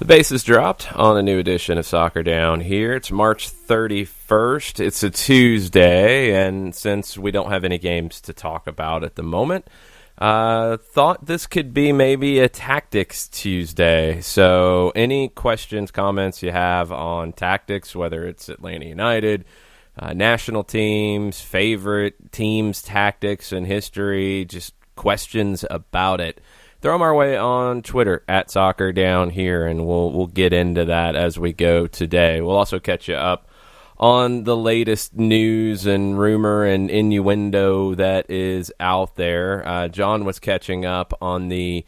Bases dropped on a new edition of Soccer Down here. It's March 31st. It's a Tuesday, and since we don't have any games to talk about at the moment, thought this could be maybe a Tactics Tuesday. So any questions, comments you have on tactics, whether it's Atlanta United, national teams, favorite teams' tactics and history, just questions about it, throw them our way on Twitter at Soccer Down here, and we'll get into that as we go today. We'll also catch you up on the latest news and rumor and innuendo that is out there. John was catching up on the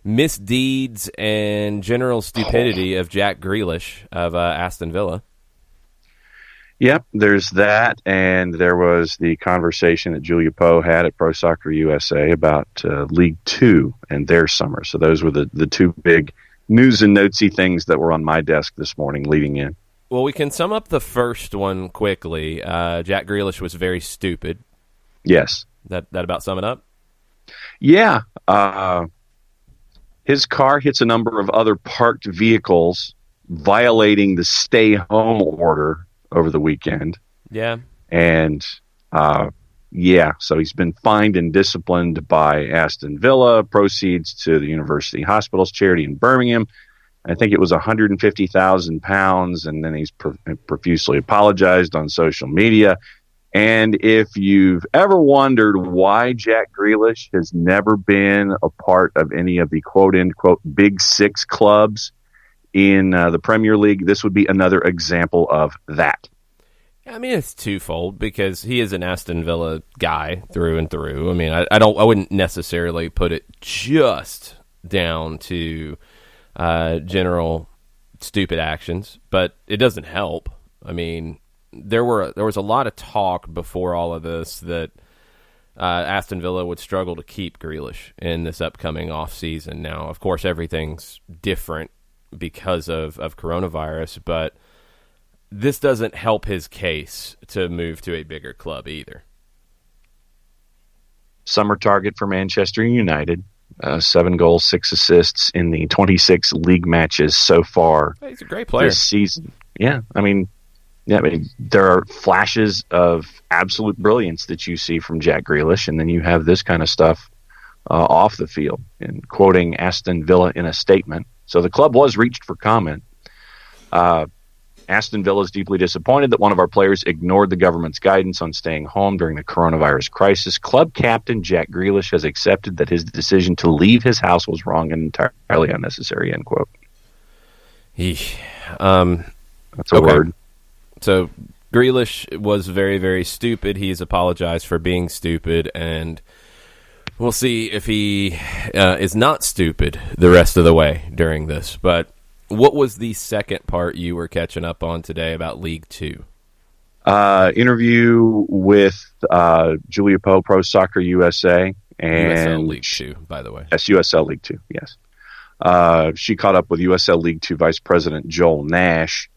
misdeeds and general stupidity of Jack Grealish of Aston Villa. Yep, there's that, and there was the conversation that Julia Poe had at Pro Soccer USA about League Two and their summer. So those were the two big news and notesy things that were on my desk this morning leading in. Well, we can sum up the first one quickly. Jack Grealish was very stupid. Yes. That about sum it up? Yeah. His car hits a number of other parked vehicles, violating the stay-home order over the weekend. Yeah. And, so he's been fined and disciplined by Aston Villa, proceeds to the University Hospitals charity in Birmingham. I think it was £150,000, and then he's profusely apologized on social media. And if you've ever wondered why Jack Grealish has never been a part of any of the quote-unquote Big Six clubs in the Premier League, this would be another example of that. I mean, it's twofold because he is an Aston Villa guy through and through. I mean, I wouldn't necessarily put it just down to general stupid actions, but it doesn't help. I mean, there was a lot of talk before all of this that Aston Villa would struggle to keep Grealish in this upcoming off season. Now, of course, everything's different because of coronavirus, but this doesn't help his case to move to a bigger club either. Summer target for Manchester United, 7 goals, 6 assists in the 26 league matches so far. He's a great player this season. Yeah, I mean, there are flashes of absolute brilliance that you see from Jack Grealish, and then you have this kind of stuff off the field. And quoting Aston Villa in a statement, so the club was reached for comment. Aston Villa is deeply disappointed that one of our players ignored the government's guidance on staying home during the coronavirus crisis. Club captain Jack Grealish has accepted that his decision to leave his house was wrong and entirely unnecessary, end quote. That's a word. So Grealish was very, very stupid. He's apologized for being stupid, and we'll see if he is not stupid the rest of the way during this. But what was the second part you were catching up on today about League Two? Interview with Julia Poe, Pro Soccer USA. And USL League Two, by the way. Yes, USL League Two, yes. She caught up with USL League Two Vice President Joel Nash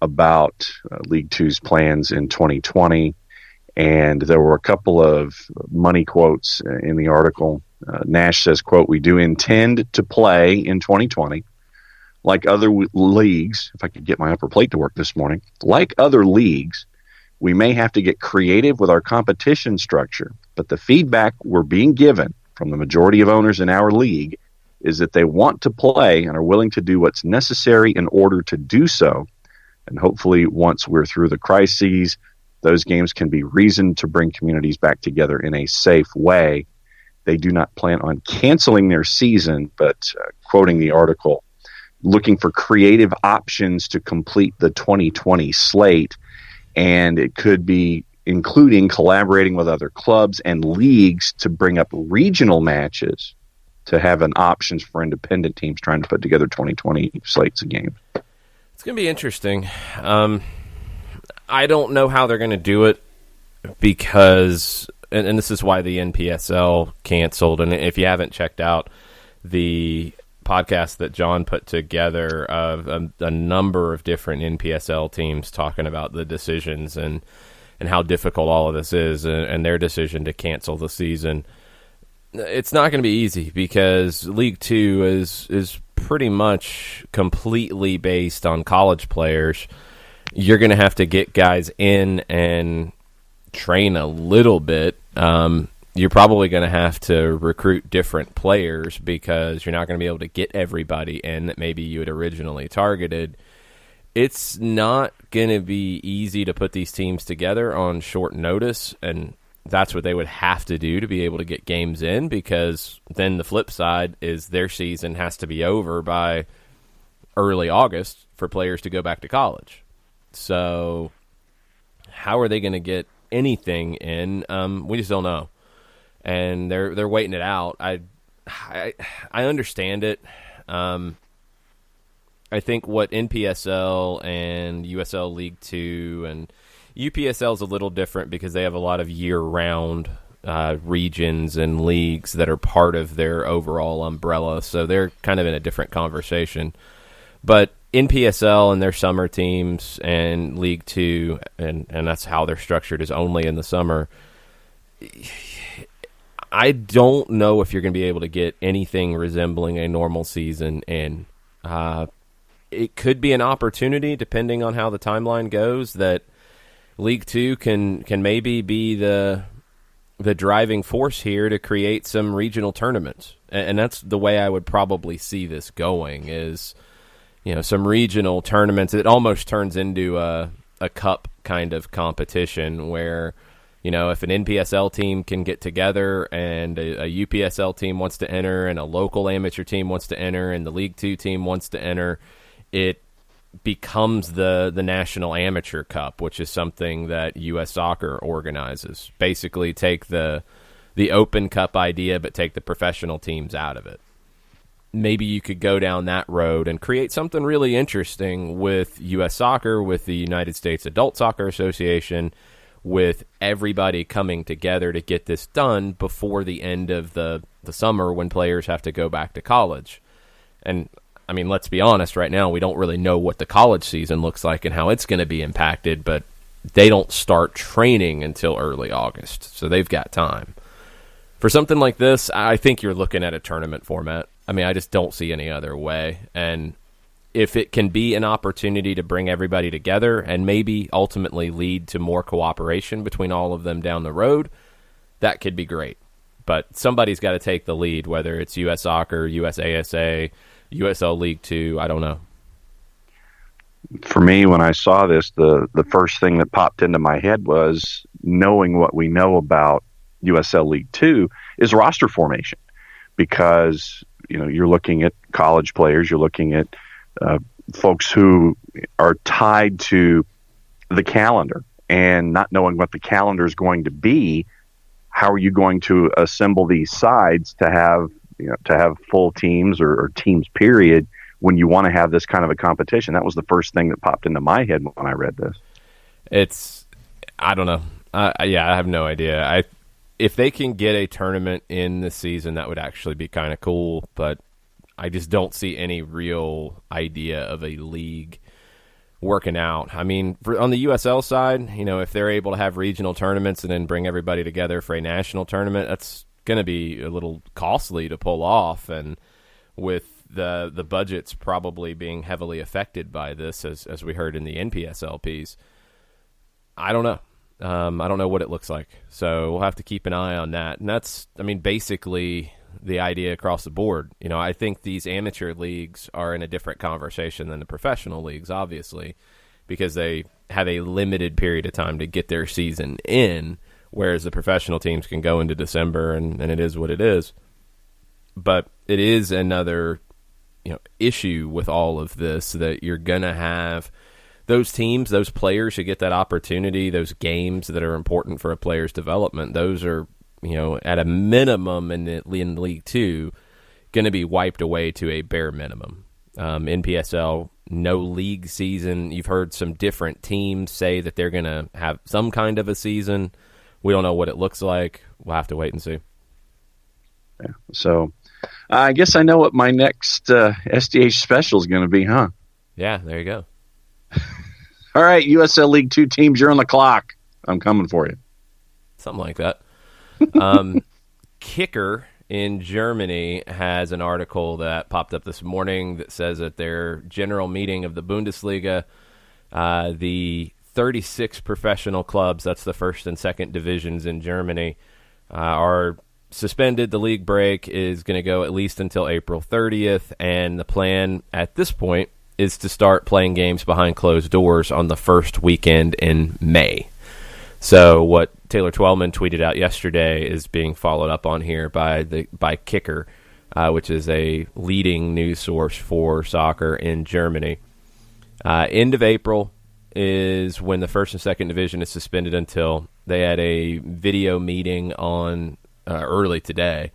about League Two's plans in 2020. And there were a couple of money quotes in the article. Nash says, quote, "We do intend to play in 2020. Like other leagues," if I could get my upper plate to work this morning, "like other leagues, we may have to get creative with our competition structure. But the feedback we're being given from the majority of owners in our league is that they want to play and are willing to do what's necessary in order to do so. And hopefully once we're through the crises, those games can be reasoned to bring communities back together in a safe way. They do not plan on canceling their season," but quoting the article, "looking for creative options to complete the 2020 slate." And it could be including collaborating with other clubs and leagues to bring up regional matches to have an options for independent teams trying to put together 2020 slates of games. It's going to be interesting. I don't know how they're going to do it because, and this is why the NPSL canceled. And if you haven't checked out the podcast that John put together of a number of different NPSL teams talking about the decisions and how difficult all of this is and their decision to cancel the season, it's not going to be easy because League Two is pretty much completely based on college players. You're going to have to get guys in and train a little bit. You're probably going to have to recruit different players because you're not going to be able to get everybody in that maybe you had originally targeted. It's not going to be easy to put these teams together on short notice, and that's what they would have to do to be able to get games in, because then the flip side is their season has to be over by early August for players to go back to college. So how are they going to get anything in? We just don't know. And they're waiting it out. I understand it. I think what NPSL and USL League Two and UPSL is a little different because they have a lot of year-round regions and leagues that are part of their overall umbrella, so they're kind of in a different conversation. But NPSL and their summer teams and League Two, and that's how they're structured, is only in the summer. I don't know if you're going to be able to get anything resembling a normal season in. It could be an opportunity, depending on how the timeline goes, that League Two can maybe be the driving force here to create some regional tournaments. And that's the way I would probably see this going, is, some regional tournaments. It almost turns into a cup kind of competition where, if an NPSL team can get together and a UPSL team wants to enter and a local amateur team wants to enter and the League Two team wants to enter, it becomes the National Amateur Cup, which is something that U.S. Soccer organizes. Basically take the Open Cup idea but take the professional teams out of it. Maybe you could go down that road and create something really interesting with U.S. Soccer, with the United States Adult Soccer Association, with everybody coming together to get this done before the end of the summer when players have to go back to college. And, I mean, let's be honest, right now we don't really know what the college season looks like and how it's going to be impacted, but they don't start training until early August, so they've got time. For something like this, I think you're looking at a tournament format. I mean, I just don't see any other way. And if it can be an opportunity to bring everybody together and maybe ultimately lead to more cooperation between all of them down the road, that could be great. But somebody's got to take the lead, whether it's U.S. Soccer, USASA, USL League Two, I don't know. For me, when I saw this, the first thing that popped into my head was, knowing what we know about USL League Two, is roster formation. Because, you're looking at college players, you're looking at folks who are tied to the calendar, and not knowing what the calendar is going to be. How are you going to assemble these sides to have full teams or teams period when you want to have this kind of a competition? That was the first thing that popped into my head when I read this. I don't know. I have no idea. If they can get a tournament in the season, that would actually be kind of cool, but I just don't see any real idea of a league working out. I mean, on the USL side, if they're able to have regional tournaments and then bring everybody together for a national tournament, that's going to be a little costly to pull off. And with the budgets probably being heavily affected by this, as we heard in the NPSL piece, I don't know. I don't know what it looks like. So we'll have to keep an eye on that. And that's, basically the idea across the board. I think these amateur leagues are in a different conversation than the professional leagues, obviously, because they have a limited period of time to get their season in, whereas the professional teams can go into December and it is what it is. But it is another, issue with all of this, that you're going to have those teams, those players who get that opportunity, those games that are important for a player's development. Those are, at a minimum in League Two, going to be wiped away to a bare minimum. NPSL no league season. You've heard some different teams say that they're going to have some kind of a season. We don't know what it looks like. We'll have to wait and see. Yeah. So I guess I know what my next SDH special is going to be, huh? Yeah, there you go. All right, USL League 2 teams, you're on the clock. I'm coming for you. Something like that. Kicker in Germany has an article that popped up this morning that says at their general meeting of the Bundesliga, the 36 professional clubs, that's the first and second divisions in Germany, are suspended. The league break is going to go at least until April 30th, and the plan at this point is to start playing games behind closed doors on the first weekend in May. So what Taylor Twellman tweeted out yesterday is being followed up on here by Kicker, which is a leading news source for soccer in Germany. End of April is when the first and second division is suspended until they had a video meeting on early today,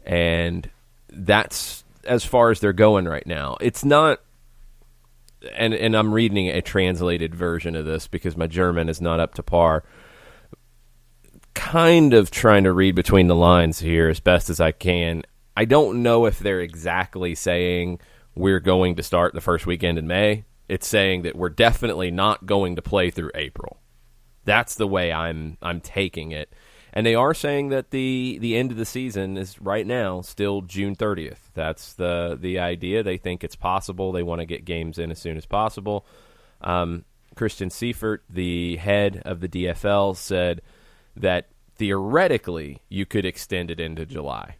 and that's as far as they're going right now. It's not. And I'm reading a translated version of this because my German is not up to par. Kind of trying to read between the lines here as best as I can. I don't know if they're exactly saying we're going to start the first weekend in May. It's saying that we're definitely not going to play through April. That's the way I'm taking it. And they are saying that the end of the season is right now still June 30th. That's the idea. They think it's possible. They want to get games in as soon as possible. Christian Seifert, the head of the DFL, said that theoretically you could extend it into July.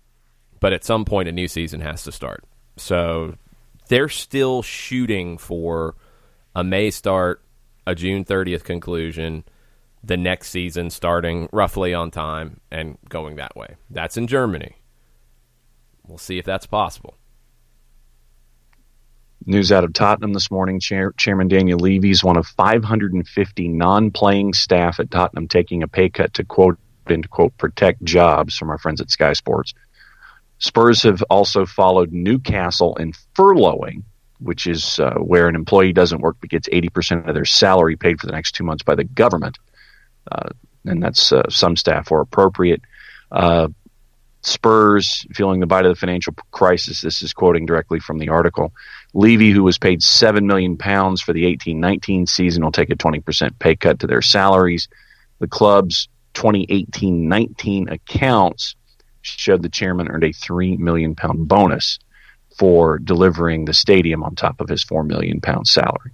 But at some point a new season has to start. So they're still shooting for a May start, a June 30th conclusion, the next season starting roughly on time and going that way. That's in Germany. We'll see if that's possible. News out of Tottenham this morning. Chairman Daniel Levy is one of 550 non-playing staff at Tottenham taking a pay cut to quote protect jobs, from our friends at Sky Sports. Spurs have also followed Newcastle in furloughing, which is where an employee doesn't work but gets 80% of their salary paid for the next 2 months by the government. And that's some staff are appropriate. Spurs feeling the bite of the financial crisis. This is quoting directly from the article. Levy, who was paid £7 million for the 18-19 season, will take a 20% pay cut to their salaries. The club's 2018-19 accounts showed the chairman earned a £3 million bonus for delivering the stadium on top of his £4 million salary.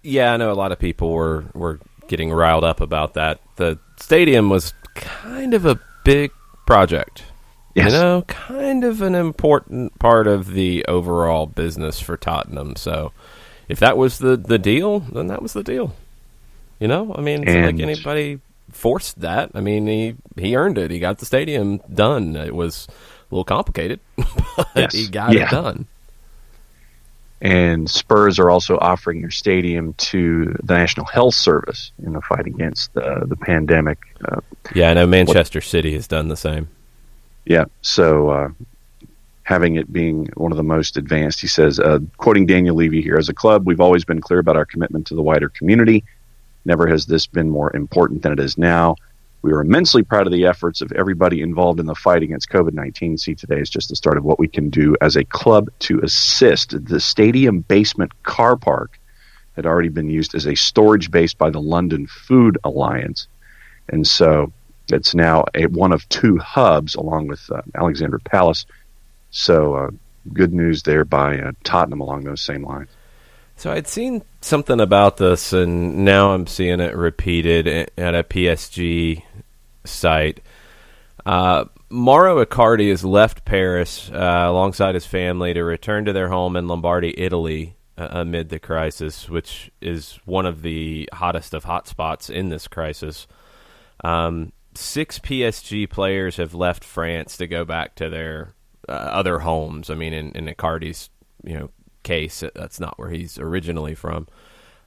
Yeah, I know a lot of people were getting riled up about that. The stadium was kind of a big project. Yes. You know, kind of an important part of the overall business for Tottenham. So if that was the deal, then that was the deal. You know, I mean, it's not like anybody forced that. I mean, he earned it. He got the stadium done. It was a little complicated, but yes. He got it done. And Spurs are also offering their stadium to the National Health Service in the fight against the pandemic. Yeah, I know Manchester City has done the same. Yeah, so having it being one of the most advanced, he says, quoting Daniel Levy here, as a club, we've always been clear about our commitment to the wider community. Never has this been more important than it is now. We are immensely proud of the efforts of everybody involved in the fight against COVID-19. See, today is just the start of what we can do as a club to assist. The stadium basement car park had already been used as a storage base by the London Food Alliance. And so it's now one of two hubs along with Alexandra Palace. So good news there by Tottenham along those same lines. So I'd seen something about this, and now I'm seeing it repeated at a PSG site. Mauro Icardi has left Paris alongside his family to return to their home in Lombardy, Italy, amid the crisis, which is one of the hottest of hotspots in this crisis. 6 PSG players have left France to go back to their other homes. I mean, in Icardi's case, that's not where he's originally from.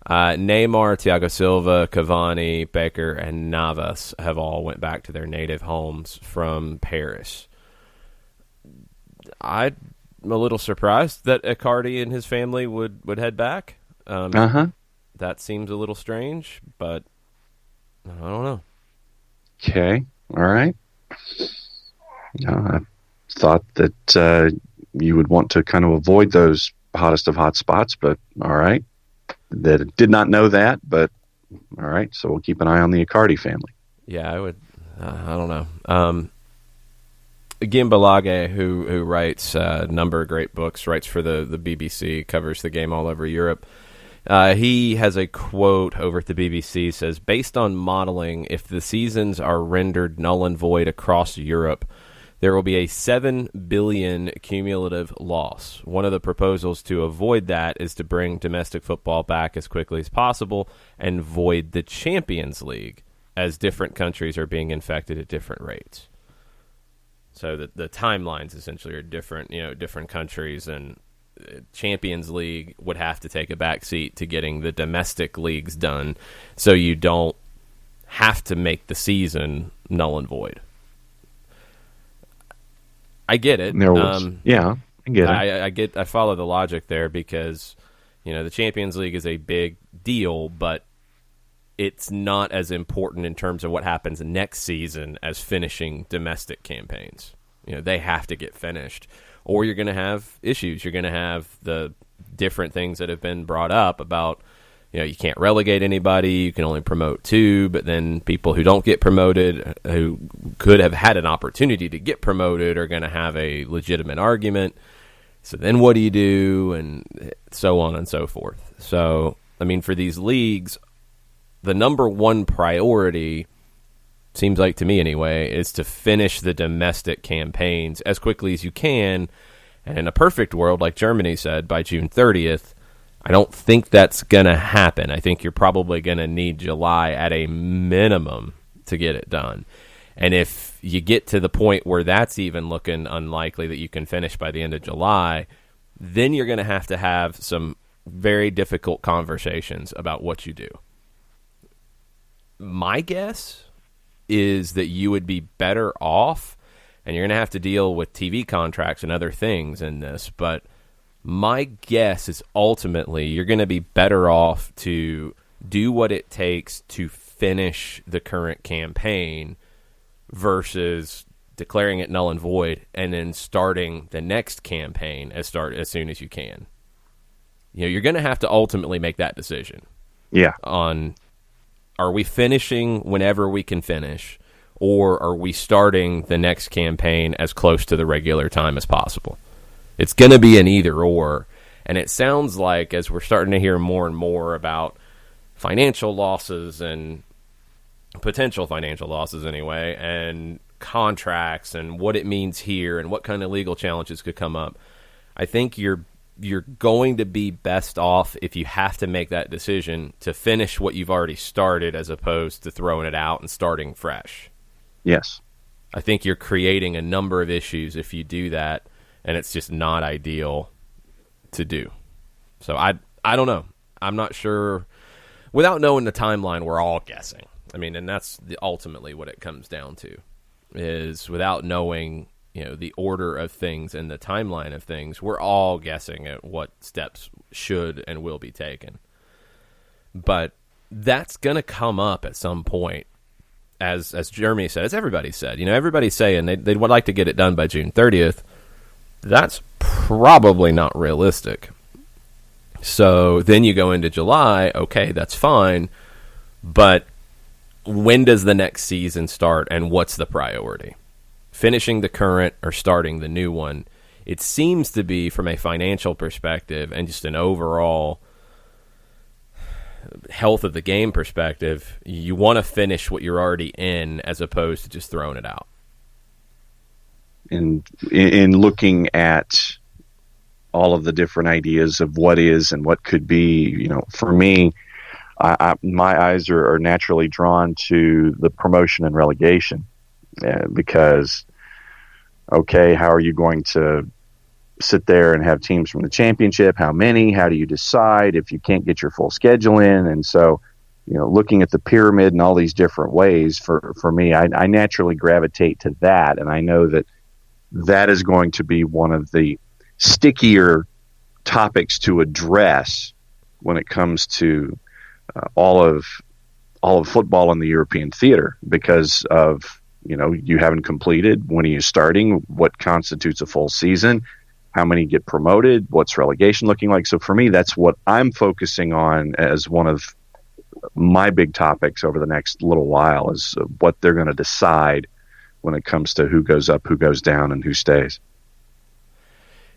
Neymar, Thiago Silva, Cavani, Baker, and Navas have all went back to their native homes from Paris. I'm a little surprised that Icardi and his family would head back. That seems a little strange, but I don't know. Okay, all right. I thought that you would want to kind of avoid those hottest of hot spots, but all right. Did not know that, but all right. So we'll keep an eye on the Icardi family. Yeah, I would. I don't know. Gimbalage, who writes a number of great books, writes for the BBC, covers the game all over Europe. He has a quote over at the BBC, says, based on modeling, if the seasons are rendered null and void across Europe, there will be a 7 billion cumulative loss. One of the proposals to avoid that is to bring domestic football back as quickly as possible and void the Champions League, as different countries are being infected at different rates. So the timelines essentially are different, different countries, and Champions League would have to take a back seat to getting the domestic leagues done, so you don't have to make the season null and void. I get it. I get it. I follow the logic there because, the Champions League is a big deal, but it's not as important in terms of what happens next season as finishing domestic campaigns. They have to get finished, or you're going to have issues. You're going to have the different things that have been brought up about, you can't relegate anybody. You can only promote 2, but then people who don't get promoted, who could have had an opportunity to get promoted, are going to have a legitimate argument. So then what do you do? And so on and so forth. So, for these leagues, the number one priority, seems like to me anyway, is to finish the domestic campaigns as quickly as you can. And in a perfect world, like Germany said, by June 30th, I don't think that's going to happen. I think you're probably going to need July at a minimum to get it done. And if you get to the point where that's even looking unlikely that you can finish by the end of July, then you're going to have some very difficult conversations about what you do. My guess is that you would be better off, and you're going to have to deal with TV contracts and other things in this, but my guess is ultimately you're going to be better off to do what it takes to finish the current campaign versus declaring it null and void and then starting the next campaign as soon as you can. You're going to have to ultimately make that decision. Yeah. On, are we finishing whenever we can finish, or are we starting the next campaign as close to the regular time as possible? It's going to be an either or, and it sounds like, as we're starting to hear more and more about financial losses and potential financial losses anyway, and contracts and what it means here and what kind of legal challenges could come up, I think you're going to be best off if you have to make that decision to finish what you've already started as opposed to throwing it out and starting fresh. Yes. I think you're creating a number of issues if you do that, and it's just not ideal to do. So I don't know. I'm not sure. Without knowing the timeline, we're all guessing. And that's ultimately what it comes down to, is without knowing, the order of things and the timeline of things, we're all guessing at what steps should and will be taken. But that's going to come up at some point, as Jeremy said, as everybody said. Everybody's saying they would like to get it done by June 30th. That's probably not realistic. So then you go into July, okay, that's fine, but when does the next season start, and what's the priority? Finishing the current or starting the new one? It seems to be, from a financial perspective and just an overall health of the game perspective, you want to finish what you're already in as opposed to just throwing it out. In looking at all of the different ideas of what is and what could be, for me, my eyes are naturally drawn to the promotion and relegation, because, okay, how are you going to sit there and have teams from the championship? How many? How do you decide if you can't get your full schedule in? And so, looking at the pyramid in all these different ways, for me, I naturally gravitate to that, and I know that is going to be one of the stickier topics to address when it comes to all of football in the European theater, because of, you haven't completed, when are you starting, what constitutes a full season, how many get promoted, what's relegation looking like. So for me, that's what I'm focusing on as one of my big topics over the next little while, is what they're going to decide when it comes to who goes up, who goes down, and who stays.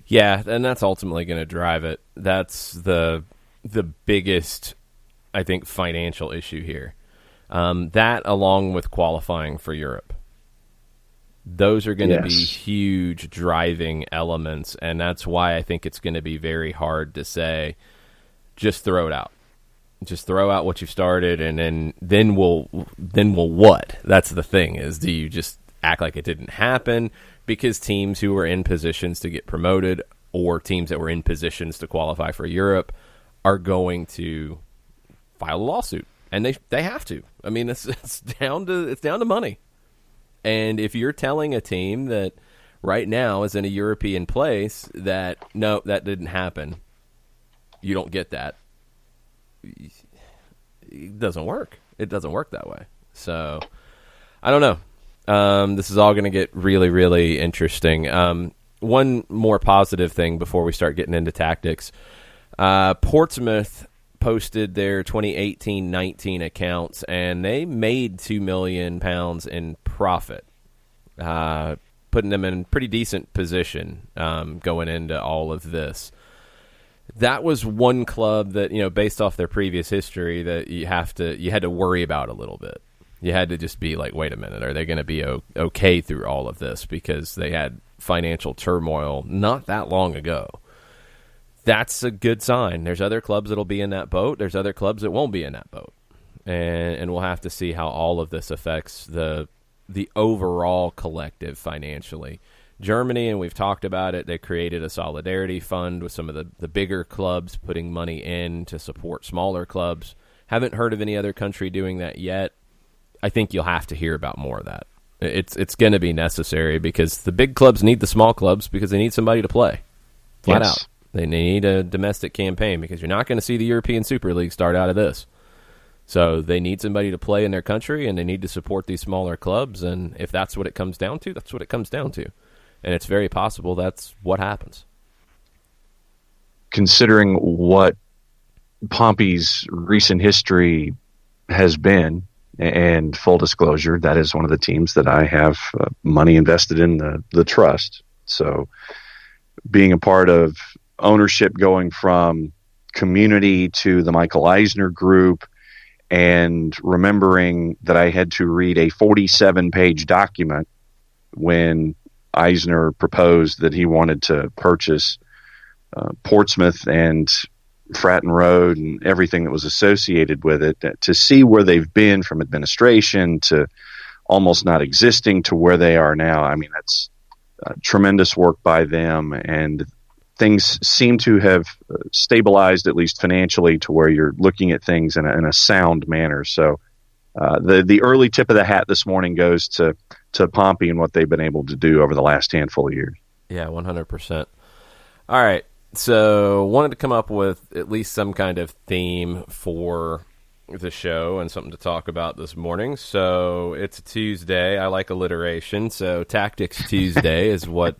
Yeah, and that's ultimately going to drive it. That's the biggest, I think, financial issue here. That, along with qualifying for Europe. Those are going to be huge driving elements, and that's why I think it's going to be very hard to say, just throw it out. Just throw out what you've started, and then we'll what? That's the thing, is do you just act like it didn't happen? Because teams who are in positions to get promoted, or teams that were in positions to qualify for Europe, are going to file a lawsuit, and they have to. I mean, it's down to money. And if you're telling a team that right now is in a European place that, no, that didn't happen, you don't get that, it doesn't work. It doesn't work that way. So, I don't know. This is all going to get really, really interesting. One more positive thing before we start getting into tactics. Portsmouth posted their 2018-19 accounts, and they made £2 million in profit, putting them in pretty decent position going into all of this. That was one club that, based off their previous history, that you had to worry about a little bit. You had to just be like, wait a minute, are they going to be okay through all of this? Because they had financial turmoil not that long ago. That's a good sign. There's other clubs that'll be in that boat. There's other clubs that won't be in that boat. And we'll have to see how all of this affects the overall collective financially. Germany, and we've talked about it, they created a solidarity fund with some of the bigger clubs putting money in to support smaller clubs. Haven't heard of any other country doing that yet. I think you'll have to hear about more of that. It's going to be necessary, because the big clubs need the small clubs because they need somebody to play. Flat out. They need a domestic campaign, because you're not going to see the European Super League start out of this. So they need somebody to play in their country, and they need to support these smaller clubs. And if that's what it comes down to, that's what it comes down to. And it's very possible that's what happens. Considering what Pompey's recent history has been, and full disclosure, that is one of the teams that I have money invested in the trust. So being a part of ownership going from community to the Michael Eisner group, and remembering that I had to read a 47-page document when Eisner proposed that he wanted to purchase Portsmouth and Fratton Road and everything that was associated with it, to see where they've been from administration to almost not existing to where they are now. I mean, that's tremendous work by them, and things seem to have stabilized, at least financially, to where you're looking at things in a sound manner. So the early tip of the hat this morning goes to Pompey and what they've been able to do over the last handful of years. Yeah, 100%. All right. So wanted to come up with at least some kind of theme for the show and something to talk about this morning. So it's a Tuesday. I like alliteration. So Tactics Tuesday is what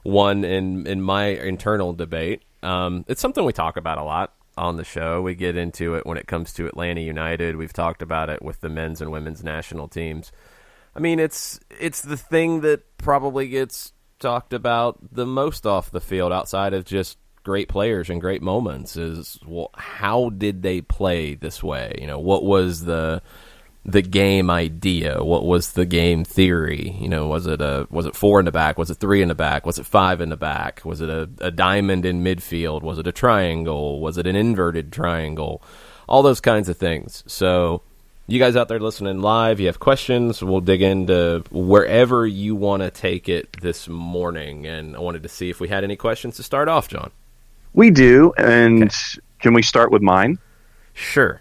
won in my internal debate. It's something we talk about a lot on the show. We get into it when it comes to Atlanta United. We've talked about it with the men's and women's national teams. I mean, it's the thing that probably gets talked about the most off the field, outside of just great players and great moments, is, well, how did they play this way? What was the game idea? What was the game theory? Was it 4 in the back? Was it 3 in the back? Was it 5 in the back? Was it a diamond in midfield? Was it a triangle? Was it an inverted triangle? All those kinds of things. So you guys out there listening live, you have questions, we'll dig into wherever you want to take it this morning. And I wanted to see if we had any questions to start off, John. We do, and okay. Can we start with mine? Sure.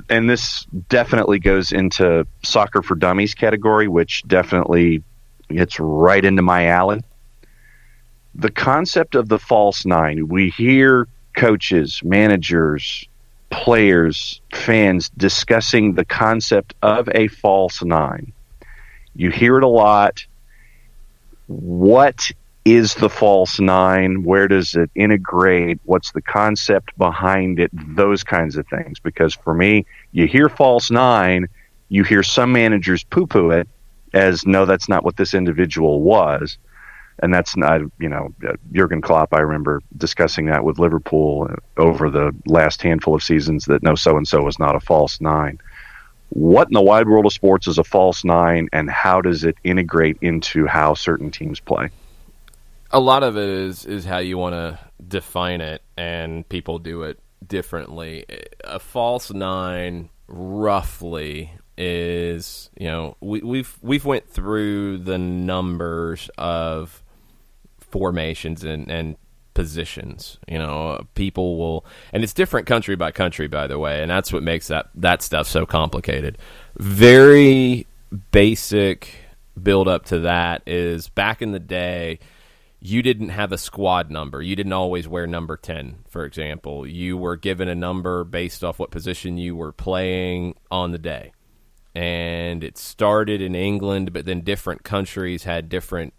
And this definitely goes into Soccer for Dummies category, which definitely gets right into my alley. the concept of the false nine, we hear coaches, managers, players, fans discussing the concept of a false nine. You hear it a lot. What is the false nine? Where does it integrate? What's the concept behind it? Those kinds of things. Because for me, you hear false nine, you hear some managers poo-poo it as, no, that's not what this individual was. And that's not, Jurgen Klopp, I remember discussing that with Liverpool over the last handful of seasons, that no, so-and-so was not a false nine. What in the wide world of sports is a false nine, and how does it integrate into how certain teams play? A lot of it is how you want to define it, and people do it differently. A false nine, roughly, is, we've went through the numbers of formations and positions. People will, and it's different country by country, by the way, and that's what makes that stuff so complicated. Very basic build up to that is, back in the day, you didn't have a squad number. You didn't always wear number 10, for example. You were given a number based off what position you were playing on the day. And it started in England, but then different countries had different,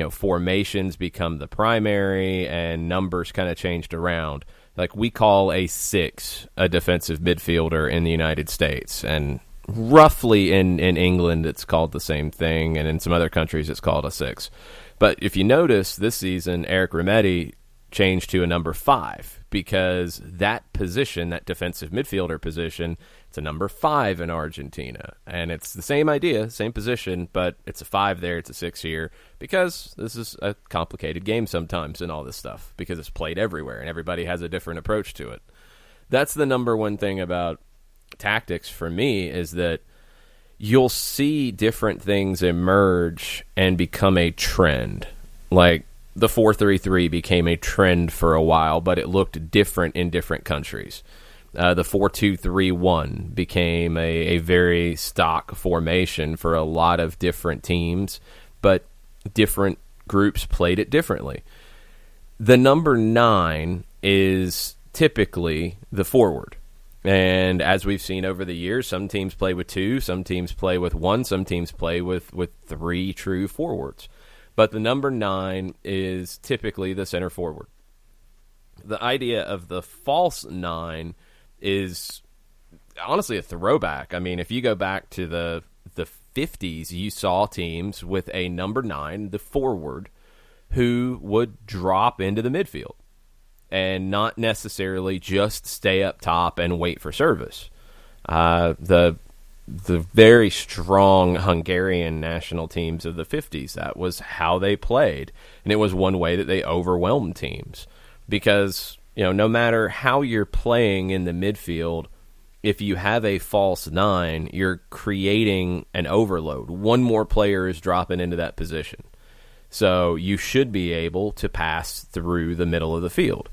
formations become the primary, and numbers kind of changed around. Like, we call a 6 a defensive midfielder in the United States, and roughly in England it's called the same thing, and in some other countries it's called a 6. But if you notice, this season, Eric Remedi changed to a number 5, because that position, that defensive midfielder position, it's a number 5 in Argentina. And it's the same idea, same position, but it's a 5 there, it's a 6 here, because this is a complicated game sometimes and all this stuff, because it's played everywhere and everybody has a different approach to it. That's the number one thing about tactics for me, is that you'll see different things emerge and become a trend. Like, the 4-3-3 became a trend for a while, but it looked different in different countries. The 4-2-3-1 became a very stock formation for a lot of different teams, but different groups played it differently. The number 9 is typically the forward. And as we've seen over the years, some teams play with 2, some teams play with 1, some teams play with 3 true forwards. But the number 9 is typically the center forward. The idea of the false 9 is honestly a throwback. I mean, if you go back to the 50s, you saw teams with a number 9, the forward, who would drop into the midfield and not necessarily just stay up top and wait for service. The very strong Hungarian national teams of the 50s, that was how they played. And it was one way that they overwhelmed teams. Because, no matter how you're playing in the midfield, if you have a false 9, you're creating an overload. One more player is dropping into that position. So you should be able to pass through the middle of the field.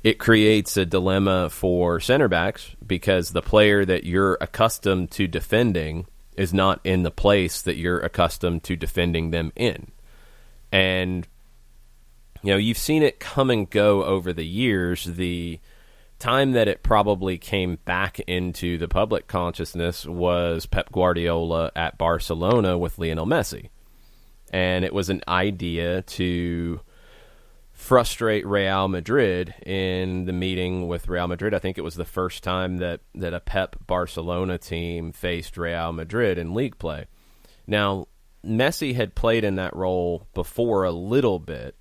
It creates a dilemma for center backs, because the player that you're accustomed to defending is not in the place that you're accustomed to defending them in. And, you've seen it come and go over the years. The time that it probably came back into the public consciousness was Pep Guardiola at Barcelona with Lionel Messi. And it was an idea to frustrate Real Madrid in the meeting with Real Madrid. I think it was the first time that a Pep Barcelona team faced Real Madrid in league play. Now, Messi had played in that role before a little bit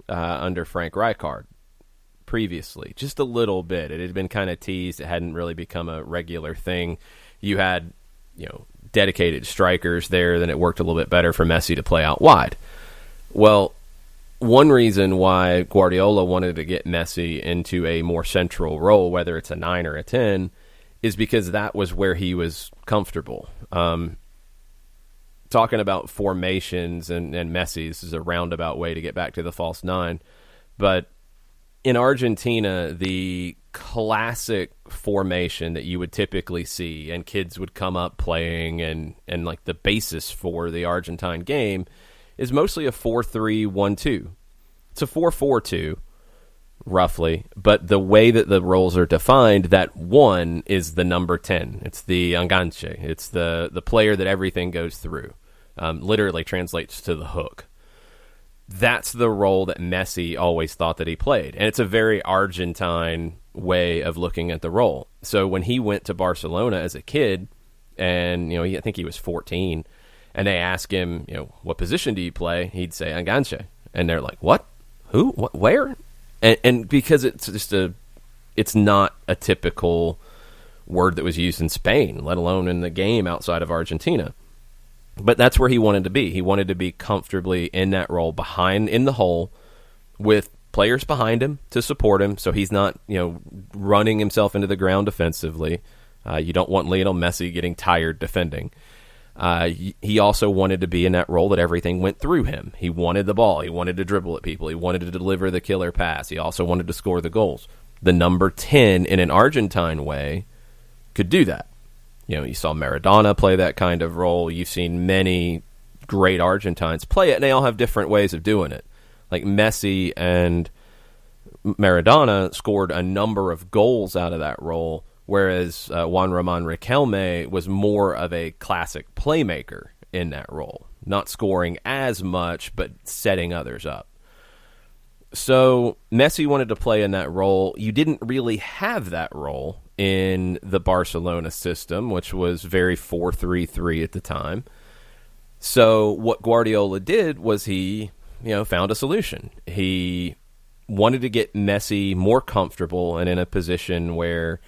under Frank Rijkaard previously, just a little bit. It had been kind of teased. It hadn't really become a regular thing. You had, dedicated strikers there, then it worked a little bit better for Messi to play out wide. Well, one reason why Guardiola wanted to get Messi into a more central role, whether it's a 9 or a 10, is because that was where he was comfortable. Talking about formations and Messi, this is a roundabout way to get back to the false 9. But in Argentina, the classic formation that you would typically see, and kids would come up playing, and like the basis for the Argentine game, is mostly a 4-3-1-2. It's a 4-4-2, roughly, but the way that the roles are defined, that one is the number 10. It's the enganche. It's the player that everything goes through. Literally translates to the hook. That's the role that Messi always thought that he played. And it's a very Argentine way of looking at the role. So when he went to Barcelona as a kid, and I think he was 14, and they asked him, what position do you play? He'd say enganche. And they're like, what? Who? What? Where? And because it's not a typical word that was used in Spain, let alone in the game outside of Argentina. But that's where he wanted to be. He wanted to be comfortably in that role in the hole with players behind him to support him, so he's not, running himself into the ground defensively. You don't want Lionel Messi getting tired defending. He also wanted to be in that role that everything went through him. He wanted the ball. He wanted to dribble at people. He wanted to deliver the killer pass. He also wanted to score the goals. The number 10 in an Argentine way could do that. You saw Maradona play that kind of role. You've seen many great Argentines play it, and they all have different ways of doing it. Like Messi and Maradona scored a number of goals out of that role, whereas Juan Ramon Riquelme was more of a classic playmaker in that role, not scoring as much, but setting others up. So Messi wanted to play in that role. You didn't really have that role in the Barcelona system, which was very 4-3-3 at the time. So what Guardiola did was he, found a solution. He wanted to get Messi more comfortable and in a position where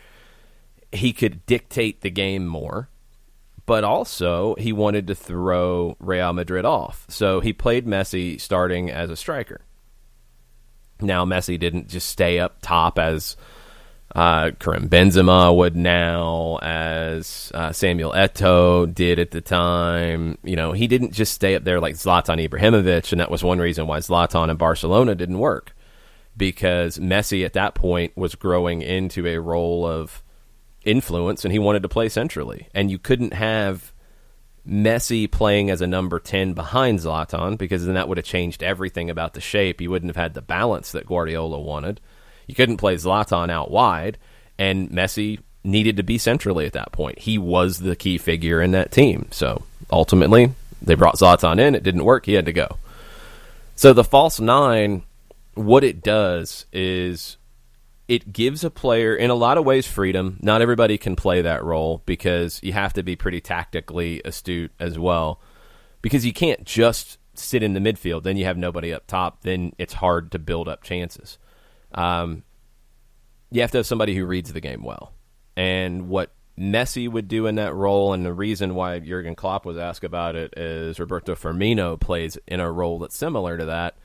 he could dictate the game more, but also he wanted to throw Real Madrid off. So he played Messi starting as a striker. Now, Messi didn't just stay up top as Karim Benzema would now, as Samuel Eto'o did at the time. He didn't just stay up there like Zlatan Ibrahimovic, and that was one reason why Zlatan and Barcelona didn't work, because Messi at that point was growing into a role of influence, and he wanted to play centrally. And you couldn't have Messi playing as a number 10 behind Zlatan, because then that would have changed everything about the shape. You wouldn't have had the balance that Guardiola wanted. You couldn't play Zlatan out wide, and Messi needed to be centrally at that point. He was the key figure in that team. So ultimately, they brought Zlatan in. It didn't work. He had to go. So the false nine, what it does is it gives a player, in a lot of ways, freedom. Not everybody can play that role because you have to be pretty tactically astute as well, because you can't just sit in the midfield. Then you have nobody up top. Then it's hard to build up chances. You have to have somebody who reads the game well. And what Messi would do in that role, and the reason why Jurgen Klopp was asked about it, is Roberto Firmino plays in a role that's similar to that.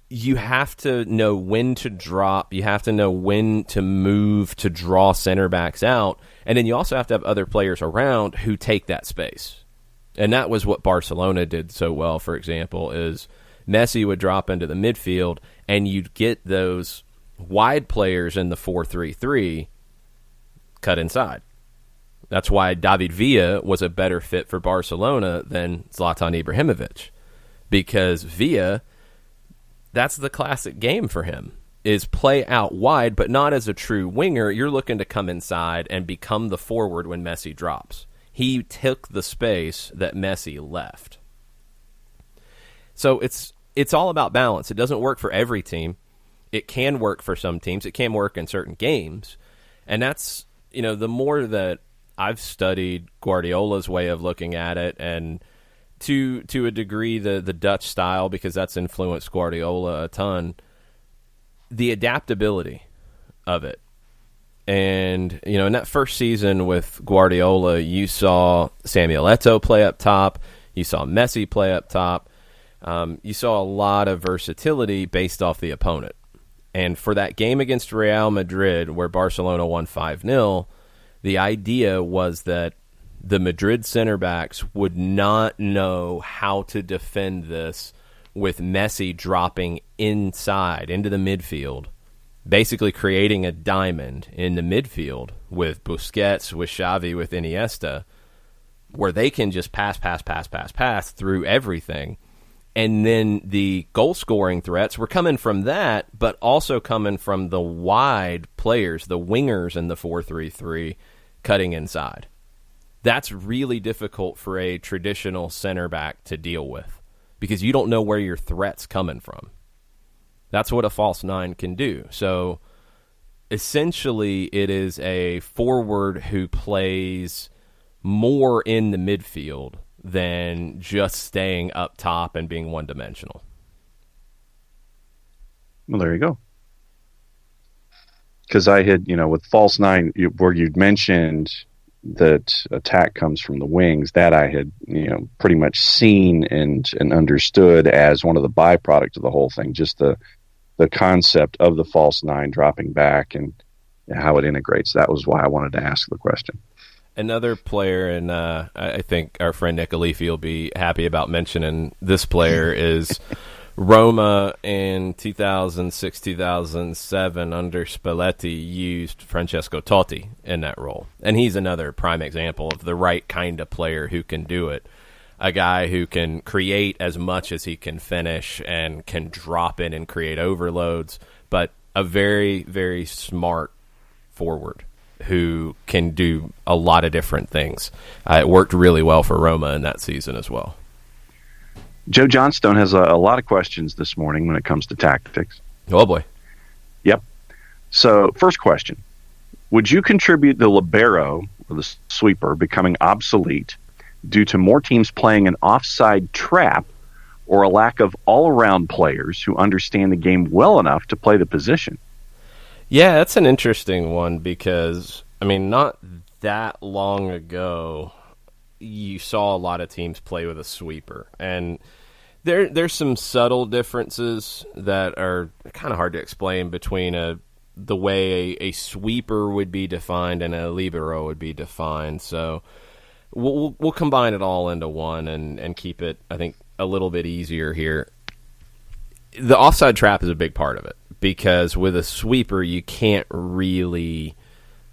You have to know when to drop. You have to know when to move to draw center backs out. And then you also have to have other players around who take that space. And that was what Barcelona did so well, for example, is Messi would drop into the midfield, and you'd get those wide players in the 4-3-3 cut inside. That's why David Villa was a better fit for Barcelona than Zlatan Ibrahimovic, because Villa, that's the classic game for him, is play out wide, but not as a true winger. You're looking to come inside and become the forward when Messi drops. He took the space that Messi left. So it's all about balance. It doesn't work for every team. It can work for some teams. It can work in certain games. And that's, the more that I've studied Guardiola's way of looking at it, and to a degree the Dutch style, because that's influenced Guardiola a ton, the adaptability of it. And, in that first season with Guardiola, you saw Samuel Eto'o play up top. You saw Messi play up top. You saw a lot of versatility based off the opponent. And for that game against Real Madrid, where Barcelona won 5-0, the idea was that the Madrid center backs would not know how to defend this with Messi dropping inside into the midfield, basically creating a diamond in the midfield with Busquets, with Xavi, with Iniesta, where they can just pass through everything. And then the goal-scoring threats were coming from that, but also coming from the wide players, the wingers in the 4-3-3, cutting inside. That's really difficult for a traditional center back to deal with because you don't know where your threat's coming from. That's what a false nine can do. So essentially it is a forward who plays more in the midfield than just staying up top and being one-dimensional. Well, there you go. Because I had, with false nine, where you'd mentioned that attack comes from the wings, that I had, pretty much seen and understood as one of the byproducts of the whole thing, just the concept of the false nine dropping back and how it integrates. That was why I wanted to ask the question. Another player, and I think our friend Nick Alifi will be happy about mentioning this player, is Roma in 2006-2007 under Spalletti used Francesco Totti in that role. And he's another prime example of the right kind of player who can do it. A guy who can create as much as he can finish and can drop in and create overloads, but a very, very smart forward who can do a lot of different things. It worked really well for Roma in that season as well. Joe Johnstone has a lot of questions this morning when it comes to tactics. Oh, boy. Yep. So, first question. Would you contribute the libero, or the sweeper, becoming obsolete due to more teams playing an offside trap or a lack of all-around players who understand the game well enough to play the position? Yeah, that's an interesting one because, not that long ago, you saw a lot of teams play with a sweeper. And there's some subtle differences that are kind of hard to explain between the way a sweeper would be defined and a libero would be defined. So we'll combine it all into one and keep it, I think, a little bit easier here. The offside trap is a big part of it because with a sweeper, you can't really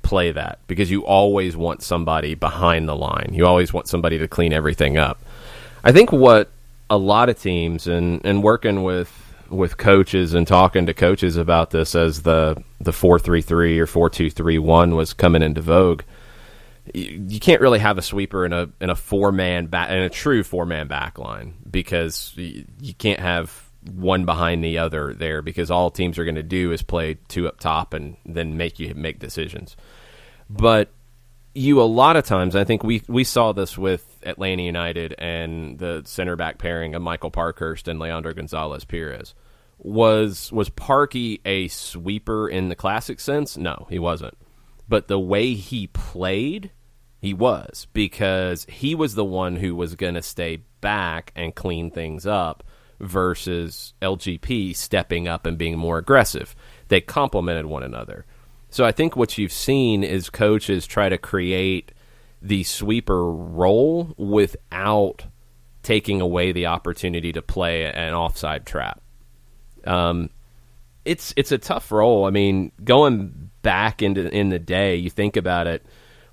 play that because you always want somebody behind the line. You always want somebody to clean everything up. I think what a lot of teams, and working with coaches and talking to coaches about this as the 4-3-3 or 4-2-3-1 was coming into vogue, you can't really have a sweeper in a four-man back, in a true four-man back line because you can't have one behind the other there because all teams are going to do is play two up top and then make decisions. But you, a lot of times, I think we saw this with Atlanta United and the center back pairing of Michael Parkhurst and Leandro Gonzalez Perez. Was Parky a sweeper in the classic sense? No, he wasn't. But the way he played, he was, because he was the one who was going to stay back and clean things up versus LGP stepping up and being more aggressive. They complemented one another. So I think what you've seen is coaches try to create the sweeper role without taking away the opportunity to play an offside trap. It's a tough role. Going back in the day, you think about it,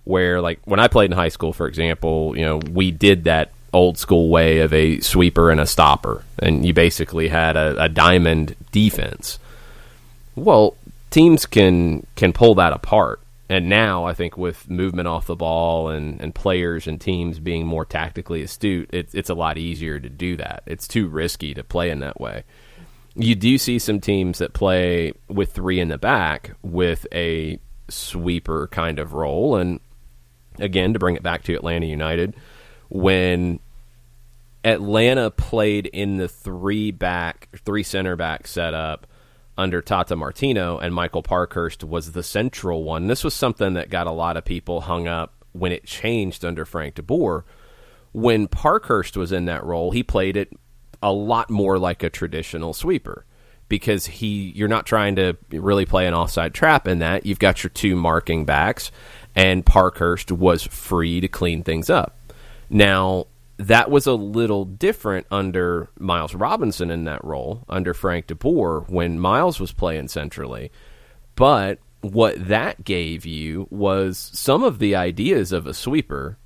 where like when I played in high school, for example, we did that old school way of a sweeper and a stopper, and you basically had a diamond defense. Well, teams can pull that apart, and now I think with movement off the ball and players and teams being more tactically astute, it's a lot easier to do that. It's too risky to play in that way. You do see some teams that play with three in the back with a sweeper kind of role, and again, to bring it back to Atlanta United, when Atlanta played in the three center back setup under Tata Martino, and Michael Parkhurst was the central one. This was something that got a lot of people hung up when it changed under Frank de Boer. When Parkhurst was in that role, he played it a lot more like a traditional sweeper because you're not trying to really play an offside trap in that. You've got your two marking backs, and Parkhurst was free to clean things up. Now, that was a little different under Miles Robinson in that role, under Frank de Boer, when Miles was playing centrally. But what that gave you was some of the ideas of a sweeper,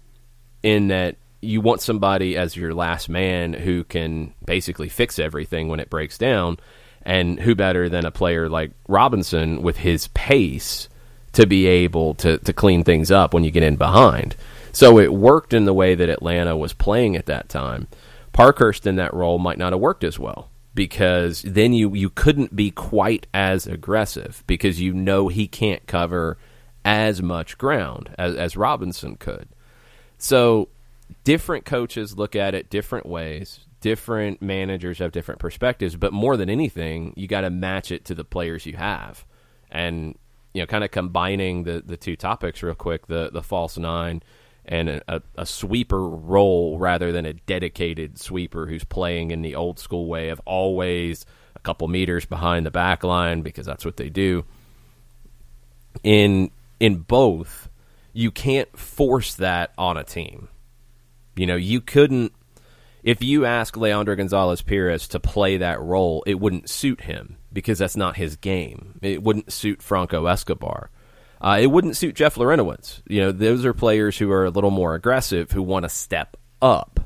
in that you want somebody as your last man who can basically fix everything when it breaks down. And who better than a player like Robinson with his pace to be able to clean things up when you get in behind. So it worked in the way that Atlanta was playing at that time. Parkhurst in that role might not have worked as well, because then you couldn't be quite as aggressive, because he can't cover as much ground as Robinson could. So different coaches look at it different ways. Different managers have different perspectives, but more than anything, you got to match it to the players you have. And, kind of combining the two topics real quick, the false nine and a sweeper role rather than a dedicated sweeper who's playing in the old school way of always a couple meters behind the back line, because that's what they do. In both, you can't force that on a team. You couldn't. If you ask Leandro Gonzalez-Pirez to play that role, it wouldn't suit him, because that's not his game. It wouldn't suit Franco Escobar. It wouldn't suit Jeff Larentowicz. Those are players who are a little more aggressive, who want to step up.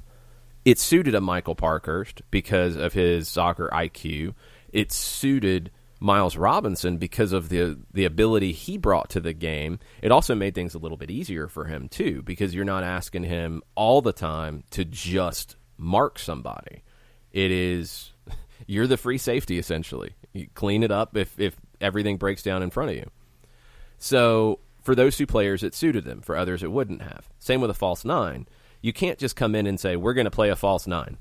It suited a Michael Parkhurst because of his soccer IQ. It suited Miles Robinson because of the ability he brought to the game. It also made things a little bit easier for him, too, because you're not asking him all the time to just mark somebody. You're the free safety, essentially. You clean it up if everything breaks down in front of you. So for those two players, it suited them. For others, it wouldn't have. Same with a false nine. You can't just come in and say, we're going to play a false nine.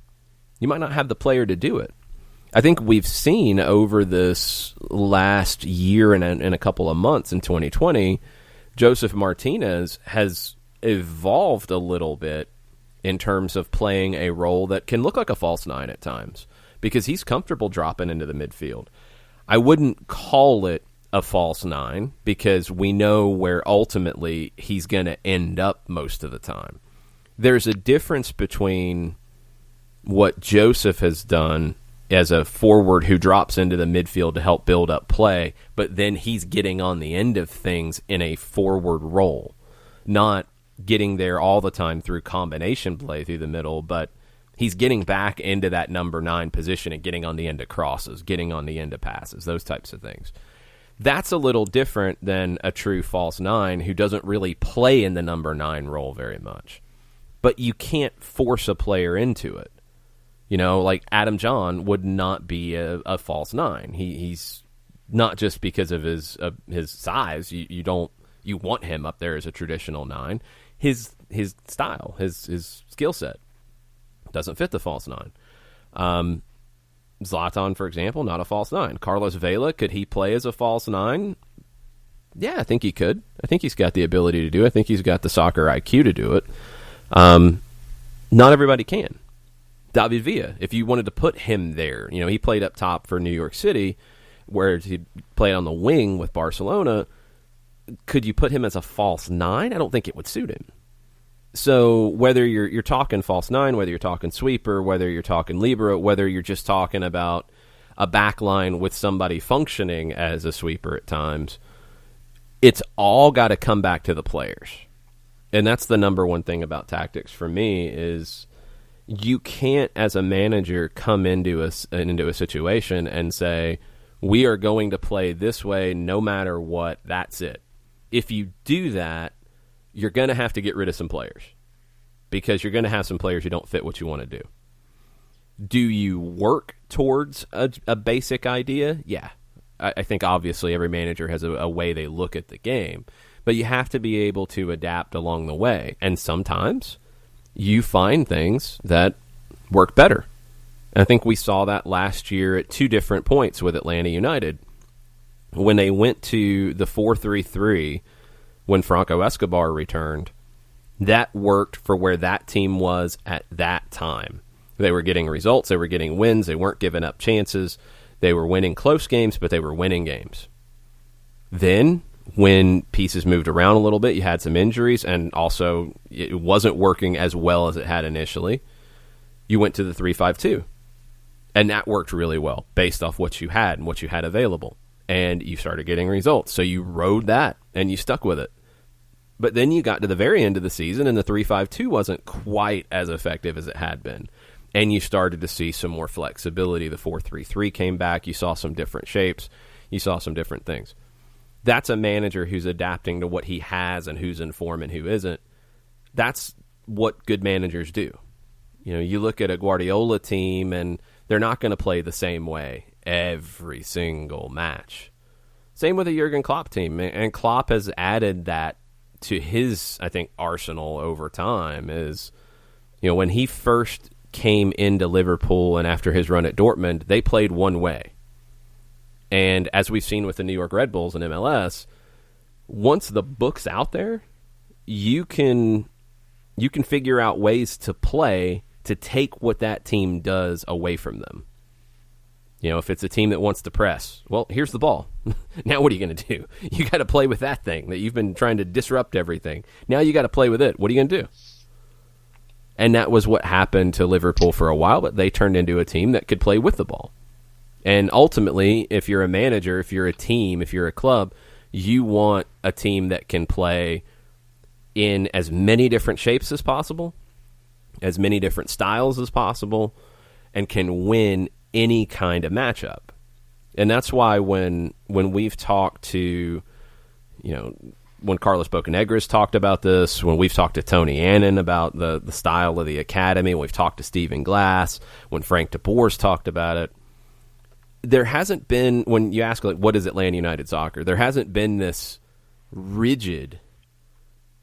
You might not have the player to do it. I think we've seen over this last year and a couple of months in 2020, Josef Martinez has evolved a little bit in terms of playing a role that can look like a false nine at times, because he's comfortable dropping into the midfield. I wouldn't call it a false nine, because we know where ultimately he's going to end up most of the time. There's a difference between what Josef has done as a forward who drops into the midfield to help build up play, but then he's getting on the end of things in a forward role, not getting there all the time through combination play through the middle, but he's getting back into that number 9 position and getting on the end of crosses, getting on the end of passes, those types of things. That's a little different than a true false nine who doesn't really play in the number 9 role very much. But you can't force a player into it. Like Adam John would not be a false nine. He's not just because of his size. You want him up there as a traditional 9. His style, his skill set doesn't fit the false 9. Zlatan, for example, not a false 9. Carlos Vela, could he play as a false 9? Yeah, I think he could. I think he's got the ability to do it. I think he's got the soccer IQ to do it. Not everybody can. David Villa, if you wanted to put him there, he played up top for New York City, where he played on the wing with Barcelona. Could you put him as a false 9? I don't think it would suit him. So whether you're talking false 9, whether you're talking sweeper, whether you're talking libero, whether you're just talking about a back line with somebody functioning as a sweeper at times, it's all got to come back to the players. And that's the number one thing about tactics for me is you can't, as a manager, come into a situation and say, we are going to play this way no matter what, that's it. If you do that, you're going to have to get rid of some players, because you're going to have some players who don't fit what you want to do. Do you work towards a basic idea? Yeah. I think obviously every manager has a way they look at the game, but you have to be able to adapt along the way. And sometimes you find things that work better. And I think we saw that last year at 2 different points with Atlanta United. When they went to the 4-3-3, when Franco Escobar returned, that worked for where that team was at that time. They were getting results, they were getting wins, they weren't giving up chances, they were winning close games, but they were winning games. Then, when pieces moved around a little bit, you had some injuries, and also it wasn't working as well as it had initially, you went to the 3-5-2. And that worked really well, based off what you had and what you had available. And you started getting results. So you rode that, and you stuck with it. But then you got to the very end of the season, and the 3-5-2 wasn't quite as effective as it had been. And you started to see some more flexibility. The 4-3-3 came back. You saw some different shapes. You saw some different things. That's a manager who's adapting to what he has and who's in form and who isn't. That's what good managers do. You know, you look at a Guardiola team, and they're not going to play the same way every single match. Same with a Jurgen Klopp team. And Klopp has added that to his, I think, arsenal over time. Is, you know, when he first came into Liverpool and after his run at Dortmund, they played one way. And as we've seen with the New York Red Bulls and MLS, once the book's out there, you can figure out ways to play to take what that team does away from them. You know, if it's a team that wants to press, well, here's the ball. Now what are you going to do? You got to play with that thing that you've been trying to disrupt everything. Now you got to play with it. What are you going to do? And that was what happened to Liverpool for a while, but they turned into a team that could play with the ball. And ultimately, if you're a manager, if you're a team, if you're a club, you want a team that can play in as many different shapes as possible, as many different styles as possible, and can win any kind of matchup. And that's why when we've talked to, you know, when Carlos Bocanegra talked about this, when we've talked to Tony Annan about the style of the academy, when we've talked to Stephen Glass, when Frank de Boer's talked about it, there hasn't been, when you ask, like, what is Atlanta United soccer, there hasn't been this rigid,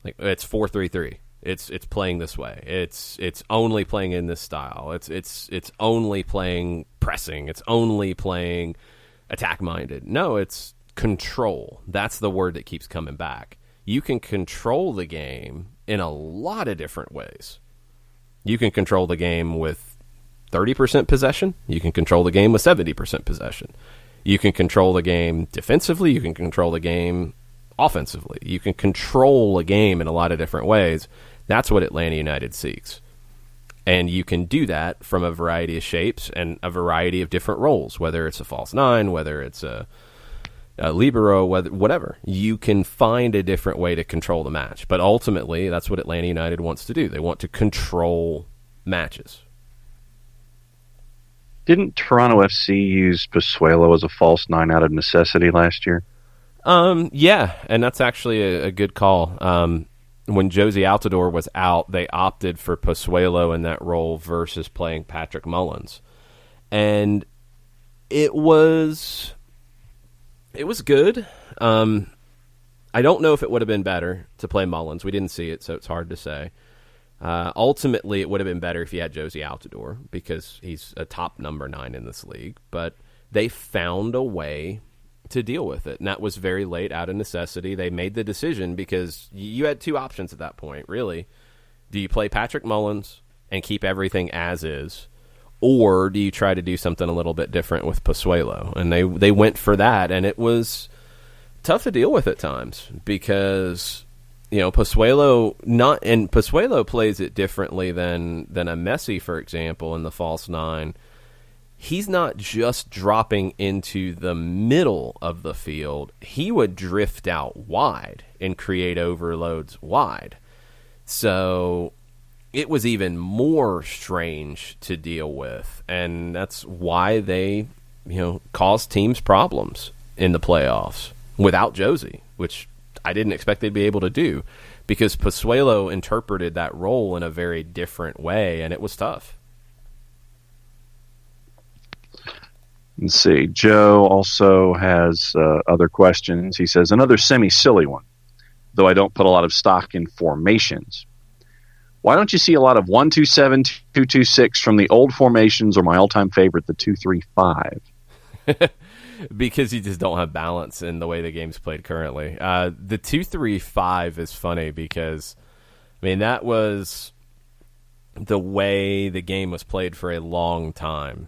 like, it's 4-3-3. It's playing this way. It's only playing in this style. It's only playing pressing. It's only playing attack minded. No, it's control. That's the word that keeps coming back. You can control the game in a lot of different ways. You can control the game with 30% possession. You can control the game with 70% possession. You can control the game defensively. You can control the game offensively. You can control a game in a lot of different ways. That's what Atlanta United seeks. And you can do that from a variety of shapes and a variety of different roles, whether it's a false nine, whether it's a libero, whatever. You can find a different way to control the match. But ultimately, that's what Atlanta United wants to do. They want to control matches. Didn't Toronto FC use Pozuelo as a false nine out of necessity last year? Yeah, and that's actually a good call. When Josie Altidore was out, they opted for Pozuelo in that role versus playing Patrick Mullins. And it was good. I don't know if it would have been better to play Mullins. We didn't see it, so it's hard to say. Ultimately, it would have been better if you had Josie Altidore because he's a top number 9 in this league. But they found a way to deal with it, and that was very late out of necessity. They made the decision because you had two options at that point, really. Do you play Patrick Mullins and keep everything as is, or do you try to do something a little bit different with Pozuelo? And they went for that, and it was tough to deal with at times because, you know, Pozuelo plays it differently than a Messi, for example, in the false nine. He's not just dropping into the middle of the field. He would drift out wide and create overloads wide. So it was even more strange to deal with. And that's why they, you know, caused teams problems in the playoffs without Josie, which I didn't expect they'd be able to do because Pozuelo interpreted that role in a very different way, and it was tough. Let's see. Joe also has other questions. He says, another semi-silly one, though I don't put a lot of stock in formations. Why don't you see a lot of 1-2-7, 2-2-6 from the old formations, or my all-time favorite, the 2-3-5? Because you just don't have balance in the way the game's played currently. The 2-3-5 is funny because, I mean, that was the way the game was played for a long time.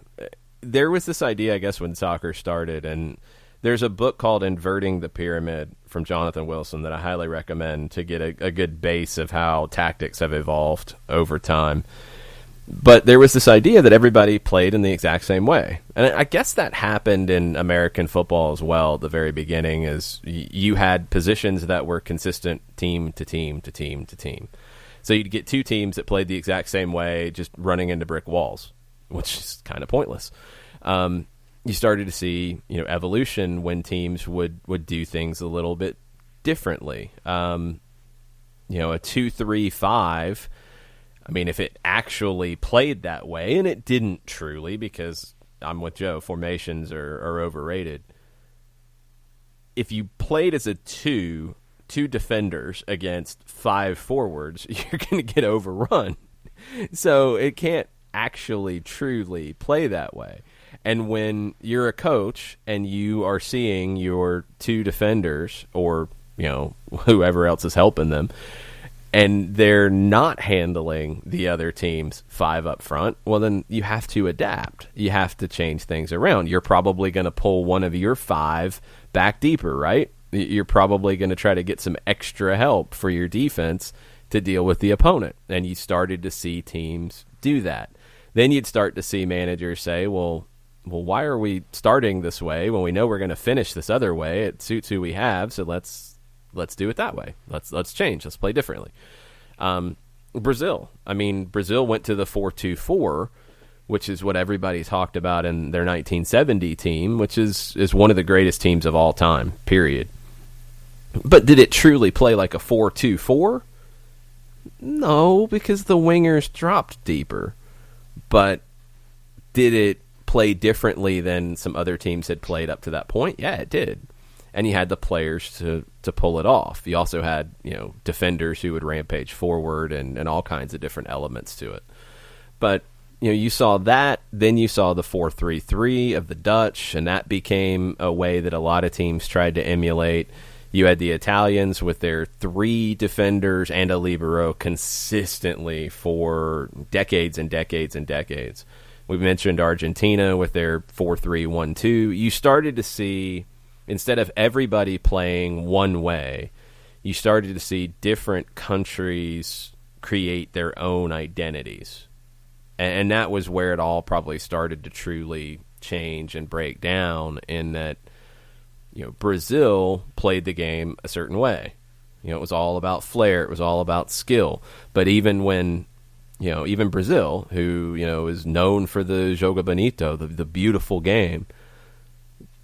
There was this idea, I guess, when soccer started, and there's a book called Inverting the Pyramid from Jonathan Wilson that I highly recommend to get a good base of how tactics have evolved over time. But there was this idea that everybody played in the exact same way. And I guess that happened in American football as well at the very beginning, is you had positions that were consistent team to team to team to team. So you'd get two teams that played the exact same way, just running into brick walls, which is kind of pointless. You started to see, evolution when teams would do things a little bit differently. A 2-3-5. I mean, if it actually played that way, and it didn't truly, because I'm with Joe, formations are overrated. If you played as a two defenders against 5 forwards, you're going to get overrun. So it can't actually truly play that way. And when you're a coach and you are seeing your 2 defenders, or whoever else is helping them, and they're not handling the other team's 5 up front, well, then you have to adapt. You have to change things around. You're probably going to pull one of your 5 back deeper, right? You're probably going to try to get some extra help for your defense to deal with the opponent. And you started to see teams do that. Then you'd start to see managers say, well, why are we starting this way when we know we're going to finish this other way? It suits who we have, so let's do it that way. Let's change. Let's play differently. Brazil went to the 4-2-4, which is what everybody talked about in their 1970 team, which is one of the greatest teams of all time, period. But did it truly play like a 4-2-4? No, because the wingers dropped deeper. But did it play differently than some other teams had played up to that point? Yeah, it did. And you had the players to pull it off. You also had, defenders who would rampage forward and all kinds of different elements to it. But, you saw that, then you saw the 4-3-3 of the Dutch, and that became a way that a lot of teams tried to emulate. You had the Italians with their 3 defenders and a libero consistently for decades and decades and decades. We mentioned Argentina with their 4-3-1-2. You started to see, instead of everybody playing one way, you started to see different countries create their own identities. And that was where it all probably started to truly change and break down, in that, Brazil played the game a certain way. It was all about flair. It was all about skill. But even when, even Brazil, who, is known for the jogo bonito, the beautiful game,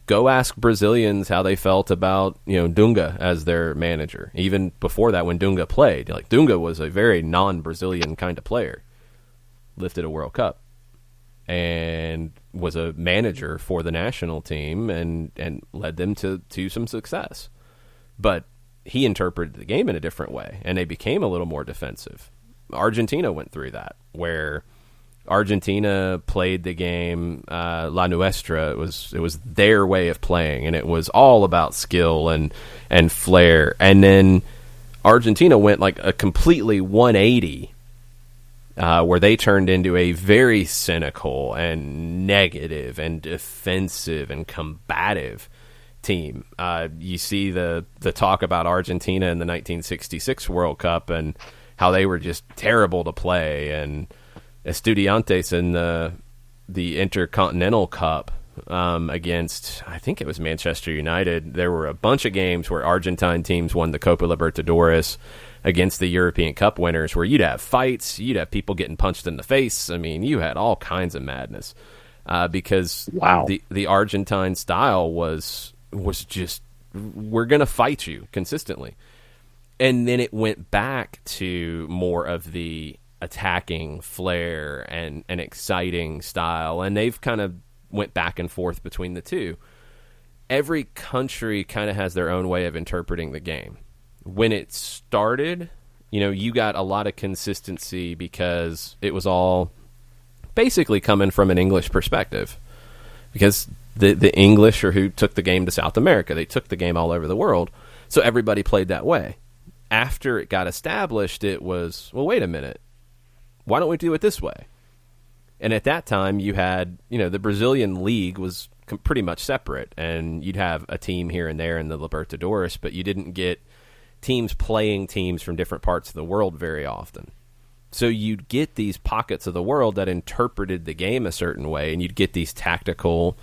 go ask Brazilians how they felt about, Dunga as their manager. Even before that, when Dunga played, Dunga was a very non-Brazilian kind of player. Lifted a World Cup and was a manager for the national team and led them to some success. But he interpreted the game in a different way, and they became a little more defensive. Argentina went through that, where Argentina played the game La Nuestra. It was their way of playing, and it was all about skill and flair. And then Argentina went like a completely 180, where they turned into a very cynical and negative and defensive and combative team. You see the talk about Argentina in the 1966 World Cup and how they were just terrible to play, and Estudiantes in the Intercontinental Cup against, I think it was Manchester United. There were a bunch of games where Argentine teams won the Copa Libertadores against the European Cup winners, where you'd have fights, you'd have people getting punched in the face. I mean, you had all kinds of madness because the Argentine style was just, we're going to fight you consistently. And then it went back to more of the attacking flair and an exciting style, and they've kind of went back and forth between the two. Every country kind of has their own way of interpreting the game. When it started, you got a lot of consistency because it was all basically coming from an English perspective, because the English are who took the game to South America. They took the game all over the world, so everybody played that way. After it got established, it was, well, wait a minute, why don't we do it this way? And at that time, you had, the Brazilian league was pretty much separate, and you'd have a team here and there in the Libertadores, but you didn't get teams playing teams from different parts of the world very often. So you'd get these pockets of the world that interpreted the game a certain way, and you'd get these tactical,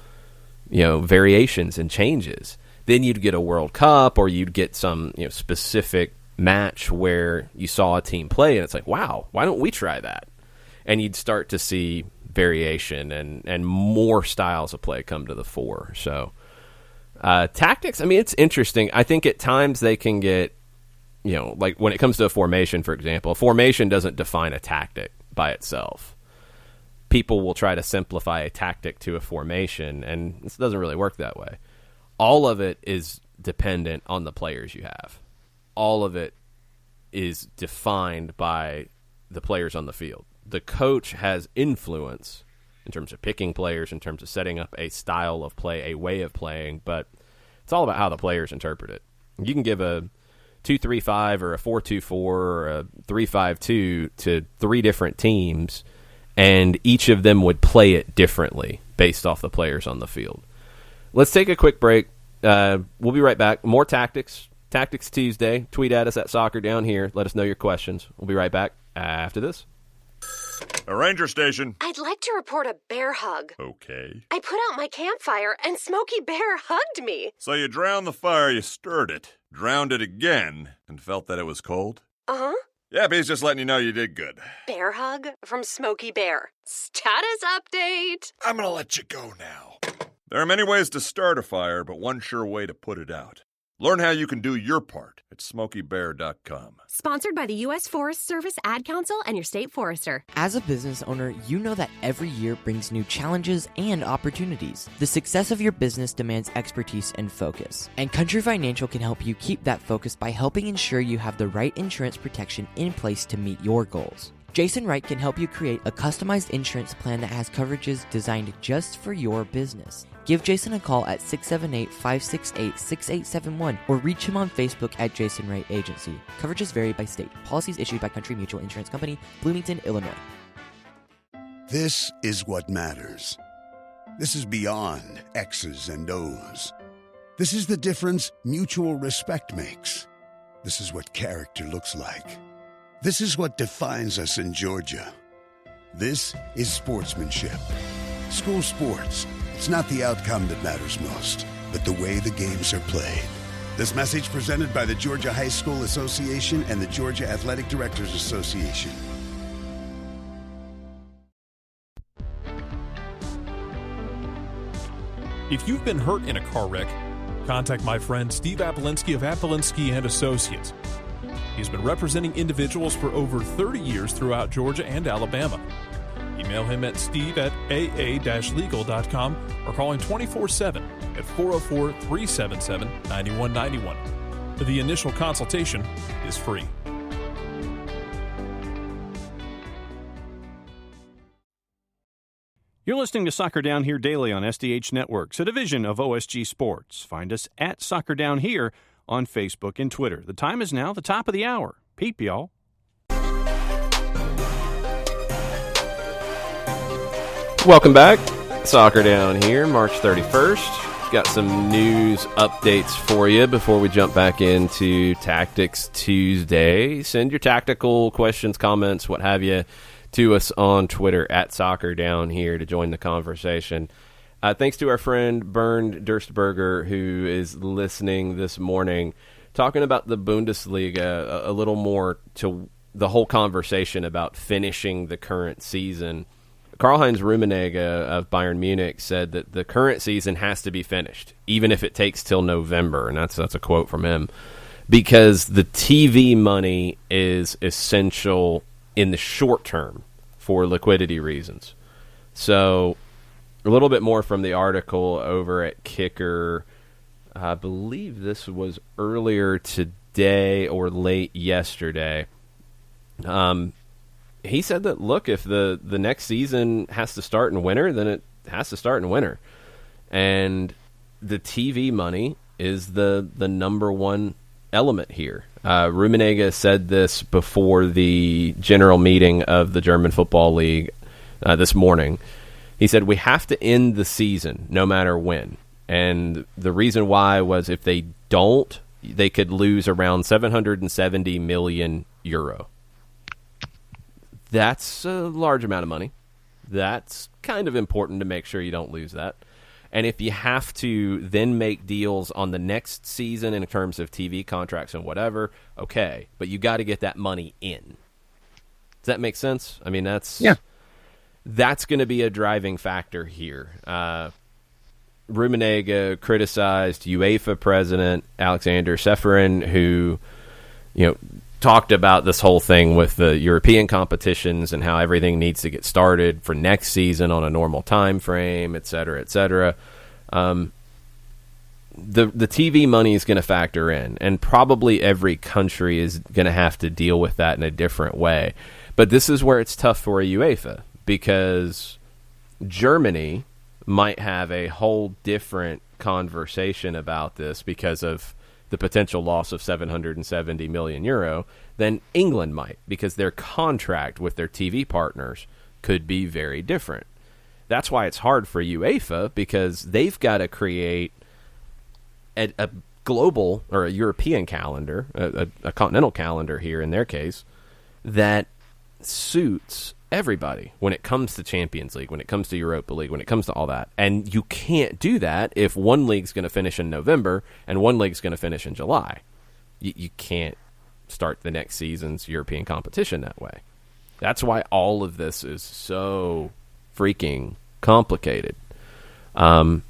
variations and changes. Then you'd get a World Cup, or you'd get some specific match where you saw a team play, and it's like, wow, why don't we try that? And you'd start to see variation and more styles of play come to the fore. So tactics, it's interesting. I think at times they can get, like when it comes to a formation, for example, a formation doesn't define a tactic by itself. People will try to simplify a tactic to a formation, and this doesn't really work that way. All of it is dependent on the players you have. All of it is defined by the players on the field. The coach has influence in terms of picking players, in terms of setting up a style of play, a way of playing, but it's all about how the players interpret it. You can give a 2-3-5 or a 4-2-4 or a 3-5-2 to three different teams, and each of them would play it differently based off the players on the field. Let's take a quick break. We'll be right back. More Tactics Tuesday. Tweet at us at Soccer Down Here. Let us know your questions. We'll be right back after this. A ranger station. I'd like to report a bear hug. Okay. I put out my campfire and Smokey Bear hugged me. So you drowned the fire, you stirred it, drowned it again, and felt that it was cold? Uh-huh. Yep, he's just letting you know you did good. Bear hug from Smokey Bear. Status update. I'm gonna let you go now. There are many ways to start a fire, but one sure way to put it out. Learn how you can do your part at SmokeyBear.com. Sponsored by the U.S. Forest Service, Ad Council, and your state forester. As a business owner, you know that every year brings new challenges and opportunities. The success of your business demands expertise and focus. And Country Financial can help you keep that focus by helping ensure you have the right insurance protection in place to meet your goals. Jason Wright can help you create a customized insurance plan that has coverages designed just for your business. Give Jason a call at 678-568-6871 or reach him on Facebook at Jason Wright Agency. Coverages vary by state. Policies issued by Country Mutual Insurance Company, Bloomington, Illinois. This is what matters. This is beyond X's and O's. This is the difference mutual respect makes. This is what character looks like. This is what defines us in Georgia. This is sportsmanship. School sports. It's not the outcome that matters most, but the way the games are played. This message presented by the Georgia High School Association and the Georgia Athletic Directors Association. If you've been hurt in a car wreck, contact my friend Steve Apolinski of Apolinski & Associates. He's been representing individuals for over 30 years throughout Georgia and Alabama. Email him at steve@aa-legal.com or call him 24/7 at 404-377-9191. The initial consultation is free. You're listening to Soccer Down Here daily on SDH Networks, a division of OSG Sports. Find us at Soccer Down Here on Facebook and Twitter. The time is now the top of the hour. Peep, y'all. Welcome back. Soccer Down Here, March 31st. Got some news updates for you before we jump back into Tactics Tuesday. Send your tactical questions, comments, what have you, to us on Twitter at Soccer Down Here to join the conversation. Thanks to our friend Bernd Durstberger, who is listening this morning, talking about the Bundesliga, a little more to the whole conversation about finishing the current season. Karl-Heinz Rummenigge of Bayern Munich said that the current season has to be finished, even if it takes till November, and that's a quote from him, because the TV money is essential in the short term for liquidity reasons. So a little bit more from the article over at Kicker. I believe this was earlier today or late yesterday. He said that, look, if the next season has to start in winter, then it has to start in winter. And the TV money is the number one element here. Rummenigge said this before the general meeting of the German Football League this morning. He said, we have to end the season no matter when. And the reason why was if they don't, they could lose around 770 million euro. That's a large amount of money. That's kind of important to make sure you don't lose that. And if you have to then make deals on the next season in terms of TV contracts and whatever, okay. But you got to get that money in. Does that make sense? I mean, that's going to be a driving factor here. Rummenigge criticized UEFA president Alexander Ceferin, who, talked about this whole thing with the European competitions and how everything needs to get started for next season on a normal time frame, et cetera, et cetera. The TV money is going to factor in, and probably every country is going to have to deal with that in a different way. But this is where it's tough for a UEFA, because Germany might have a whole different conversation about this because of the potential loss of €770 million than England might, because their contract with their TV partners could be very different. That's why it's hard for UEFA, because they've got to create a global or a European calendar, a continental calendar here in their case, that suits everybody when it comes to Champions League, when it comes to Europa League, when it comes to all that. And you can't do that if one league's going to finish in November and one league's going to finish in July. You can't start the next season's European competition that way. That's why all of this is so freaking complicated. Rummenigge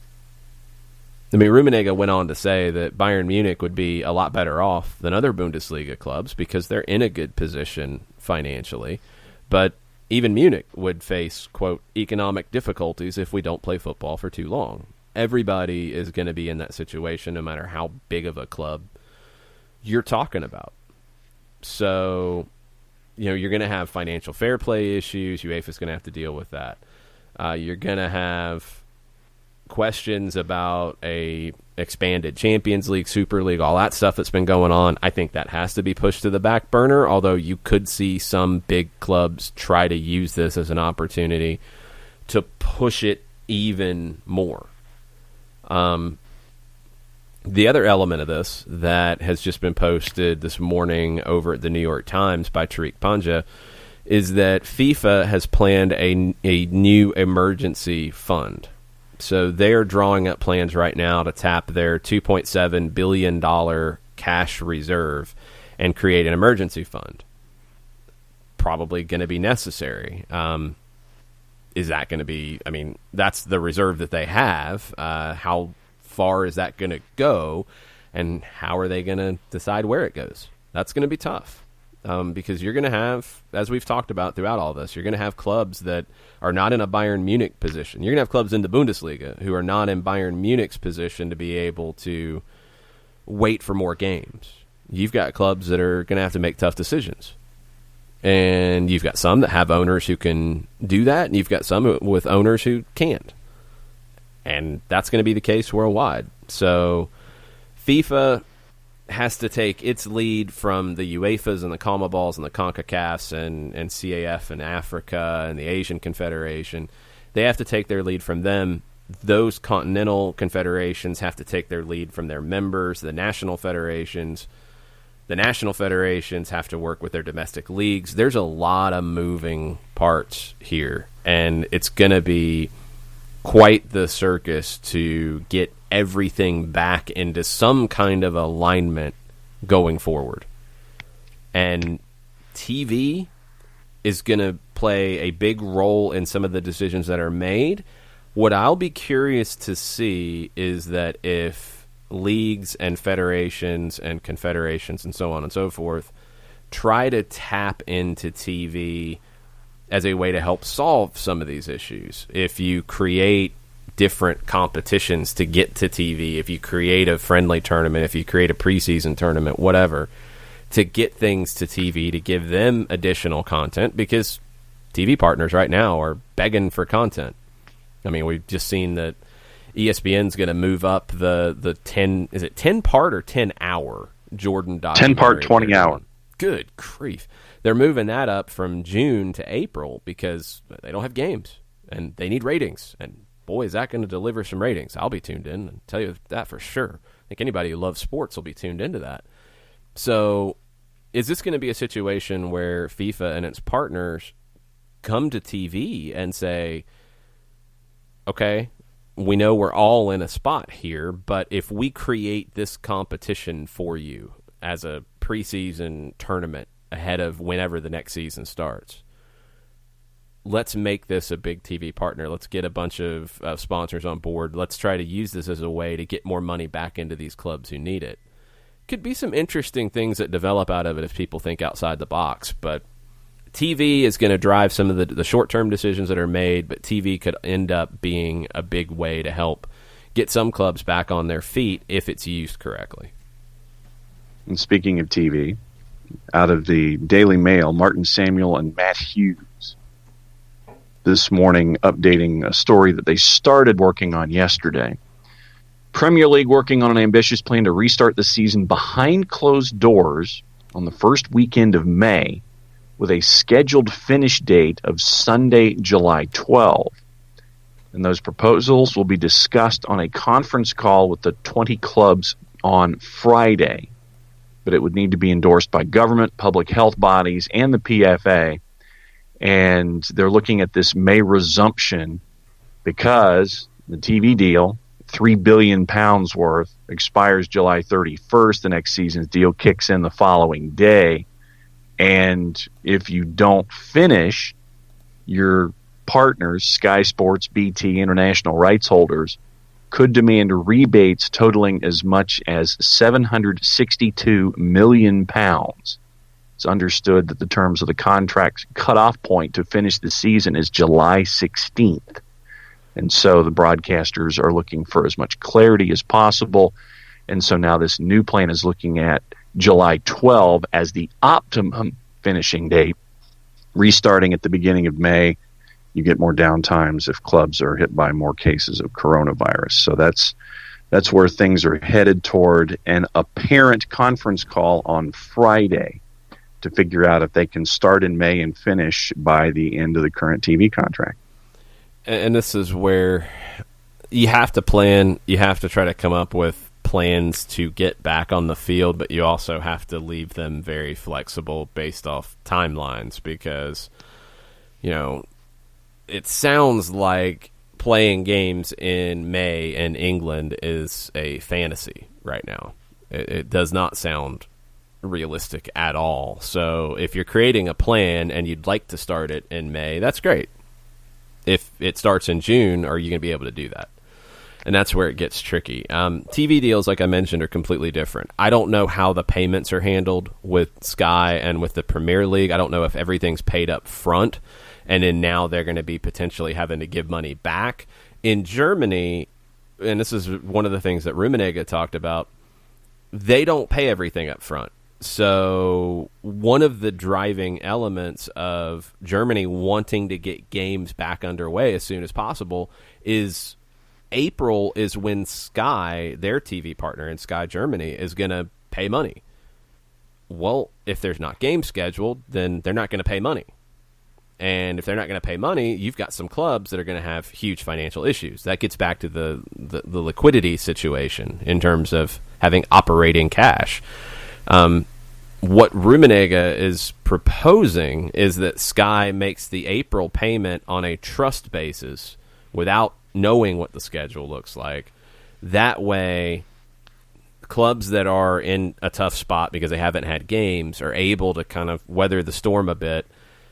went on to say that Bayern Munich would be a lot better off than other Bundesliga clubs because they're in a good position financially. But even Munich would face, quote, economic difficulties if we don't play football for too long. Everybody is going to be in that situation, no matter how big of a club you're talking about. So, you're going to have financial fair play issues. UEFA's going to have to deal with that. You're going to have questions about a expanded Champions League, Super League, all that stuff that's been going on. I think that has to be pushed to the back burner, although you could see some big clubs try to use this as an opportunity to push it even more. The other element of this that has just been posted this morning over at the New York Times by Tariq Panja is that FIFA has planned a new emergency fund. So they're drawing up plans right now to tap their $2.7 billion cash reserve and create an emergency fund. Probably going to be necessary. Is that going to be, that's the reserve that they have. How far is that going to go? And how are they going to decide where it goes? That's going to be tough. Because you're going to have, as we've talked about throughout all this, you're going to have clubs that are not in a Bayern Munich position. You're going to have clubs in the Bundesliga who are not in Bayern Munich's position to be able to wait for more games. You've got clubs that are going to have to make tough decisions. And you've got some that have owners who can do that, and you've got some with owners who can't. And that's going to be the case worldwide. So FIFA has to take its lead from the UEFAs and the CONMEBOLs and the CONCACAFs and CAF and Africa and the Asian Confederation. They have to take their lead from them. Those continental confederations have to take their lead from their members, the national federations. The national federations have to work with their domestic leagues. There's a lot of moving parts here, and it's going to be quite the circus to get everything back into some kind of alignment going forward. And TV is going to play a big role in some of the decisions that are made. What I'll be curious to see is that if leagues and federations and confederations and so on and so forth try to tap into TV as a way to help solve some of these issues. If you create different competitions to get to TV, if you create a friendly tournament, if you create a preseason tournament, whatever, to get things to TV, to give them additional content, because TV partners right now are begging for content. We've just seen that ESPN's going to move up the 10-part or 10-hour Jordan documentary? 10-part, 20-hour. Good grief. They're moving that up from June to April because they don't have games, and they need ratings, and boy, is that going to deliver some ratings. I'll be tuned in and tell you that for sure. I think anybody who loves sports will be tuned into that. So is this going to be a situation where FIFA and its partners come to TV and say, okay, we know we're all in a spot here, but if we create this competition for you as a preseason tournament ahead of whenever the next season starts, let's make this a big TV partner. Let's get a bunch of sponsors on board. Let's try to use this as a way to get more money back into these clubs who need it. Could be some interesting things that develop out of it if people think outside the box, but TV is going to drive some of the short-term decisions that are made, but TV could end up being a big way to help get some clubs back on their feet if it's used correctly. And speaking of TV, out of the Daily Mail, Martin Samuel and Matt Hughes this morning updating a story that they started working on yesterday. Premier League working on an ambitious plan to restart the season behind closed doors on the first weekend of May, with a scheduled finish date of Sunday, July 12. And those proposals will be discussed on a conference call with the 20 clubs on Friday. But it would need to be endorsed by government, public health bodies, and the PFA. And they're looking at this May resumption because the TV deal, £3 billion worth, expires July 31st. The next season's deal kicks in the following day. And if you don't finish, your partners, Sky Sports, BT, international rights holders, could demand rebates totaling as much as £762 million. It's understood that the terms of the contract's cutoff point to finish the season is July 16th. And so the broadcasters are looking for as much clarity as possible. And so now this new plan is looking at July 12 as the optimum finishing date. Restarting at the beginning of May, you get more downtimes if clubs are hit by more cases of coronavirus. So that's where things are headed toward an apparent conference call on Friday to figure out if they can start in May and finish by the end of the current TV contract. And this is where you have to plan, you have to try to come up with plans to get back on the field, but you also have to leave them very flexible based off timelines because, you know, it sounds like playing games in May in England is a fantasy right now. It does not sound realistic at all. So if you're creating a plan and you'd like to start it in May, that's great. If it starts in June, are you going to be able to do that? And that's where it gets tricky. TV deals, like I mentioned, are completely different. I don't know how the payments are handled with Sky and with the Premier League. I don't know if everything's paid up front, and then now they're going to be potentially having to give money back. In Germany, and this is one of the things that Rummenigge talked about, they don't pay everything up front. So one of the driving elements of Germany wanting to get games back underway as soon as possible is April is when Sky, their TV partner in Sky Germany, is going to pay money. Well, if there's not games scheduled, then they're not going to pay money. And if they're not going to pay money, you've got some clubs that are going to have huge financial issues. That gets back to the liquidity situation in terms of having operating cash. What Rummenigge is proposing is that Sky makes the April payment on a trust basis without knowing what the schedule looks like. That way, clubs that are in a tough spot because they haven't had games are able to kind of weather the storm a bit.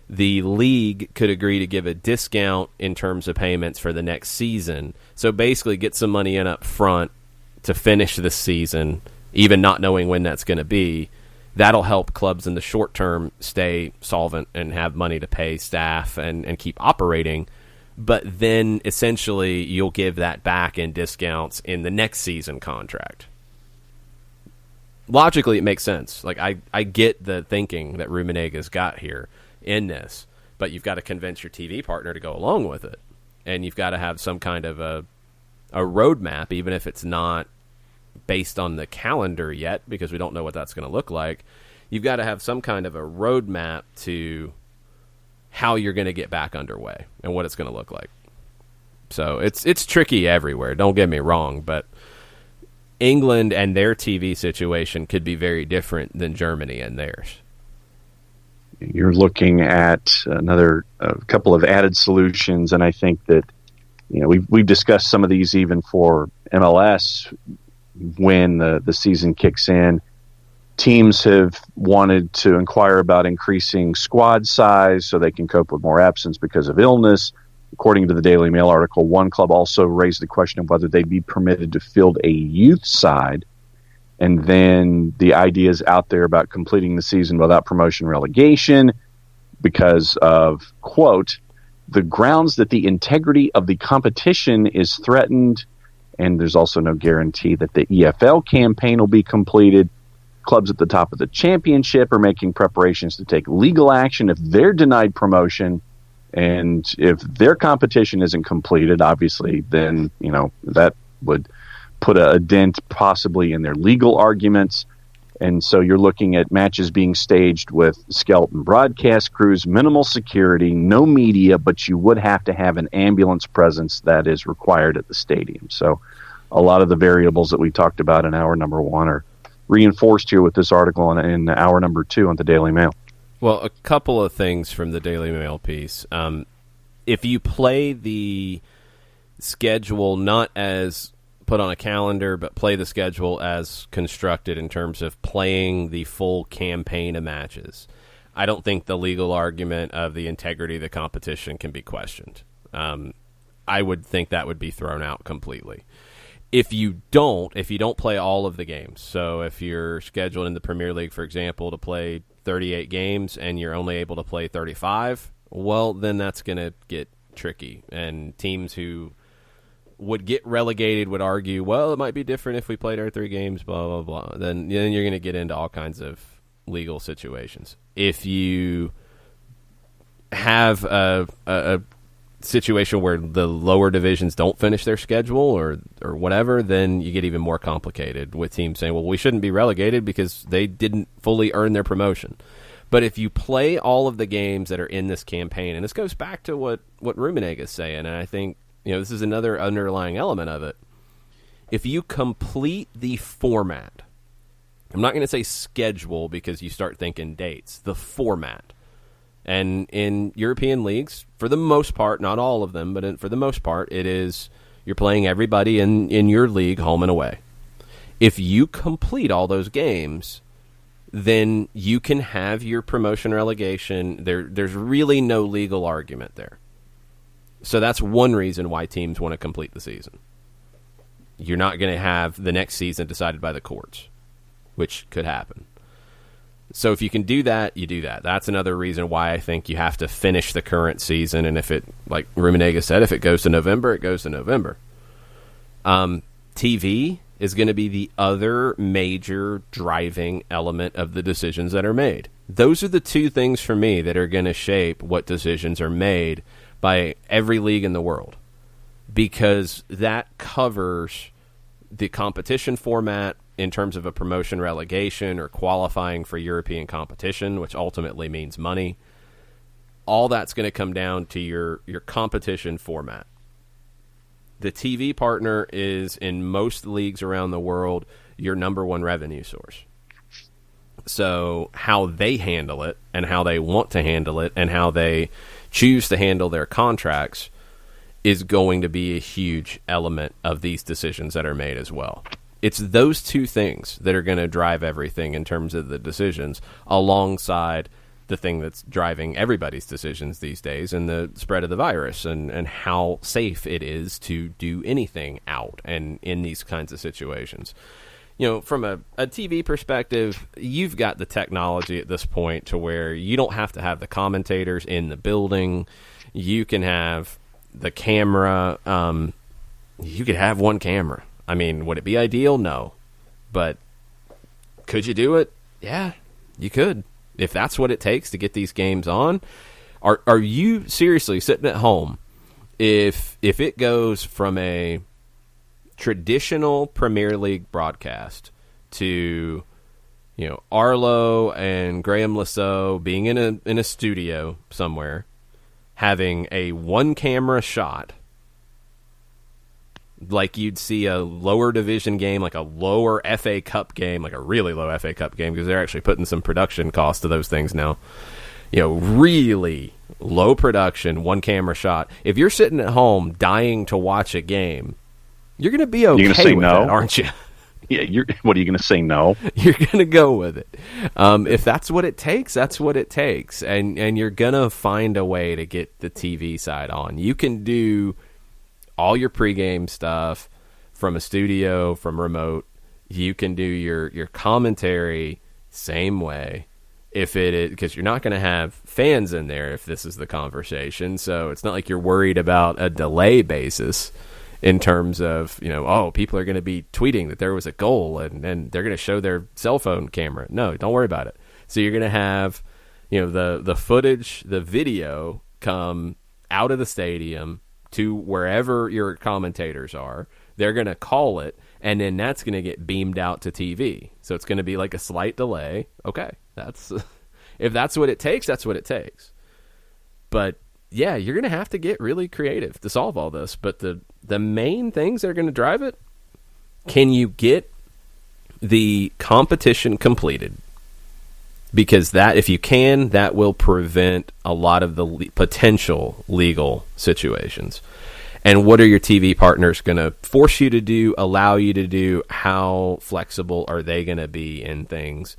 The league could agree to give a discount in terms of payments for the next season. So basically get some money in up front to finish this season, even not knowing when that's going to be. That'll help clubs in the short term stay solvent and have money to pay staff and keep operating. But then essentially you'll give that back in discounts in the next season contract. Logically, it makes sense. Like I get the thinking that Rummenigge's got here in this, but you've got to convince your TV partner to go along with it. And you've got to have some kind of a roadmap, even if it's not based on the calendar yet, because we don't know what that's going to look like. You've got to have some kind of a roadmap to how you're going to get back underway and what it's going to look like. So it's tricky everywhere, don't get me wrong, but England and their TV situation could be very different than Germany and theirs. you're looking at another couple of added solutions, and I think that we've discussed some of these even for MLS when the season kicks in. Teams have wanted to inquire about increasing squad size so they can cope with more absence because of illness. According to the Daily Mail article, one club also raised the question of whether they'd be permitted to field a youth side. And then the idea is out there about completing the season without promotion relegation because of, quote, the grounds that the integrity of the competition is threatened. And there's also no guarantee that the EFL campaign will be completed. Clubs at the top of the championship are making preparations to take legal action if they're denied promotion. And if their competition isn't completed, obviously, then, that would put a dent possibly in their legal arguments. And so you're looking at matches being staged with skeleton broadcast crews, minimal security, no media, but you would have to have an ambulance presence that is required at the stadium. So a lot of the variables that we talked about in hour number 1 are reinforced here with this article in hour number 2 on the Daily Mail. Well, a couple of things from the Daily Mail piece. If you play the schedule not as put on a calendar, but play the schedule as constructed in terms of playing the full campaign of matches, I don't think the legal argument of the integrity of the competition can be questioned. I would think that would be thrown out completely. If you don't play all of the games, so if you're scheduled in the Premier League, for example, to play 38 games and you're only able to play 35, well, then that's going to get tricky. And teams who would get relegated would argue, well, it might be different if we played our 3 games, blah, blah, blah. Then you're going to get into all kinds of legal situations. If you have a situation where the lower divisions don't finish their schedule or whatever, then you get even more complicated with teams saying, well, we shouldn't be relegated because they didn't fully earn their promotion. But if you play all of the games that are in this campaign, and this goes back to what Rummenigge is saying, and I think this is another underlying element of it. If you complete the format, I'm not going to say schedule because you start thinking dates, the format. And in European leagues, for the most part, not all of them, but for the most part, it is you're playing everybody in your league home and away. If you complete all those games, then you can have your promotion relegation. There's really no legal argument there. So that's one reason why teams want to complete the season. You're not going to have the next season decided by the courts, which could happen. So if you can do that, you do that. That's another reason why I think you have to finish the current season. And if it, like Rummenigge said, if it goes to November, it goes to November. TV is going to be the other major driving element of the decisions that are made. Those are the two things for me that are going to shape what decisions are made by every league in the world, because that covers the competition format in terms of a promotion relegation or qualifying for European competition, which ultimately means money. All that's going to come down to your competition format. The TV partner is, in most leagues around the world, your number one revenue source. So how they handle it and how they want to handle it and how they choose to handle their contracts is going to be a huge element of these decisions that are made as well. It's those two things that are going to drive everything in terms of the decisions, alongside the thing that's driving everybody's decisions these days, and the spread of the virus and how safe it is to do anything out and in these kinds of situations. From a TV perspective, you've got the technology at this point to where you don't have to have the commentators in the building. You can have the camera. You could have one camera. I mean, would it be ideal? No. But could you do it? Yeah, you could. If that's what it takes to get these games on. Are you seriously sitting at home, if it goes from a traditional Premier League broadcast to Arlo and Graham Lasso being in a studio somewhere, having a one camera shot, like you'd see a lower division game, like a lower FA Cup game, like a really low FA Cup game, because they're actually putting some production costs to those things now. really low production, one camera shot. If you're sitting at home dying to watch a game, you're going to be okay you're gonna say with no? that, aren't you? Yeah, what are you going to say? No. You're going to go with it. If that's what it takes, that's what it takes. And you're going to find a way to get the TV side on. You can do all your pregame stuff from a studio, from remote. You can do your commentary same way. If it is, because you're not going to have fans in there if this is the conversation. So it's not like you're worried about a delay basis in terms of, people are going to be tweeting that there was a goal and they're going to show their cell phone camera. No, don't worry about it. So you're going to have, the footage, the video come out of the stadium to wherever your commentators are. They're going to call it, and then that's going to get beamed out to TV. So it's going to be like a slight delay. Okay, if that's what it takes, that's what it takes. But yeah, you're going to have to get really creative to solve all this. But the main things that are going to drive it, can you get the competition completed? Because that, if you can, that will prevent a lot of the potential legal situations. And what are your TV partners going to force you to do, allow you to do? How flexible are they going to be in things?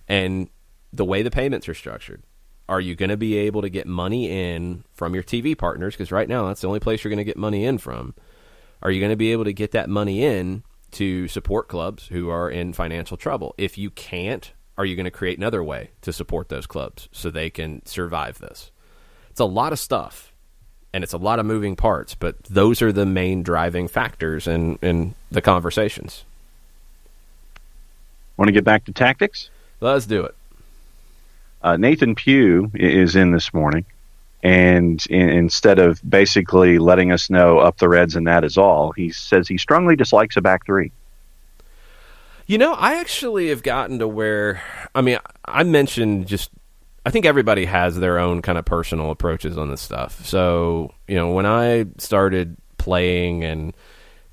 And the way the payments are structured. Are you going to be able to get money in from your TV partners? Because right now, that's the only place you're going to get money in from. Are you going to be able to get that money in to support clubs who are in financial trouble? If you can't, are you going to create another way to support those clubs so they can survive this? It's a lot of stuff, and it's a lot of moving parts, but those are the main driving factors in the conversations. Want to get back to tactics? Let's do it. Nathan Pugh is in this morning, and instead of basically letting us know up the Reds and that is all, he says he strongly dislikes a back three. I actually have gotten to where, I mentioned I think everybody has their own kind of personal approaches on this stuff. So, when I started playing and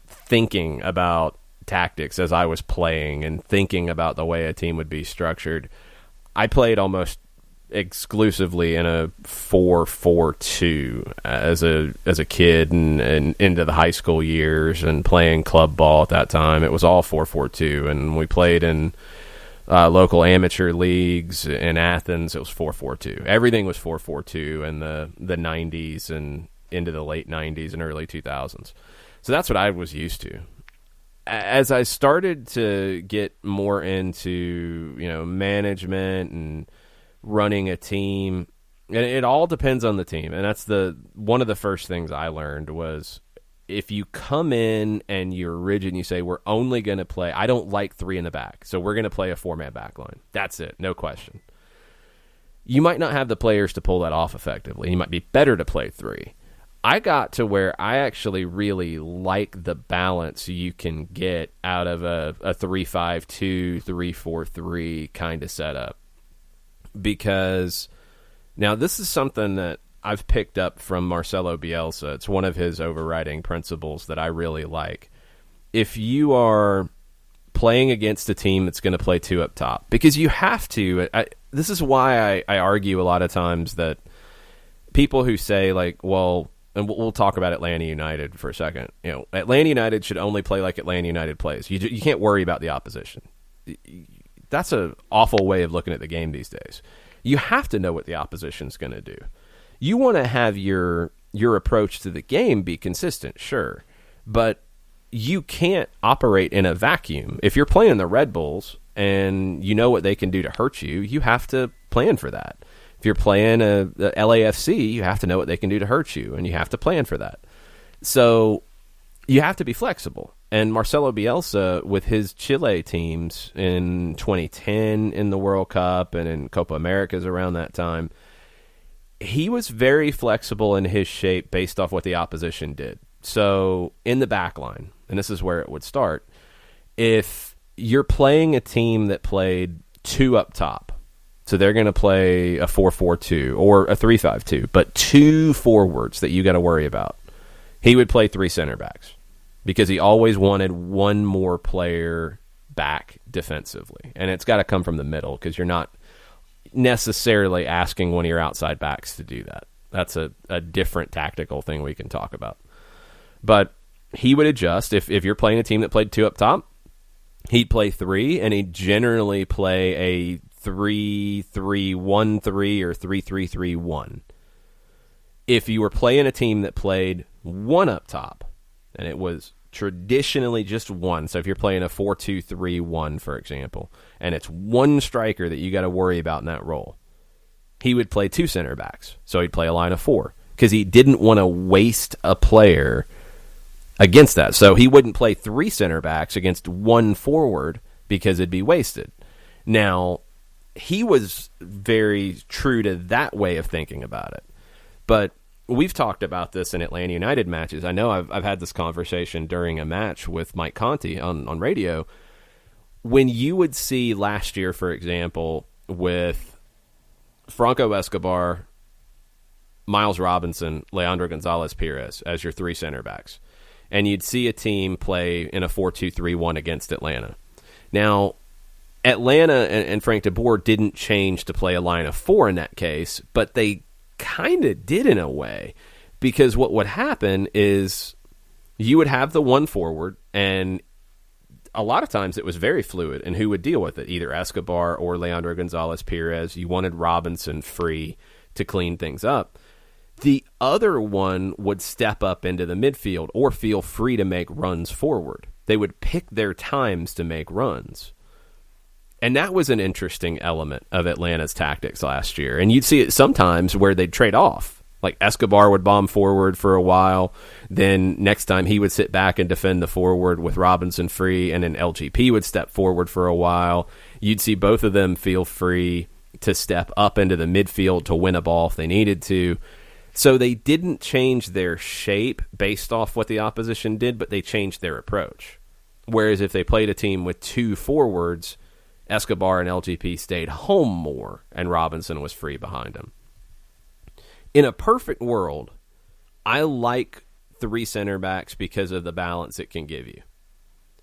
thinking about tactics as I was playing and thinking about the way a team would be structured, I played almost exclusively in a 4-4-2 as a kid and into the high school years, and playing club ball at that time. It was all 4-4-2, and we played in local amateur leagues in Athens. It was 4-4-2. Everything was 4-4-2 in the 90s and into the late 90s and early 2000s. So that's what I was used to. As I started to get more into, management and running a team, and it all depends on the team. And that's one of the first things I learned was, if you come in and you're rigid and you say, we're only going to play, I don't like three in the back, so we're going to play a four-man back line. That's it, no question. You might not have the players to pull that off effectively. You might be better to play three. I got to where I actually really like the balance you can get out of a 3-5-2, 3-4-3 kind of setup. Because now this is something that I've picked up from Marcelo Bielsa. It's one of his overriding principles that I really like. If you are playing against a team that's going to play two up top, because you have to. This is why I argue a lot of times that people who say, like, well, and we'll talk about Atlanta United for a second. Atlanta United should only play like Atlanta United plays. You can't worry about the opposition. That's an awful way of looking at the game these days. You have to know what the opposition's going to do. You want to have your approach to the game be consistent, sure, but you can't operate in a vacuum. If you're playing the Red Bulls and you know what they can do to hurt you, you have to plan for that. If you're playing the LAFC, you have to know what they can do to hurt you, and you have to plan for that. So you have to be flexible. And Marcelo Bielsa, with his Chile teams in 2010 in the World Cup and in Copa Americas around that time, he was very flexible in his shape based off what the opposition did. So in the back line, and this is where it would start, if you're playing a team that played two up top, so they're going to play a 4-4-2 or a 3-5-2, but two forwards that you got to worry about, he would play three center backs because he always wanted one more player back defensively. And it's got to come from the middle because you're not necessarily asking one of your outside backs to do that. That's a different tactical thing we can talk about. But he would adjust. If you're playing a team that played 2 up top, he'd play 3, and he'd generally play a 3-3-1-3 or 3-3-3-1. If you were playing a team that played 1 up top, and it was traditionally just 1, so if you're playing a 4-2-3-1, for example, and it's 1 striker that you got to worry about in that role, he would play 2 center backs. So he'd play a line of 4 because he didn't want to waste a player against that. So he wouldn't play 3 center backs against 1 forward because it'd be wasted. Now, he was very true to that way of thinking about it. But we've talked about this in Atlanta United matches. I know I've had this conversation during a match with Mike Conti on radio. When you would see last year, for example, with Franco Escobar, Miles Robinson, Leandro Gonzalez-Perez as your 3 center backs, and you'd see a team play in a 4-2-3-1 against Atlanta. Now, Atlanta and Frank de Boer didn't change to play a line of 4 in that case, but they kind of did in a way, because what would happen is you would have the 1 forward, and a lot of times it was very fluid in who would deal with it, either Escobar or Leandro Gonzalez-Perez. You wanted Robinson free to clean things up. The other one would step up into the midfield or feel free to make runs forward. They would pick their times to make runs. And that was an interesting element of Atlanta's tactics last year. And you'd see it sometimes where they'd trade off. Like Escobar would bomb forward for a while. Then next time he would sit back and defend the forward with Robinson free. And then LGP would step forward for a while. You'd see both of them feel free to step up into the midfield to win a ball if they needed to. So they didn't change their shape based off what the opposition did, but they changed their approach. Whereas if they played a team with 2 forwards, Escobar and LGP stayed home more, and Robinson was free behind him. In a perfect world, I like 3 center backs because of the balance it can give you.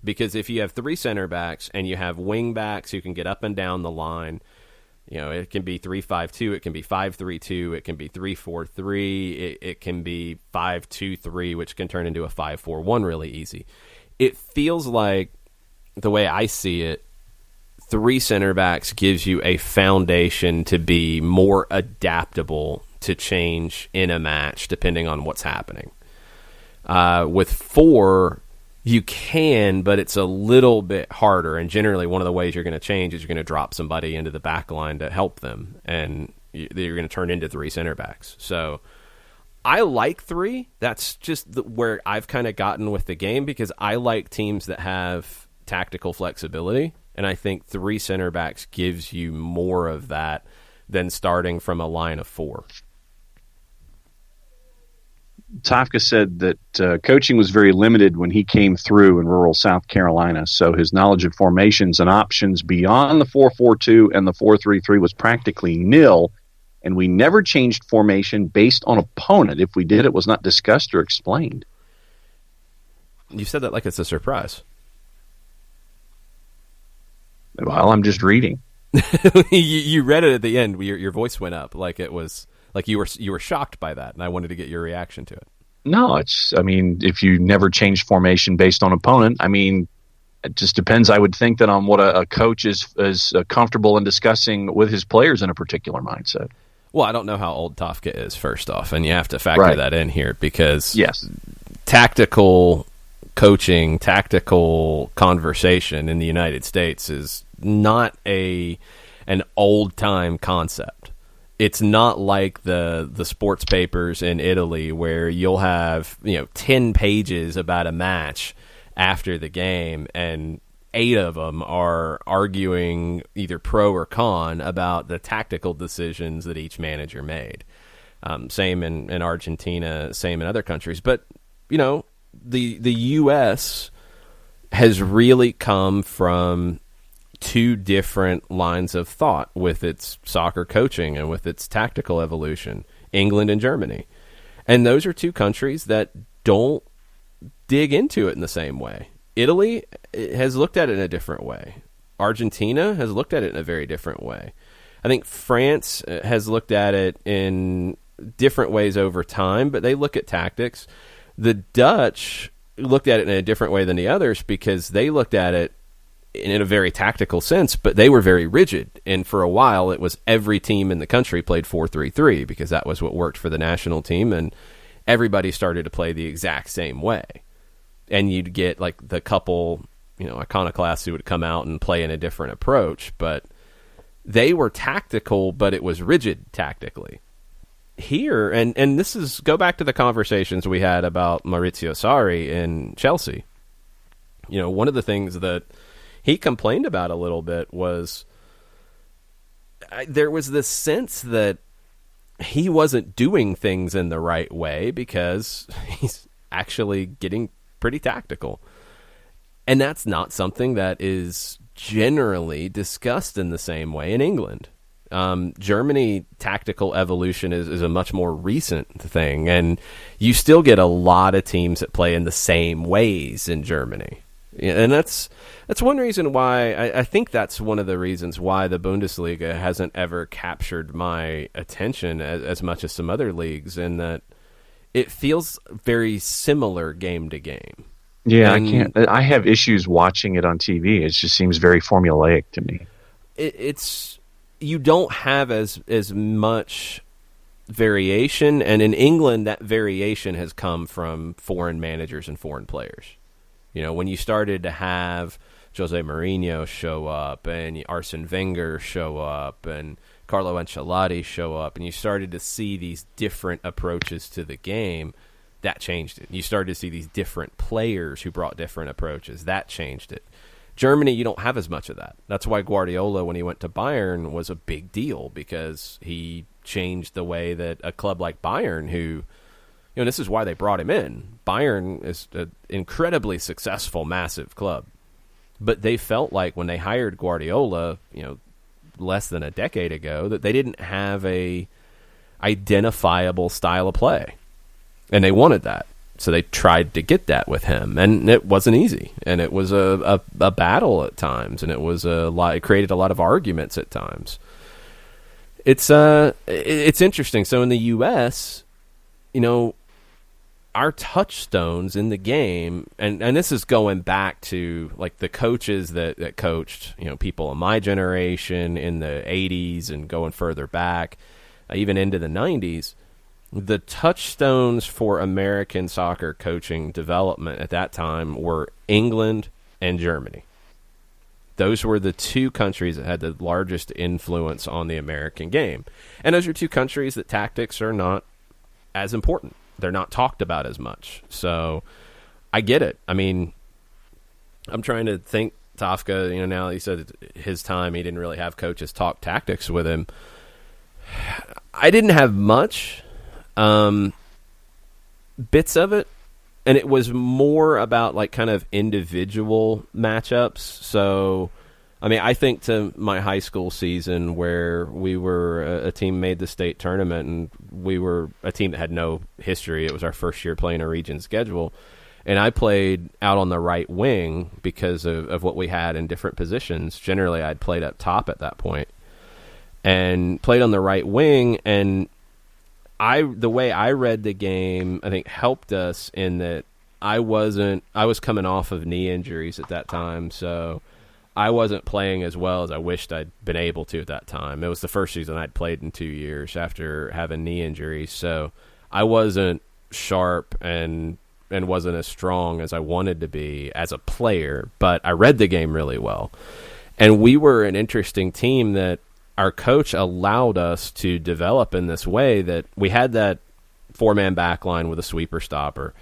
Because if you have 3 center backs and you have wing backs who can get up and down the line, it can be 3-5-2, it can be 5-3-2, it can be 3-4-3, it can be 5-2-3, which can turn into a 5-4-1 really easy. It feels like, the way I see it, 3 center backs gives you a foundation to be more adaptable to change in a match depending on what's happening. With 4, you can, but it's a little bit harder. And generally, one of the ways you're going to change is you're going to drop somebody into the back line to help them, and you're going to turn into 3 center backs. So I like 3. That's just where I've kind of gotten with the game, because I like teams that have tactical flexibility. And I think 3 center backs gives you more of that than starting from a line of 4. Tafka said that coaching was very limited when he came through in rural South Carolina, so his knowledge of formations and options beyond the 4-4-2 and the 4-3-3 was practically nil, and we never changed formation based on opponent. If we did, it was not discussed or explained. You said that like it's a surprise. Well, I'm just reading. you read it at the end. Your voice went up like it was like you were shocked by that, and I wanted to get your reaction to it. No, if you never change formation based on opponent, it just depends. I would think that on what a coach is comfortable in discussing with his players in a particular mindset. Well, I don't know how old Tafka is, first off, and you have to factor that in here, because tactical coaching, tactical conversation in the United States is not an old-time concept. It's not like the sports papers in Italy where you'll have 10 pages about a match after the game, and 8 of them are arguing either pro or con about the tactical decisions that each manager made. Same in Argentina, same in other countries. But, the U.S. has really come from 2 different lines of thought with its soccer coaching and with its tactical evolution, England and Germany. And those are 2 countries that don't dig into it in the same way. Italy has looked at it in a different way. Argentina has looked at it in a very different way. I think France has looked at it in different ways over time, but they look at tactics. The Dutch looked at it in a different way than the others because they looked at it in a very tactical sense, but they were very rigid. And for a while, it was every team in the country played 4-3-3 because that was what worked for the national team, and everybody started to play the exact same way. And you'd get like the couple, iconoclasts who would come out and play in a different approach, but they were tactical, but it was rigid tactically. Here, and this is, go back to the conversations we had about Maurizio Sarri in Chelsea. One of the things that he complained about a little bit was there was this sense that he wasn't doing things in the right way because he's actually getting pretty tactical. And that's not something that is generally discussed in the same way in England. Germany tactical evolution is a much more recent thing, and you still get a lot of teams that play in the same ways in Germany. And that's one reason why I think that's one of the reasons why the Bundesliga hasn't ever captured my attention as much as some other leagues, in that it feels very similar game to game. Yeah, I have issues watching it on TV. It just seems very formulaic to me. You don't have as much variation, and in England, that variation has come from foreign managers and foreign players. When you started to have Jose Mourinho show up, and Arsene Wenger show up, and Carlo Ancelotti show up, and you started to see these different approaches to the game, that changed it. You started to see these different players who brought different approaches. That changed it. Germany, you don't have as much of that. That's why Guardiola, when he went to Bayern, was a big deal, because he changed the way that a club like Bayern, who, this is why they brought him in. Bayern is an incredibly successful, massive club. But they felt like when they hired Guardiola, less than a decade ago, that they didn't have a identifiable style of play. And they wanted that. So they tried to get that with him, and it wasn't easy. And it was a battle at times, and it created a lot of arguments at times. It's interesting. So in the U.S., our touchstones in the game, and this is going back to like the coaches that coached, people in my generation in the 80s and going further back, even into the 90s. The touchstones for American soccer coaching development at that time were England and Germany. Those were the two countries that had the largest influence on the American game. And those are two countries that tactics are not as important. They're not talked about as much. So I get it. I mean, I'm trying to think, Tafka, now he said his time, he didn't really have coaches talk tactics with him. I didn't have much. Bits of it, and it was more about like kind of individual matchups. So, I mean, I think to my high school season where we were a team made the state tournament, and we were a team that had no history. It was our first year playing a region schedule, and I played out on the right wing because of what we had in different positions. Generally, I'd played up top at that point and played on the right wing, and the way I read the game, I think helped us in that I was coming off of knee injuries at that time, so I wasn't playing as well as I wished I'd been able to at that time. It was the first season I'd played in 2 years after having knee injuries, so I wasn't sharp and wasn't as strong as I wanted to be as a player, but I read the game really well. And we were an interesting team that our coach allowed us to develop in this way, that we had that four-man back line with a sweeper stopper,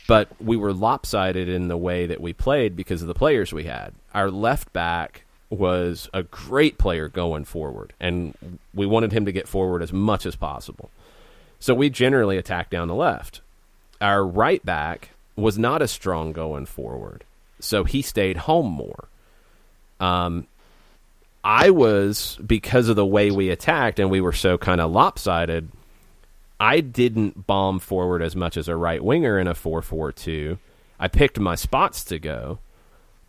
but we were lopsided in the way that we played because of the players we had. Our left back was a great player going forward, and we wanted him to get forward as much as possible. So we generally attacked down the left. Our right back was not as strong going forward, so he stayed home more. I was, because of the way we attacked and we were so kind of lopsided, I didn't bomb forward as much as a right winger in a 4-4-2. I picked my spots to go,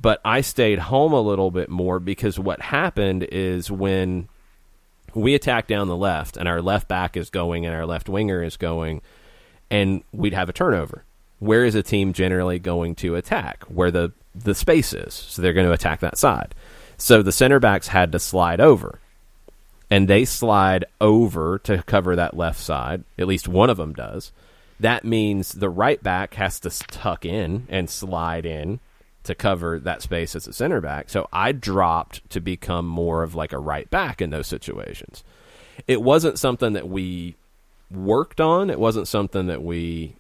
but I stayed home a little bit more because what happened is when we attack down the left, and our left back is going and our left winger is going, and we'd have a turnover. Where is a team generally going to attack? Where the space is. So they're going to attack that side. So the center backs had to slide over. And they slide over to cover that left side. At least one of them does. That means the right back has to tuck in and slide in to cover that space as a center back. So I dropped to become more of like a right back in those situations. It wasn't something that we worked on. It wasn't something that we,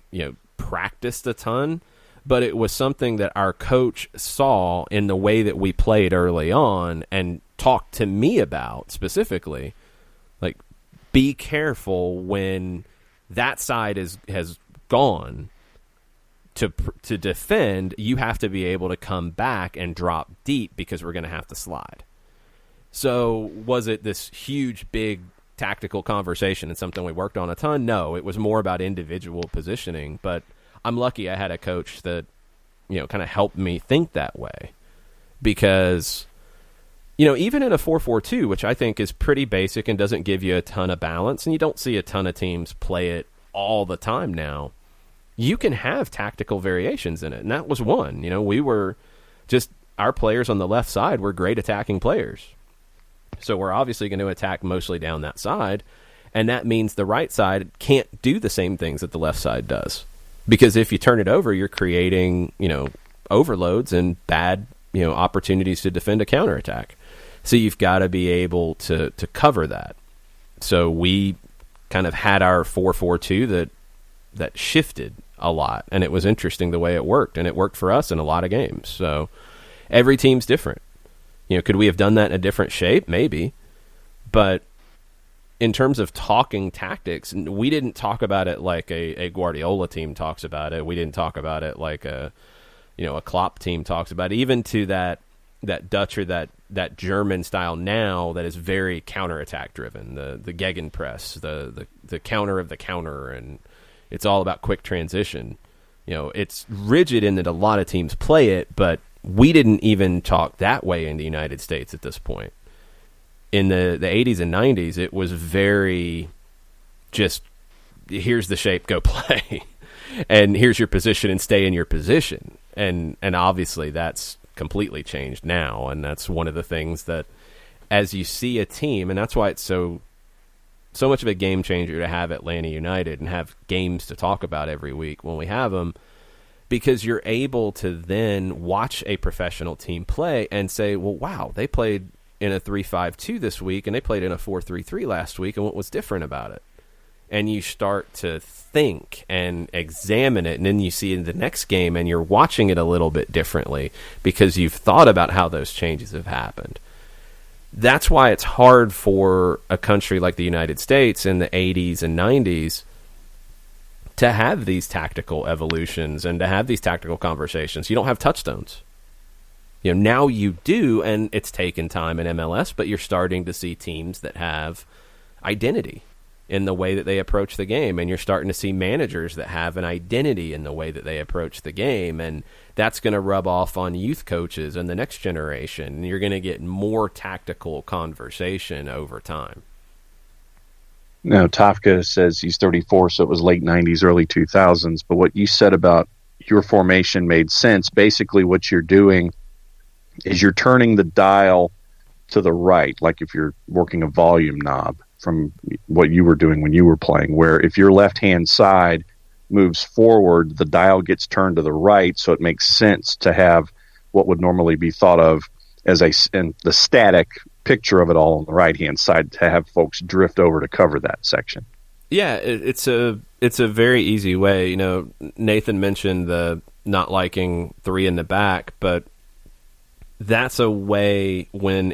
practiced a ton, but it was something that our coach saw in the way that we played early on and talked to me about specifically. Like, be careful when that side has gone to defend. You have to be able to come back and drop deep because we're going to have to slide. So was it this huge, big tactical conversation and something we worked on a ton? No, it was more about individual positioning, but I'm lucky I had a coach that, kind of helped me think that way, because, even in a 4-4-2, which I think is pretty basic and doesn't give you a ton of balance, and you don't see a ton of teams play it all the time now, you can have tactical variations in it, and that was one. We were just, our players on the left side were great attacking players. So we're obviously going to attack mostly down that side, and that means the right side can't do the same things that the left side does. Because if you turn it over, you're creating, overloads and bad, opportunities to defend a counterattack. So you've got to be able to cover that. So we kind of had our 4-4-2 that shifted a lot, and it was interesting the way it worked, and it worked for us in a lot of games. So every team's different. Could we have done that in a different shape? Maybe. But in terms of talking tactics, we didn't talk about it like a Guardiola team talks about it. We didn't talk about it like a Klopp team talks about it. Even to that Dutch or that German style now that is very counterattack driven, the Gegenpress, the counter of the counter, and it's all about quick transition. It's rigid in that a lot of teams play it, but we didn't even talk that way in the United States at this point. In the 80s and 90s, it was very just, here's the shape, go play. And here's your position and stay in your position. And obviously that's completely changed now. And that's one of the things that, as you see a team, and that's why it's so much of a game changer to have Atlanta United and have games to talk about every week when we have them, because you're able to then watch a professional team play and say, well, wow, they played in a 3-5-2 this week, and they played in a 4-3-3 last week, and what was different about it? And you start to think and examine it, and then you see in the next game, and you're watching it a little bit differently because you've thought about how those changes have happened. That's why it's hard for a country like the United States in the 80s and 90s to have these tactical evolutions and to have these tactical conversations. You don't have touchstones. Now you do, and it's taken time in MLS, but you're starting to see teams that have identity in the way that they approach the game, and you're starting to see managers that have an identity in the way that they approach the game, and that's going to rub off on youth coaches and the next generation, and you're going to get more tactical conversation over time. Now, Tafka says he's 34, so it was late 90s, early 2000s, but what you said about your formation made sense. Basically, what you're doing is you're turning the dial to the right, like if you're working a volume knob, from what you were doing when you were playing, where if your left-hand side moves forward, the dial gets turned to the right, so it makes sense to have what would normally be thought of as the static picture of it all on the right-hand side, to have folks drift over to cover that section. Yeah, it's a very easy way. Nathan mentioned the not liking three in the back, but that's a way when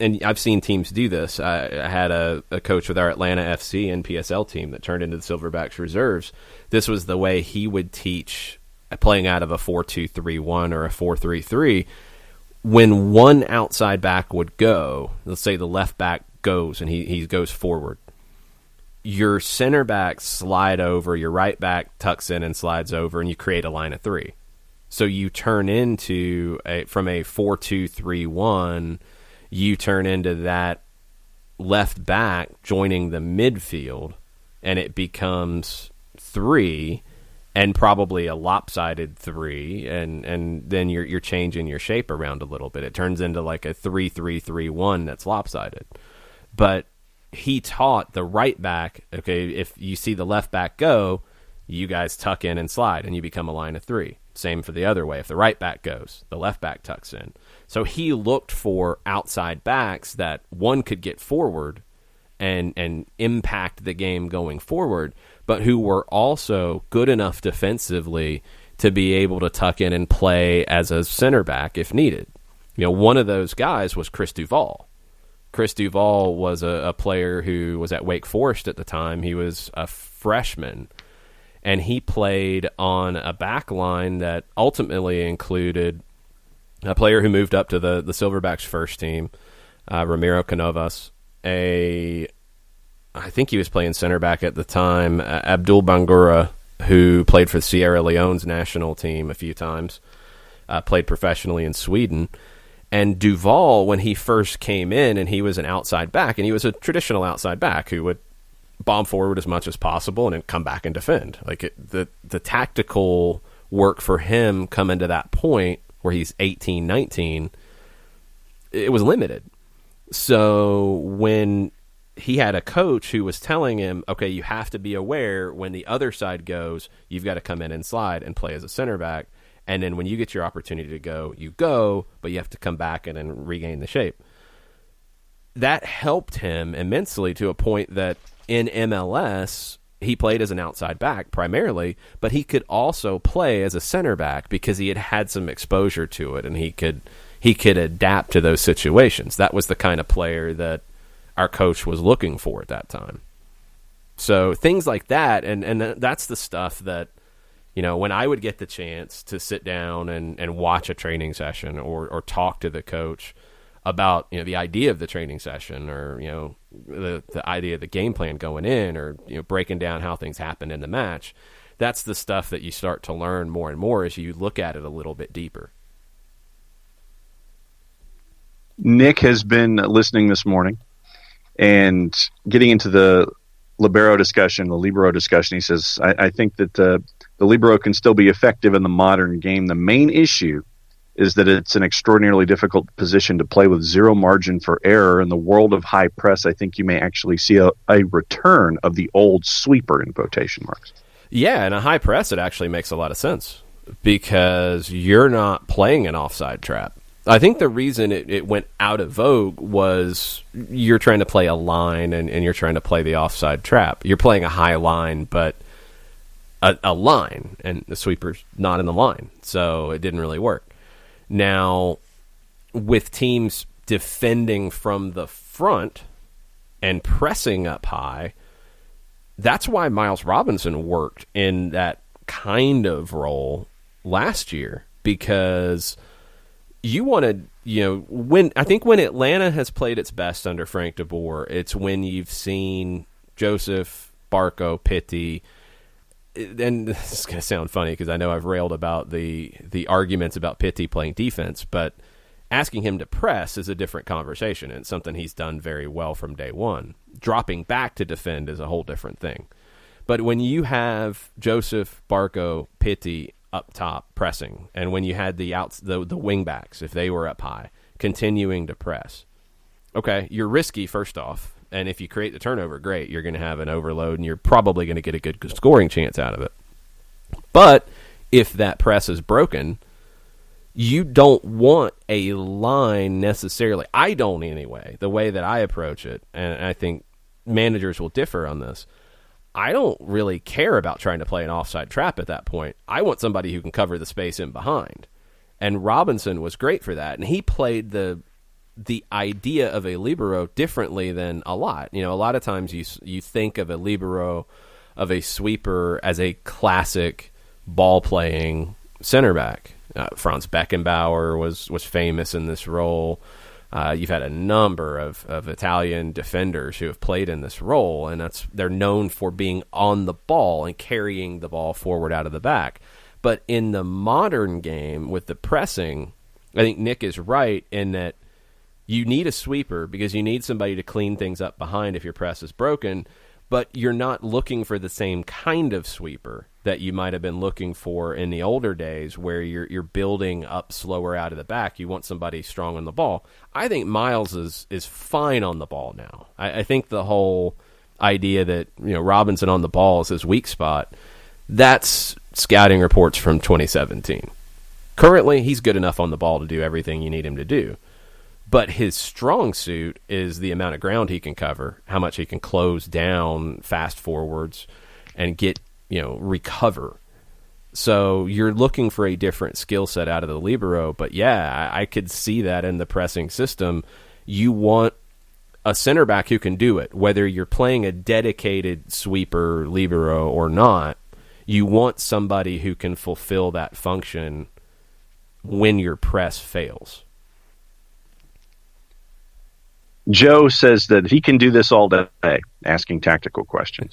and I've seen teams do this. I had a coach with our Atlanta FC and PSL team that turned into the Silverbacks reserves. This was the way he would teach playing out of a 4-2-3-1 or a 4-3-3. When one outside back would go, let's say the left back goes and he goes forward, your center back slide over, your right back tucks in and slides over, and you create a line of three. So you turn into from a 4-2-3-1, you turn into that left back joining the midfield, and it becomes 3 and probably a lopsided 3, and then you're changing your shape around a little bit. It turns into like a 3-3-3-1 that's lopsided. But he taught the right back, okay, if you see the left back go, you guys tuck in and slide, and you become a line of 3. Same for the other way. If the right back goes, the left back tucks in. So he looked for outside backs that, one, could get forward and impact the game going forward, but who were also good enough defensively to be able to tuck in and play as a center back if needed. You know, one of those guys was Chris Duval. Chris Duval was a player who was at Wake Forest at the time. He was a freshman, and he played on a back line that ultimately included a player who moved up to the Silverbacks first team, Ramiro Canovas, I think he was playing center back at the time, Abdul Bangura, who played for Sierra Leone's national team a few times, played professionally in Sweden. And Duval, when he first came in, and he was an outside back, and he was a traditional outside back who would bomb forward as much as possible and then come back and defend. Like the tactical work for him coming to that point where he's 18, 19, it was limited. So when he had a coach who was telling him, okay, you have to be aware when the other side goes, you've got to come in and slide and play as a center back. And then when you get your opportunity to go, you go, but you have to come back and then regain the shape. That helped him immensely to a point that in MLS, he played as an outside back primarily, but he could also play as a center back because he had had some exposure to it, and he could adapt to those situations. That was the kind of player that our coach was looking for at that time. So things like that, and that's the stuff that, you know, when I would get the chance to sit down and watch a training session or talk to the coach about, you know, the idea of the training session, or, you know, the idea of the game plan going in, or, you know, breaking down how things happen in the match, that's the stuff that you start to learn more and more as you look at it a little bit deeper. Nick has been listening this morning and getting into the libero discussion. He says, I think that the libero can still be effective in the modern game. The main issue is that it's an extraordinarily difficult position to play with zero margin for error. In the world of high press, I think you may actually see a return of the old sweeper, in quotation marks. Yeah, in a high press, it actually makes a lot of sense because you're not playing an offside trap. I think the reason it went out of vogue was you're trying to play a line and you're trying to play the offside trap. You're playing a high line, but a line, and the sweeper's not in the line, so it didn't really work. Now, with teams defending from the front and pressing up high, that's why Miles Robinson worked in that kind of role last year, because you wanted, you know, when Atlanta has played its best under Frank DeBoer, it's when you've seen Joseph, Barco, Pitti, and this is going to sound funny because I know I've railed about the arguments about Pitti playing defense, but asking him to press is a different conversation, and it's something he's done very well from day one. Dropping back to defend is a whole different thing. But when you have Joseph, Barco, Pitti up top pressing, and when you had the wing backs, if they were up high, continuing to press, okay, you're risky first off. And if you create the turnover, great. You're going to have an overload, and you're probably going to get a good scoring chance out of it. But if that press is broken, you don't want a line necessarily. I don't anyway, the way that I approach it, and I think managers will differ on this. I don't really care about trying to play an offside trap at that point. I want somebody who can cover the space in behind. And Robinson was great for that, and he played the idea of a libero differently than a lot. You know, a lot of times you think of a libero, of a sweeper, as a classic ball-playing center back. Franz Beckenbauer was famous in this role. You've had a number of Italian defenders who have played in this role, and they're known for being on the ball and carrying the ball forward out of the back. But in the modern game with the pressing, I think Nick is right in that You need a sweeper because you need somebody to clean things up behind if your press is broken, but you're not looking for the same kind of sweeper that you might have been looking for in the older days where you're building up slower out of the back. You want somebody strong on the ball. I think Miles is fine on the ball now. I think the whole idea that Robinson on the ball is his weak spot, that's scouting reports from 2017. Currently, he's good enough on the ball to do everything you need him to do. But his strong suit is the amount of ground he can cover, how much he can close down fast forwards and get, recover. So you're looking for a different skill set out of the libero. But yeah, I could see that in the pressing system. You want a center back who can do it, whether you're playing a dedicated sweeper libero or not. You want somebody who can fulfill that function when your press fails. Joe says that he can do this all day, asking tactical questions.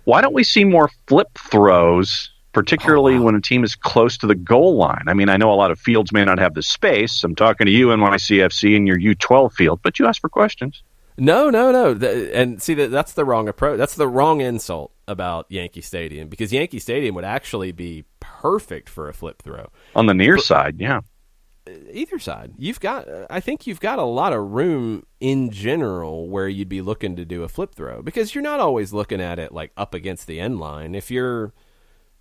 Why don't we see more flip throws, particularly when a team is close to the goal line? I mean, I know a lot of fields may not have the space. I'm talking to you, NYCFC, in your U12 field, but you ask for questions. No. And see, that's the wrong approach. That's the wrong insult about Yankee Stadium, because Yankee Stadium would actually be perfect for a flip throw. On the near side, yeah. Either side. I think you've got a lot of room in general where you'd be looking to do a flip throw, because you're not always looking at it like up against the end line. If you're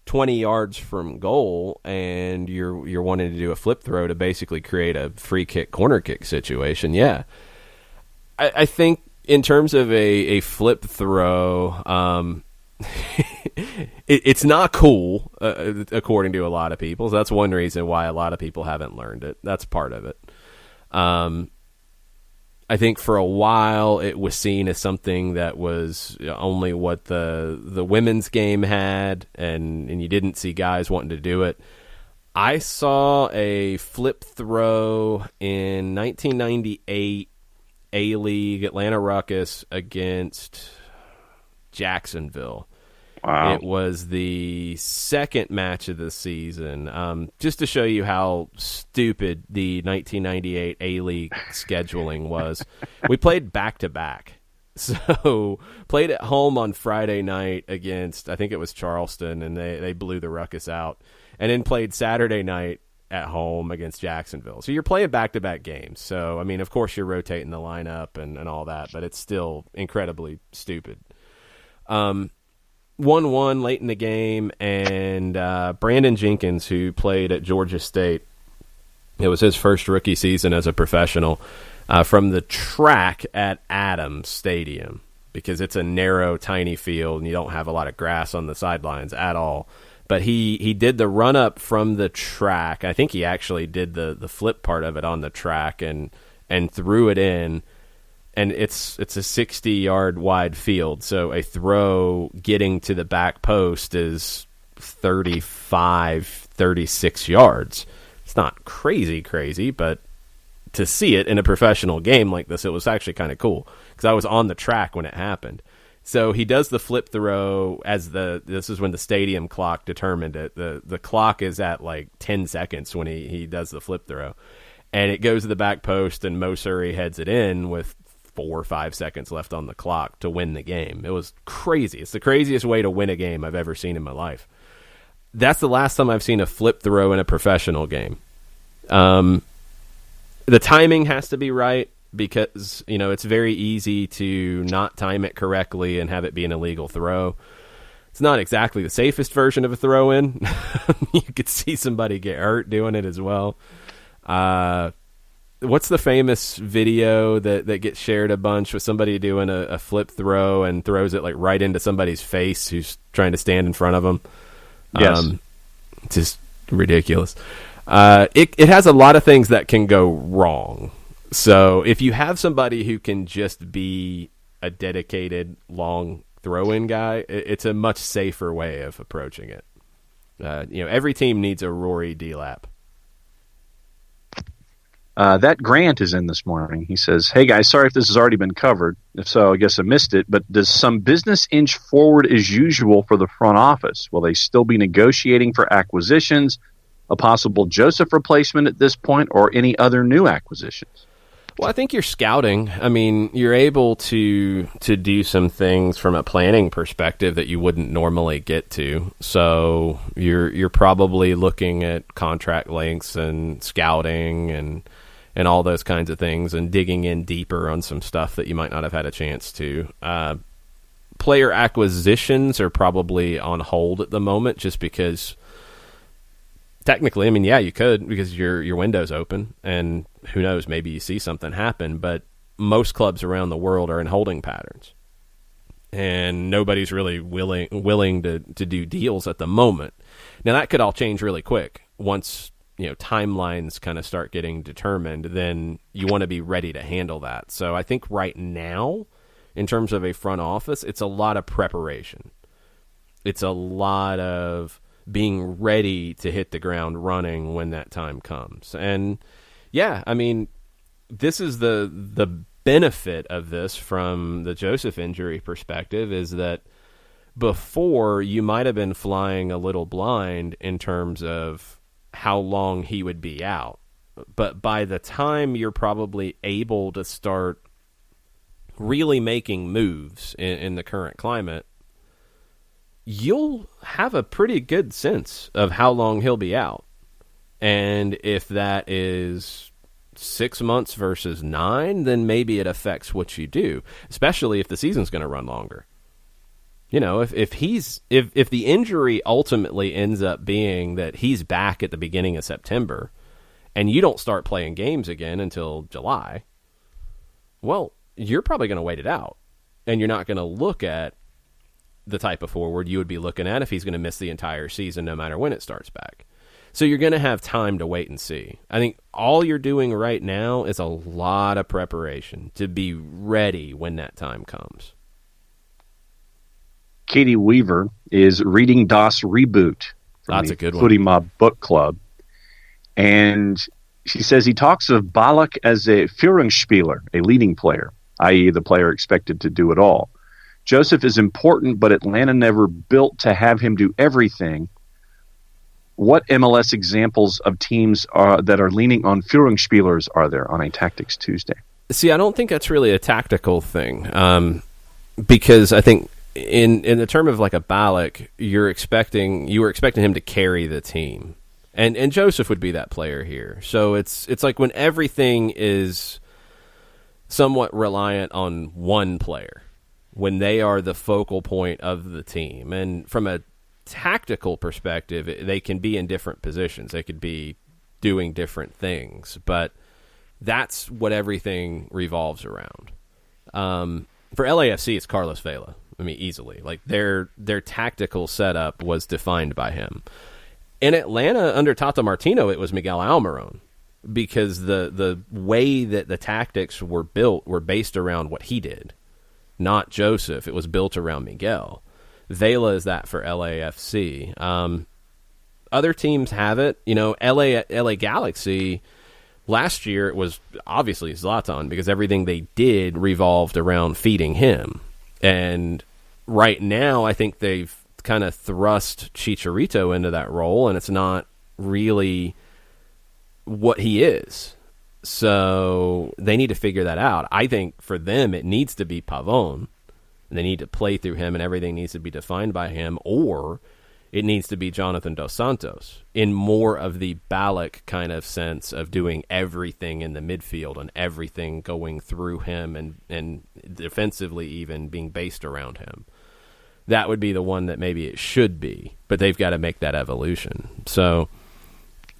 20 yards from goal and you're wanting to do a flip throw to basically create a free kick, corner kick situation, yeah. I think in terms of a flip throw, it's not cool, according to a lot of people. So that's one reason why a lot of people haven't learned it. That's part of it. I think for a while it was seen as something that was only what the women's game had, and you didn't see guys wanting to do it. I saw a flip throw in 1998 A-League Atlanta Ruckus against Jacksonville. Wow. It was the second match of the season. Just to show you how stupid the 1998 A-League scheduling was, we played back-to-back. So played at home on Friday night against, I think it was Charleston, and they blew the Ruckus out. And then played Saturday night at home against Jacksonville. So you're playing back-to-back games. So, I mean, of course you're rotating the lineup and all that, but it's still incredibly stupid. 1-1 late in the game, and Brandon Jenkins, who played at Georgia State, it was his first rookie season as a professional, from the track at Adams Stadium, because it's a narrow, tiny field, and you don't have a lot of grass on the sidelines at all. But he did the run-up from the track. I think he actually did the flip part of it on the track and threw it in. And it's a 60-yard wide field, so a throw getting to the back post is 35, 36 yards. It's not crazy, but to see it in a professional game like this, it was actually kind of cool, because I was on the track when it happened. So he does the flip throw this is when the stadium clock determined it. The clock is at like 10 seconds when he does the flip throw. And it goes to the back post, and Mo Surrey heads it in with 4 or 5 seconds left on the clock to win the game. It was crazy. It's the craziest way to win a game I've ever seen in my life. That's the last time I've seen a flip throw in a professional game. The timing has to be right, because it's very easy to not time it correctly and have it be an illegal throw. It's not exactly the safest version of a throw-in. You could see somebody get hurt doing it as well. What's the famous video that gets shared a bunch with somebody doing a flip throw and throws it like right into somebody's face who's trying to stand in front of them? Yes. Just ridiculous. It has a lot of things that can go wrong. So if you have somebody who can just be a dedicated long throw-in guy, it's a much safer way of approaching it. Every team needs a Rory Delap. That Grant is in this morning. He says, "Hey guys, sorry if this has already been covered. If so, I guess I missed it. But does some business inch forward as usual for the front office? Will they still be negotiating for acquisitions, a possible Joseph replacement at this point, or any other new acquisitions?" Well, I think you're scouting. I mean, you're able to do some things from a planning perspective that you wouldn't normally get to. So you're probably looking at contract lengths and scouting and all those kinds of things and digging in deeper on some stuff that you might not have had a chance to. Player acquisitions are probably on hold at the moment just because technically, I mean, yeah, you could because your window's open and who knows, maybe you see something happen, but most clubs around the world are in holding patterns. And nobody's really willing to do deals at the moment. Now, that could all change really quick. Once, timelines kind of start getting determined, then you want to be ready to handle that. So I think right now, in terms of a front office, it's a lot of preparation. It's a lot of being ready to hit the ground running when that time comes. And yeah, I mean, this is the benefit of this from the Joseph injury perspective is that before you might have been flying a little blind in terms of how long he would be out. But by the time you're probably able to start really making moves in the current climate, you'll have a pretty good sense of how long he'll be out. And if that is 6 months versus 9, then maybe it affects what you do, especially if the season's going to run longer. If the injury ultimately ends up being that he's back at the beginning of September and you don't start playing games again until July, well, you're probably going to wait it out. And you're not going to look at the type of forward you would be looking at if he's going to miss the entire season no matter when it starts back. So you're going to have time to wait and see. I think all you're doing right now is a lot of preparation to be ready when that time comes. Katie Weaver is reading Das Reboot from That's the a good one. Footy Mob Book Club. And she says he talks of Ballack as a Führungsspieler, a leading player, i.e. the player expected to do it all. Joseph is important, but Atlanta never built to have him do everything. What MLS examples of teams that are leaning on Führungsspielers are there on a Tactics Tuesday? See, I don't think that's really a tactical thing, because I think in the term of like a Ballack, you were expecting him to carry the team, and Joseph would be that player here. So it's like when everything is somewhat reliant on one player, when they are the focal point of the team, and from a tactical perspective, they can be in different positions. They could be doing different things, but that's what everything revolves around. For LAFC, it's Carlos Vela. I mean, easily. Like their tactical setup was defined by him. In Atlanta, under Tata Martino, it was Miguel Almiron, because the way that the tactics were built were based around what he did, not Joseph. It was built around Miguel. Vela is that for LAFC. Other teams have it. LA Galaxy, last year it was obviously Zlatan because everything they did revolved around feeding him. And right now I think they've kind of thrust Chicharito into that role, and it's not really what he is. So they need to figure that out. I think for them it needs to be Pavón. They need to play through him, and everything needs to be defined by him, or it needs to be Jonathan Dos Santos in more of the Ballack kind of sense of doing everything in the midfield and everything going through him and defensively even being based around him. That would be the one that maybe it should be, but they've got to make that evolution. So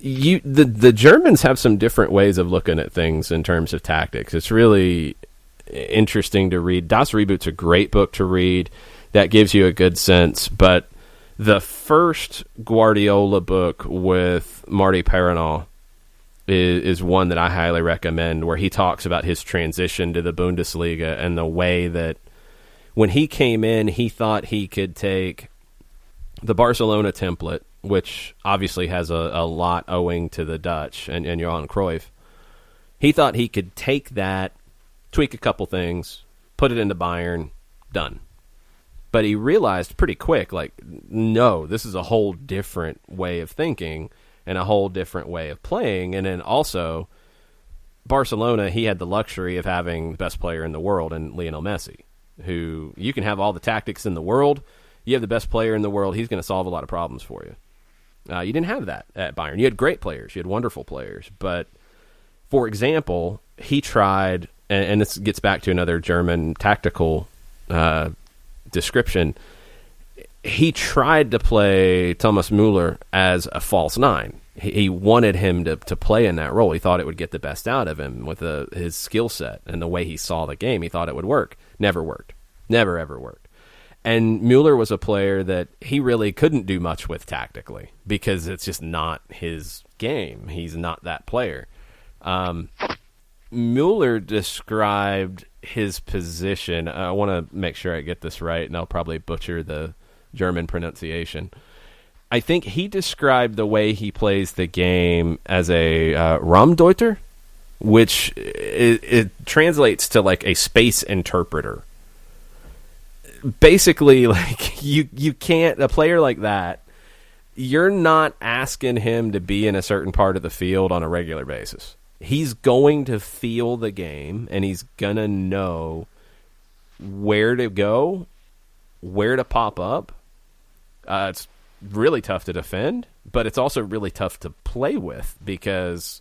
the Germans have some different ways of looking at things in terms of tactics. It's really interesting to read. Das Reboot's a great book to read that gives you a good sense, but the first Guardiola book with Marty Perronal is one that I highly recommend, where he talks about his transition to the Bundesliga and the way that when he came in, he thought he could take the Barcelona template, which obviously has a lot owing to the Dutch and Johan Cruyff. He thought he could take that, tweak a couple things, put it into Bayern, done. But he realized pretty quick, no, this is a whole different way of thinking and a whole different way of playing. And then also, Barcelona, he had the luxury of having the best player in the world in Lionel Messi, who you can have all the tactics in the world. You have the best player in the world. He's going to solve a lot of problems for you. You didn't have that at Bayern. You had great players. You had wonderful players. But, for example, he tried, and this gets back to another German tactical description, he tried to play Thomas Müller as a false nine. He wanted him to play in that role. He thought it would get the best out of him with his skill set and the way he saw the game. He thought it would work. Never worked. Never, ever worked. And Müller was a player that he really couldn't do much with tactically because it's just not his game. He's not that player. Müller described his position. I want to make sure I get this right, and I'll probably butcher the German pronunciation. I think he described the way he plays the game as a Raumdeuter, which it translates to like a space interpreter. Basically, like you can't, a player like that, you're not asking him to be in a certain part of the field on a regular basis. He's going to feel the game, and he's going to know where to go, where to pop up. It's really tough to defend, but it's also really tough to play with because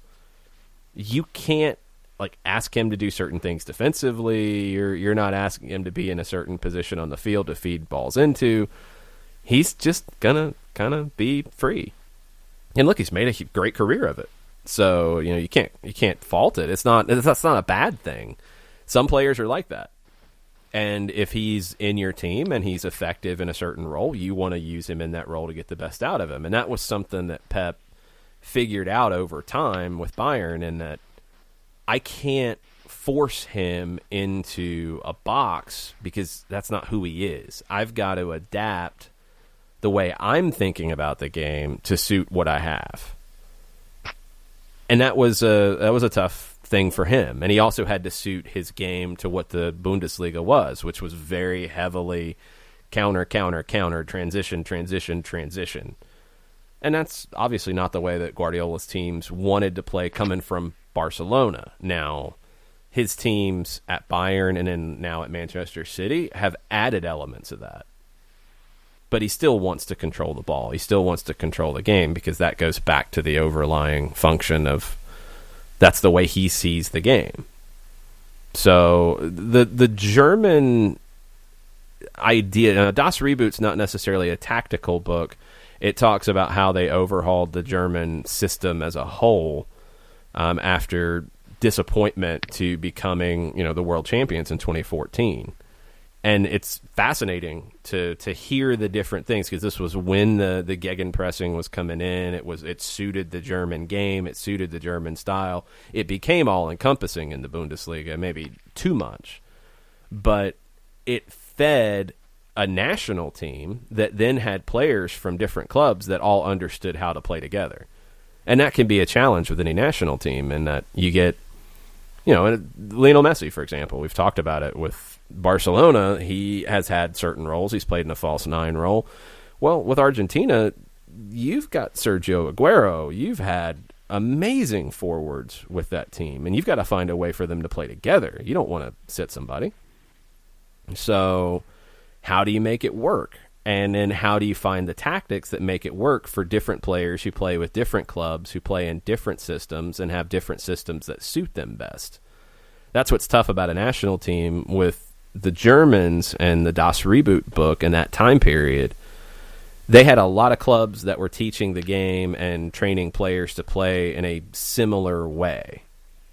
you can't like ask him to do certain things defensively. You're not asking him to be in a certain position on the field to feed balls into. He's just gonna kind of be free. And look, he's made a great career of it. So you can't fault it. That's not a bad thing. Some players are like that. And if he's in your team and he's effective in a certain role, you want to use him in that role to get the best out of him. And that was something that Pep figured out over time with Bayern, in that I can't force him into a box because that's not who he is. I've got to adapt the way I'm thinking about the game to suit what I have. And that was a tough thing for him. And he also had to suit his game to what the Bundesliga was, which was very heavily counter, transition. And that's obviously not the way that Guardiola's teams wanted to play coming from Barcelona. Now, his teams at Bayern and then now at Manchester City have added elements of that. But he still wants to control the ball. He still wants to control the game because that goes back to the overlying function of that's the way he sees the game. So the German idea, Das Reboot's not necessarily a tactical book. It talks about how they overhauled the German system as a whole after disappointment to becoming, the world champions in 2014. And it's fascinating to hear the different things because this was when the gegenpressing was coming in. It suited the German game. It suited the German style. It became all-encompassing in the Bundesliga, maybe too much. But it fed a national team that then had players from different clubs that all understood how to play together. And that can be a challenge with any national team in that you get, Lionel Messi, for example. We've talked about it with Barcelona. He has had certain roles. He's played in a false nine role. Well, with Argentina, you've got Sergio Aguero. You've had amazing forwards with that team, and you've got to find a way for them to play together. You don't want to sit somebody. So how do you make it work? And then how do you find the tactics that make it work for different players who play with different clubs, who play in different systems and have different systems that suit them best? That's what's tough about a national team with the Germans and the Das Reboot book in that time period. They had a lot of clubs that were teaching the game and training players to play in a similar way.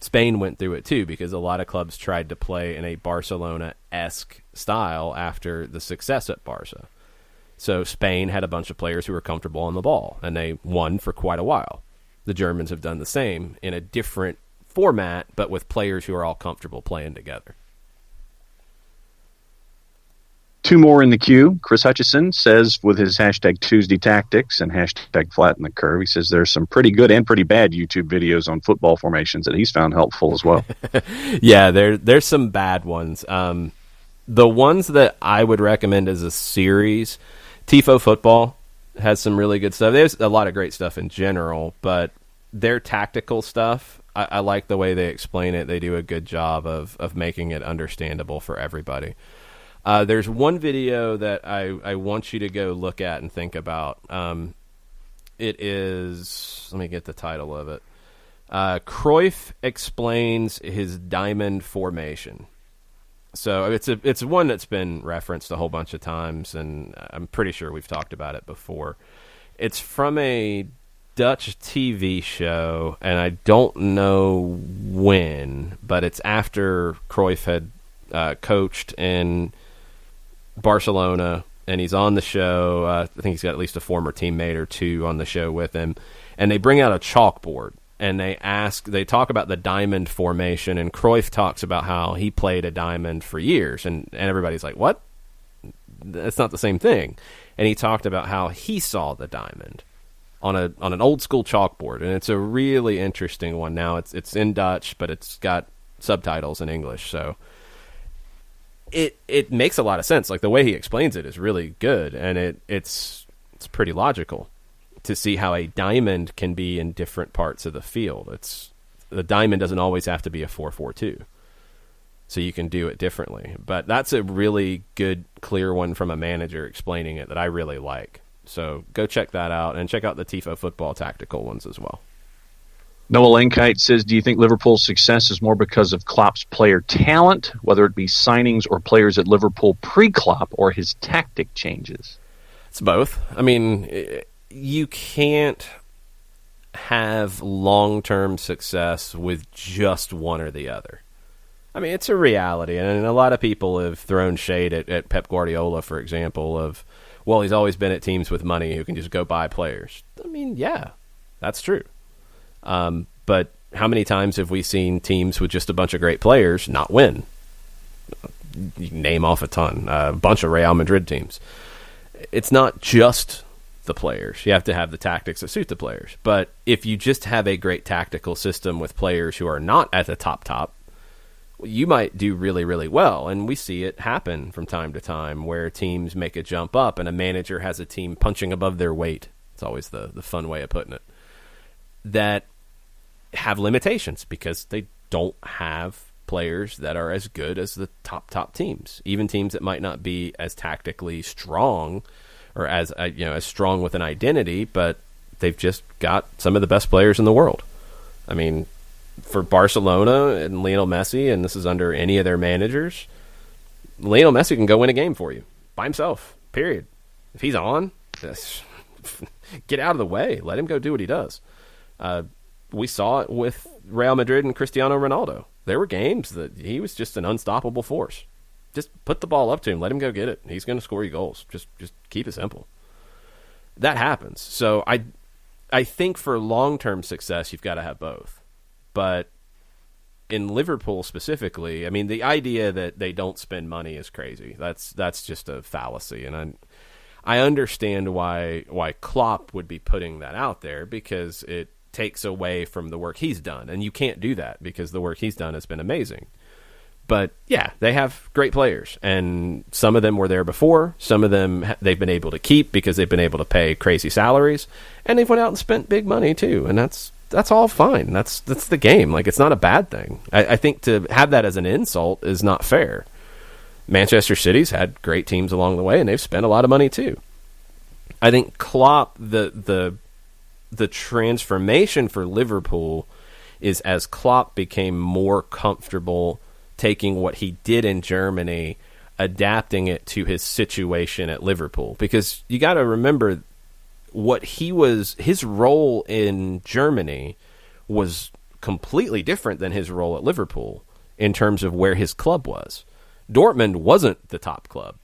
Spain went through it too because a lot of clubs tried to play in a Barcelona-esque style after the success at Barca. So Spain had a bunch of players who were comfortable on the ball, and they won for quite a while. The Germans have done the same in a different format, but with players who are all comfortable playing together. Two more in the queue. Chris Hutchison says with his hashtag Tuesday Tactics and hashtag Flatten the Curve, he says there's some pretty good and pretty bad YouTube videos on football formations that he's found helpful as well. Yeah, there's some bad ones. The ones that I would recommend as a series, Tifo Football has some really good stuff. There's a lot of great stuff in general, but their tactical stuff I like the way they explain it. They do a good job of making it understandable for everybody. There's one video that I want you to go look at and think about. It is, let me get the title of it. Cruyff explains his diamond formation. So it's one that's been referenced a whole bunch of times, and I'm pretty sure we've talked about it before. It's from a Dutch TV show, and I don't know when, but it's after Cruyff had coached in Barcelona, and he's on the show. I think he's got at least a former teammate or two on the show with him, and they bring out a chalkboard. And they talk about the diamond formation, and Cruyff talks about how he played a diamond for years, and everybody's like, what? That's not the same thing. And he talked about how he saw the diamond on an old school chalkboard, and it's a really interesting one. Now it's in Dutch, but it's got subtitles in English, so it makes a lot of sense. Like, the way he explains it is really good, and it's pretty logical to see how a diamond can be in different parts of the field. The diamond doesn't always have to be a 4-4-2, so you can do it differently. But that's a really good, clear one from a manager explaining it that I really like. So go check that out, and check out the Tifo Football tactical ones as well. Noah Lankite says, do you think Liverpool's success is more because of Klopp's player talent, whether it be signings or players at Liverpool pre-Klopp, or his tactic changes? It's both. I mean, you can't have long-term success with just one or the other. I mean, it's a reality, and a lot of people have thrown shade at Pep Guardiola, for example, of, well, he's always been at teams with money who can just go buy players. I mean, yeah, that's true. But how many times have we seen teams with just a bunch of great players not win? You can name off a ton. A bunch of Real Madrid teams. It's not just the players. You have to have the tactics that suit the players. But if you just have a great tactical system with players who are not at the top, you might do really, really well. And we see it happen from time to time where teams make a jump up and a manager has a team punching above their weight. It's always the fun way of putting it. That have limitations because they don't have players that are as good as the top teams. Even teams that might not be as tactically strong or as strong with an identity, but they've just got some of the best players in the world. I mean, for Barcelona and Lionel Messi, and this is under any of their managers, Lionel Messi can go win a game for you by himself, period. If he's on, get out of the way. Let him go do what he does. We saw it with Real Madrid and Cristiano Ronaldo. There were games that he was just an unstoppable force. Just put the ball up to him, let him go get it. He's going to score you goals. Just keep it simple. That happens. So I think for long-term success, you've got to have both. But in Liverpool specifically, I mean, the idea that they don't spend money is crazy. That's just a fallacy, and I understand why Klopp would be putting that out there, because it takes away from the work he's done, and you can't do that because the work he's done has been amazing. But yeah, they have great players, and some of them were there before. Some of them they've been able to keep because they've been able to pay crazy salaries, and they've went out and spent big money too, and that's all fine. That's the game. Like, it's not a bad thing. I think to have that as an insult is not fair. Manchester City's had great teams along the way, and they've spent a lot of money too. I think Klopp, the transformation for Liverpool is as Klopp became more comfortable taking what he did in Germany, adapting it to his situation at Liverpool. Because you got to remember, his role in Germany was completely different than his role at Liverpool in terms of where his club was. Dortmund wasn't the top club.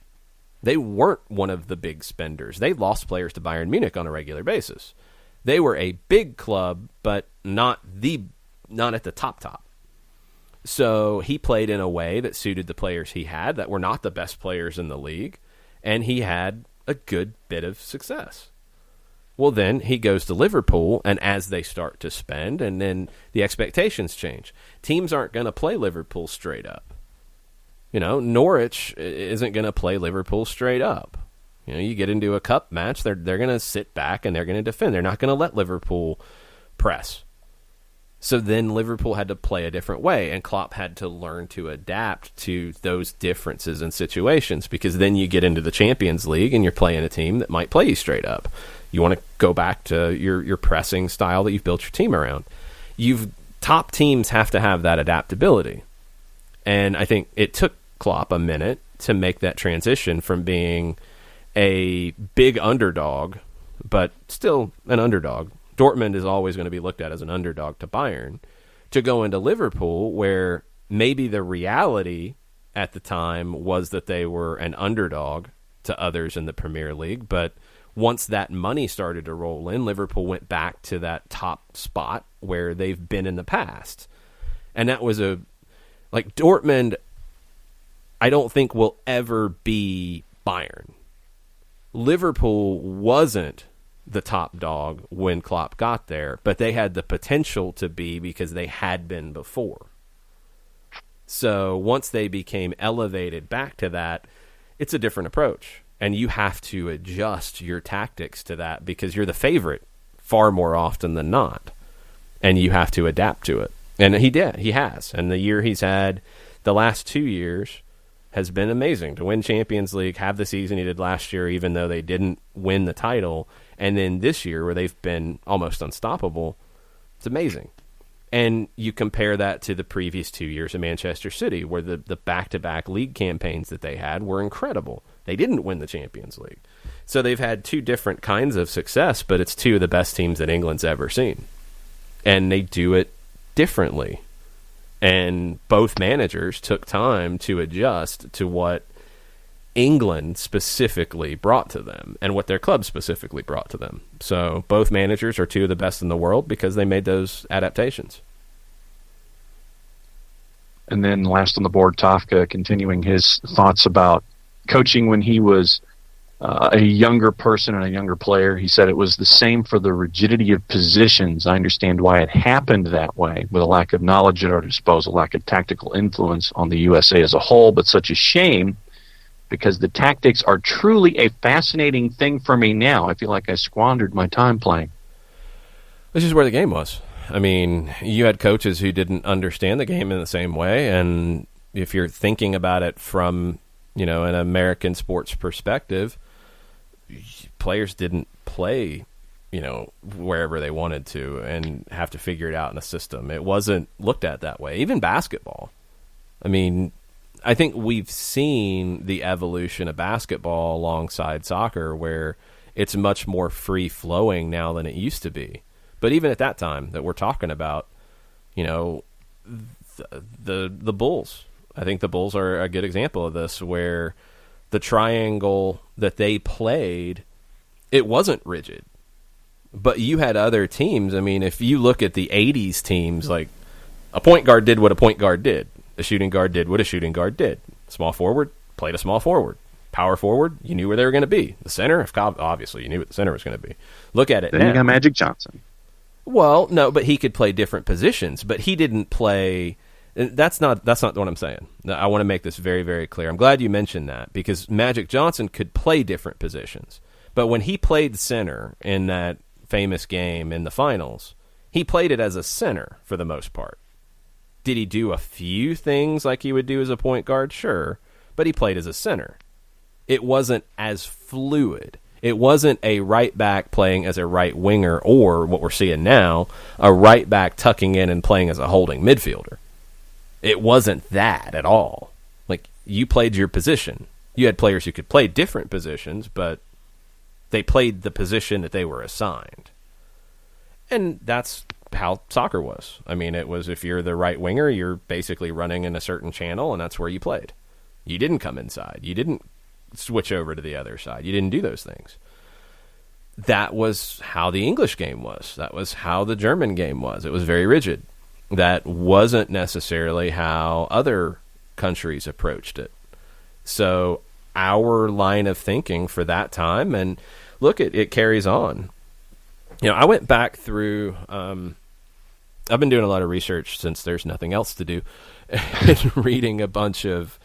They weren't one of the big spenders. They lost players to Bayern Munich on a regular basis. They were a big club, but not at the top. So he played in a way that suited the players he had that were not the best players in the league, and he had a good bit of success. Well, then he goes to Liverpool, and as they start to spend, and then the expectations change. Teams aren't going to play Liverpool straight up. Norwich isn't going to play Liverpool straight up. You get into a cup match, they're going to sit back and they're going to defend. They're not going to let Liverpool press. So then Liverpool had to play a different way, and Klopp had to learn to adapt to those differences in situations, because then you get into the Champions League and you're playing a team that might play you straight up. You want to go back to your pressing style that you've built your team around. Top teams have to have that adaptability. And I think it took Klopp a minute to make that transition from being a big underdog, but still an underdog. Dortmund is always going to be looked at as an underdog to Bayern, to go into Liverpool, where maybe the reality at the time was that they were an underdog to others in the Premier League. But once that money started to roll in, Liverpool went back to that top spot where they've been in the past. And that was Dortmund, I don't think will ever be Bayern. Liverpool wasn't the top dog when Klopp got there, but they had the potential to be, because they had been before. So once they became elevated back to that, it's a different approach, and you have to adjust your tactics to that, because you're the favorite far more often than not, and you have to adapt to it. And he has. And the year he's had, the last 2 years, has been amazing. To win Champions League, have the season he did last year, even though they didn't win the title, and then this year where they've been almost unstoppable, it's amazing. And you compare that to the previous 2 years of Manchester City, where the back-to-back league campaigns that they had were incredible. They didn't win the Champions League. So they've had two different kinds of success, but it's two of the best teams that England's ever seen. And they do it differently. And both managers took time to adjust to what England specifically brought to them and what their club specifically brought to them. So both managers are two of the best in the world because they made those adaptations. And then last on the board, Tafka continuing his thoughts about coaching when he was a younger person and a younger player. He said it was the same for the rigidity of positions. I understand why it happened that way, with a lack of knowledge at our disposal, lack of tactical influence on the USA as a whole, but such a shame because the tactics are truly a fascinating thing for me now. I feel like I squandered my time playing. This is where the game was. I mean, you had coaches who didn't understand the game in the same way, and if you're thinking about it from, an American sports perspective, players didn't play, wherever they wanted to and have to figure it out in a system. It wasn't looked at that way. Even basketball. I mean, I think we've seen the evolution of basketball alongside soccer, where it's much more free-flowing now than it used to be. But even at that time that we're talking about, the Bulls. I think the Bulls are a good example of this, where the triangle that they played, it wasn't rigid. But you had other teams. I mean, if you look at the 80s teams, like a point guard did what a point guard did. A shooting guard did what a shooting guard did. Small forward played a small forward. Power forward, you knew where they were going to be. The center, obviously, you knew what the center was going to be. Look at it then now. You got Magic Johnson. Well, no, but he could play different positions. But he didn't play. That's not what I'm saying. I want to make this very, very clear. I'm glad you mentioned that, because Magic Johnson could play different positions. But when he played center in that famous game in the finals, he played it as a center for the most part. Did he do a few things like he would do as a point guard? Sure. But he played as a center. It wasn't as fluid. It wasn't a right back playing as a right winger, or what we're seeing now, a right back tucking in and playing as a holding midfielder. It wasn't that at all. Like, you played your position. You had players who could play different positions, but they played the position that they were assigned. And that's how soccer was. I mean, it was, if you're the right winger, you're basically running in a certain channel, and that's where you played. You didn't come inside. You didn't switch over to the other side. You didn't do those things. That was how the English game was. That was how the German game was. It was very rigid. That wasn't necessarily how other countries approached it. So our line of thinking for that time, and look, it carries on. I went back through, I've been doing a lot of research since there's nothing else to do, and reading a bunch of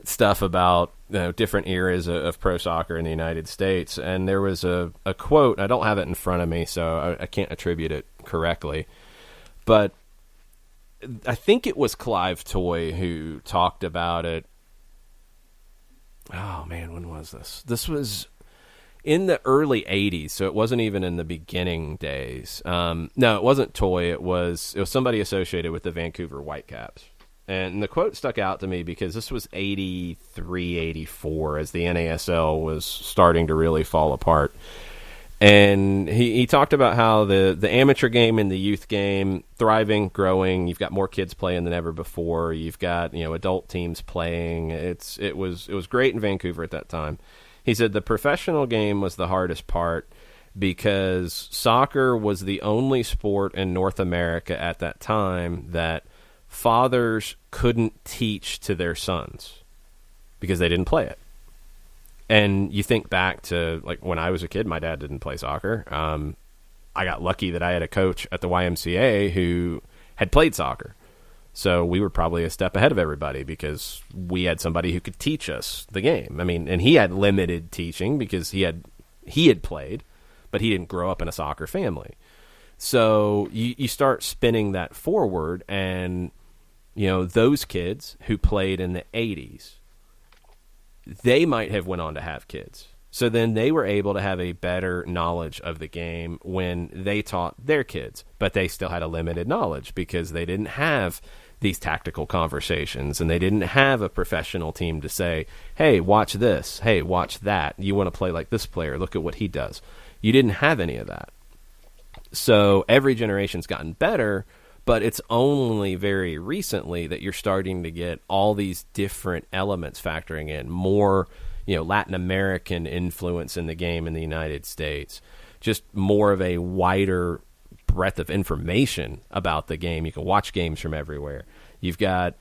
stuff about different eras of pro soccer in the United States. And there was a quote, I don't have it in front of me, so I can't attribute it correctly, but I think it was Clive Toy who talked about it. Oh man, when was this? This was in the early 80s, so it wasn't even in the beginning days. No, it wasn't Toy. It was somebody associated with the Vancouver Whitecaps. And the quote stuck out to me because this was 83, 84, as the NASL was starting to really fall apart. And he talked about how the amateur game and the youth game thriving, growing. You've got more kids playing than ever before. You've got adult teams playing. It was great in Vancouver at that time. He said the professional game was the hardest part because soccer was the only sport in North America at that time that fathers couldn't teach to their sons because they didn't play it. And you think back to like when I was a kid, my dad didn't play soccer. I got lucky that I had a coach at the YMCA who had played soccer. So we were probably a step ahead of everybody because we had somebody who could teach us the game. I mean, and he had limited teaching because he had played, but he didn't grow up in a soccer family. So you start spinning that forward, and those kids who played in the 80s, they might have went on to have kids. So then they were able to have a better knowledge of the game when they taught their kids, but they still had a limited knowledge because they didn't have these tactical conversations and they didn't have a professional team to say, hey, watch this, hey, watch that. You want to play like this player, look at what he does. You didn't have any of that. So every generation's gotten better, but it's only very recently that you're starting to get all these different elements factoring in. More, Latin American influence in the game in the United States. Just more of a wider breadth of information about the game. You can watch games from everywhere. You've got,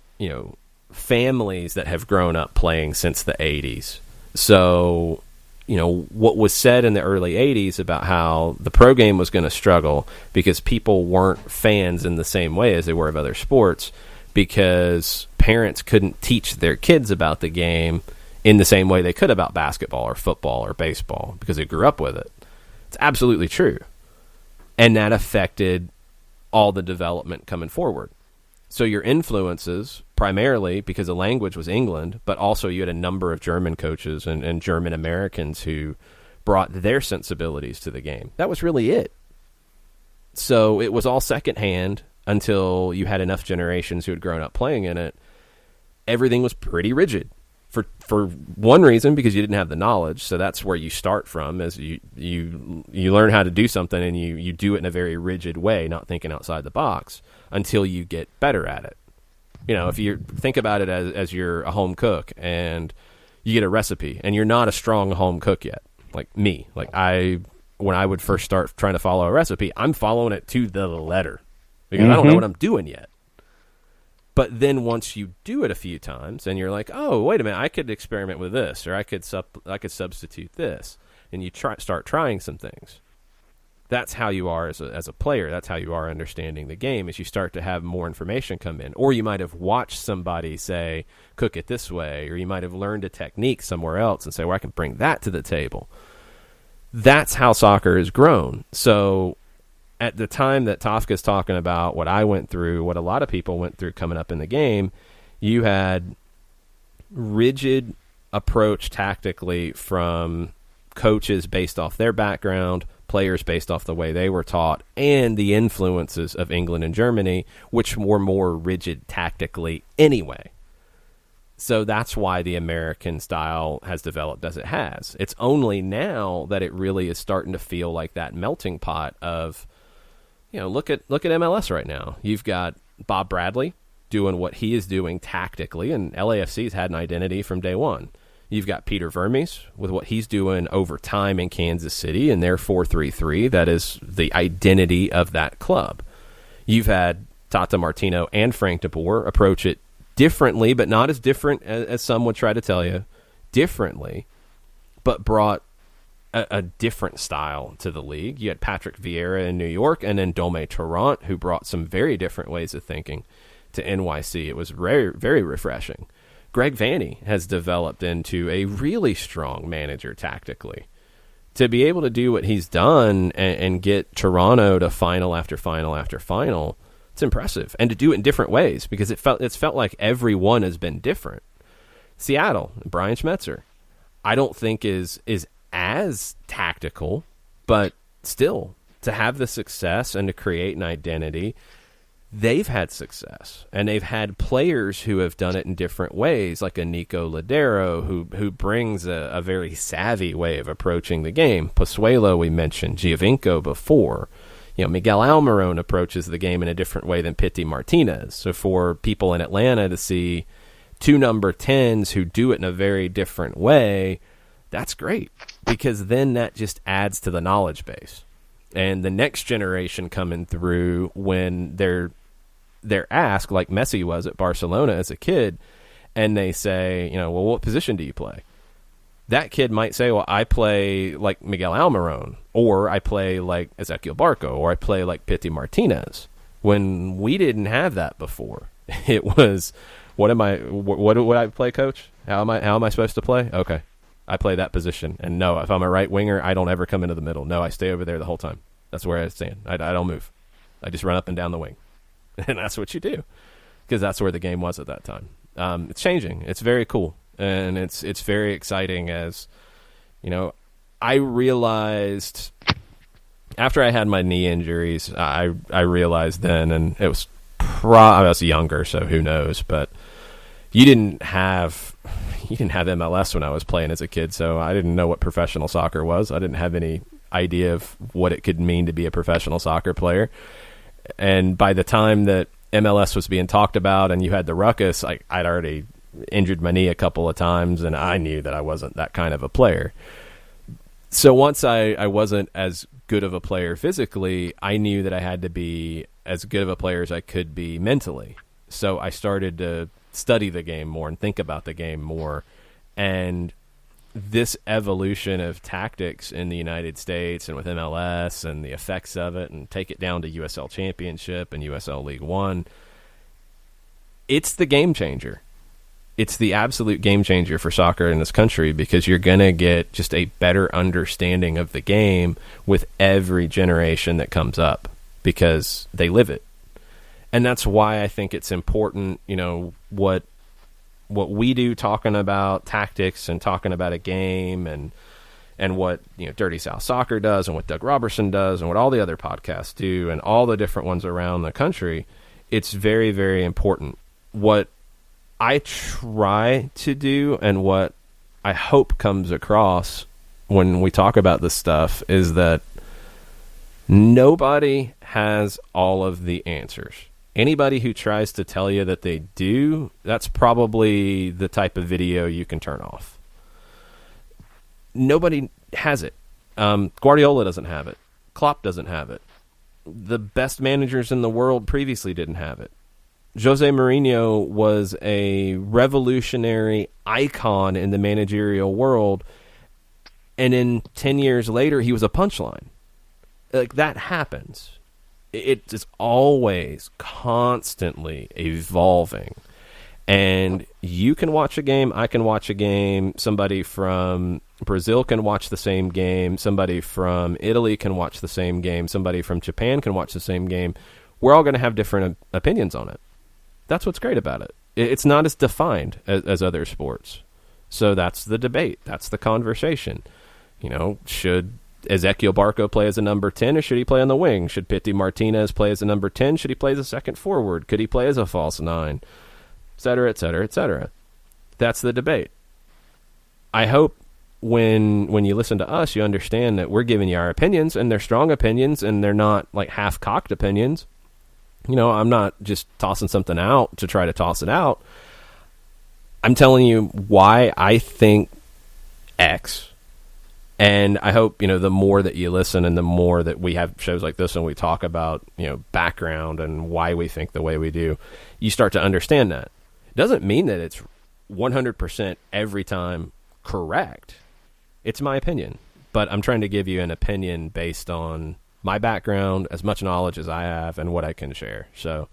families that have grown up playing since the 80s. So, what was said in the early 80s about how the pro game was going to struggle because people weren't fans in the same way as they were of other sports because parents couldn't teach their kids about the game in the same way they could about basketball or football or baseball because they grew up with it. It's absolutely true. And that affected all the development coming forward. So your influences, primarily because the language was England, but also you had a number of German coaches and German Americans who brought their sensibilities to the game. That was really it. So it was all secondhand until you had enough generations who had grown up playing in it. Everything was pretty rigid. For one reason, because you didn't have the knowledge, so that's where you start from, as you learn how to do something and you do it in a very rigid way, not thinking outside the box, until you get better at it. If you think about it as you're a home cook and you get a recipe and you're not a strong home cook yet, like me, when I would first start trying to follow a recipe, I'm following it to the letter because I don't know what I'm doing yet. But then once you do it a few times and you're like, oh, wait a minute, I could experiment with this, or I could substitute this, and you start trying some things. That's how you are as a player. That's how you are understanding the game, is you start to have more information come in. Or you might have watched somebody say, cook it this way, or you might have learned a technique somewhere else and say, well, I can bring that to the table. That's how soccer has grown. So at the time that Tofka's talking about what I went through, what a lot of people went through coming up in the game, you had rigid approach tactically from coaches based off their background, players based off the way they were taught, and the influences of England and Germany, which were more rigid tactically anyway. So that's why the American style has developed as it has. It's only now that it really is starting to feel like that melting pot of, look at MLS right now. You've got Bob Bradley doing what he is doing tactically, and LAFC's had an identity from day one. You've got Peter Vermes with what he's doing over time in Kansas City and their 4-3-3. That is the identity of that club. You've had Tata Martino and Frank de Boer approach it differently, but not as different as some would try to tell you, differently, but brought a different style to the league. You had Patrick Vieira in New York and then Dome Torrent, who brought some very different ways of thinking to NYC. It was very, very refreshing. Greg Vanney has developed into a really strong manager tactically. To be able to do what he's done and get Toronto to final after final after final, It's impressive. And to do it in different ways, because it's felt like every one has been different. Seattle, Brian Schmetzer, I don't think is as tactical, but still, to have the success and to create an identity, they've had success. And they've had players who have done it in different ways, like a Nico Ladero, who brings a very savvy way of approaching the game. Pozuelo, we mentioned, Giovinco before. Miguel Almiron approaches the game in a different way than Pity Martinez. So for people in Atlanta to see two number 10s who do it in a very different way, that's great, because then that just adds to the knowledge base. And the next generation coming through, when they're asked, like Messi was at Barcelona as a kid, and they say, well, what position do you play? That kid might say, well, I play like Miguel Almiron, or I play like Ezequiel Barco, or I play like Pity Martinez. When we didn't have that before, it was, what do I play, coach? How am I supposed to play? Okay, I play that position. And no, if I'm a right winger, I don't ever come into the middle. No, I stay over there the whole time. That's where I stand. I don't move. I just run up and down the wing. And that's what you do, because that's where the game was at that time. It's changing. It's very cool. And it's very exciting. As I realized after I had my knee injuries, I realized then, and it was I was younger, so who knows, but you didn't have MLS when I was playing as a kid, so I didn't know what professional soccer was. I didn't have any idea of what it could mean to be a professional soccer player. And by the time that MLS was being talked about and you had the ruckus, I'd already injured my knee a couple of times, and I knew that I wasn't that kind of a player. So once I wasn't as good of a player physically, I knew that I had to be as good of a player as I could be mentally. So I started to study the game more and think about the game more. And this evolution of tactics in the United States and with MLS and the effects of it, and take it down to USL Championship and USL League One, it's the game changer. It's the absolute game changer for soccer in this country, because you're going to get just a better understanding of the game with every generation that comes up, because they live it. And that's why I think it's important, what we do, talking about tactics and talking about a game, and what Dirty South Soccer does, and what Doug Robertson does, and what all the other podcasts do, and all the different ones around the country. It's very, very important. What I try to do, and what I hope comes across when we talk about this stuff, is that nobody has all of the answers. Anybody who tries to tell you that they do, that's probably the type of video you can turn off. Nobody has it. Guardiola doesn't have it. Klopp doesn't have it. The best managers in the world previously didn't have it. Jose Mourinho was a revolutionary icon in the managerial world, and in 10 years later, he was a punchline. Like, that happens. It is always constantly evolving. And you can watch a game, I can watch a game, somebody from Brazil can watch the same game, somebody from Italy can watch the same game, somebody from Japan can watch the same game. We're all going to have different opinions on it. That's what's great about it. It's not as defined as other sports. So that's the debate. That's the conversation. Should Ezequiel Barco play as a number 10, or should he play on the wing? Should Pity Martinez play as a number 10? Should he play as a second forward? Could he play as a false 9? Et cetera, et cetera, et cetera. That's the debate. I hope when you listen to us, you understand that we're giving you our opinions, and they're strong opinions, and they're not like half-cocked opinions. I'm not just tossing something out to try to toss it out. I'm telling you why I think X. And I hope, the more that you listen, and the more that we have shows like this and we talk about, background and why we think the way we do, you start to understand that. It doesn't mean that it's 100% every time correct. It's my opinion. But I'm trying to give you an opinion based on my background, as much knowledge as I have, and what I can share. So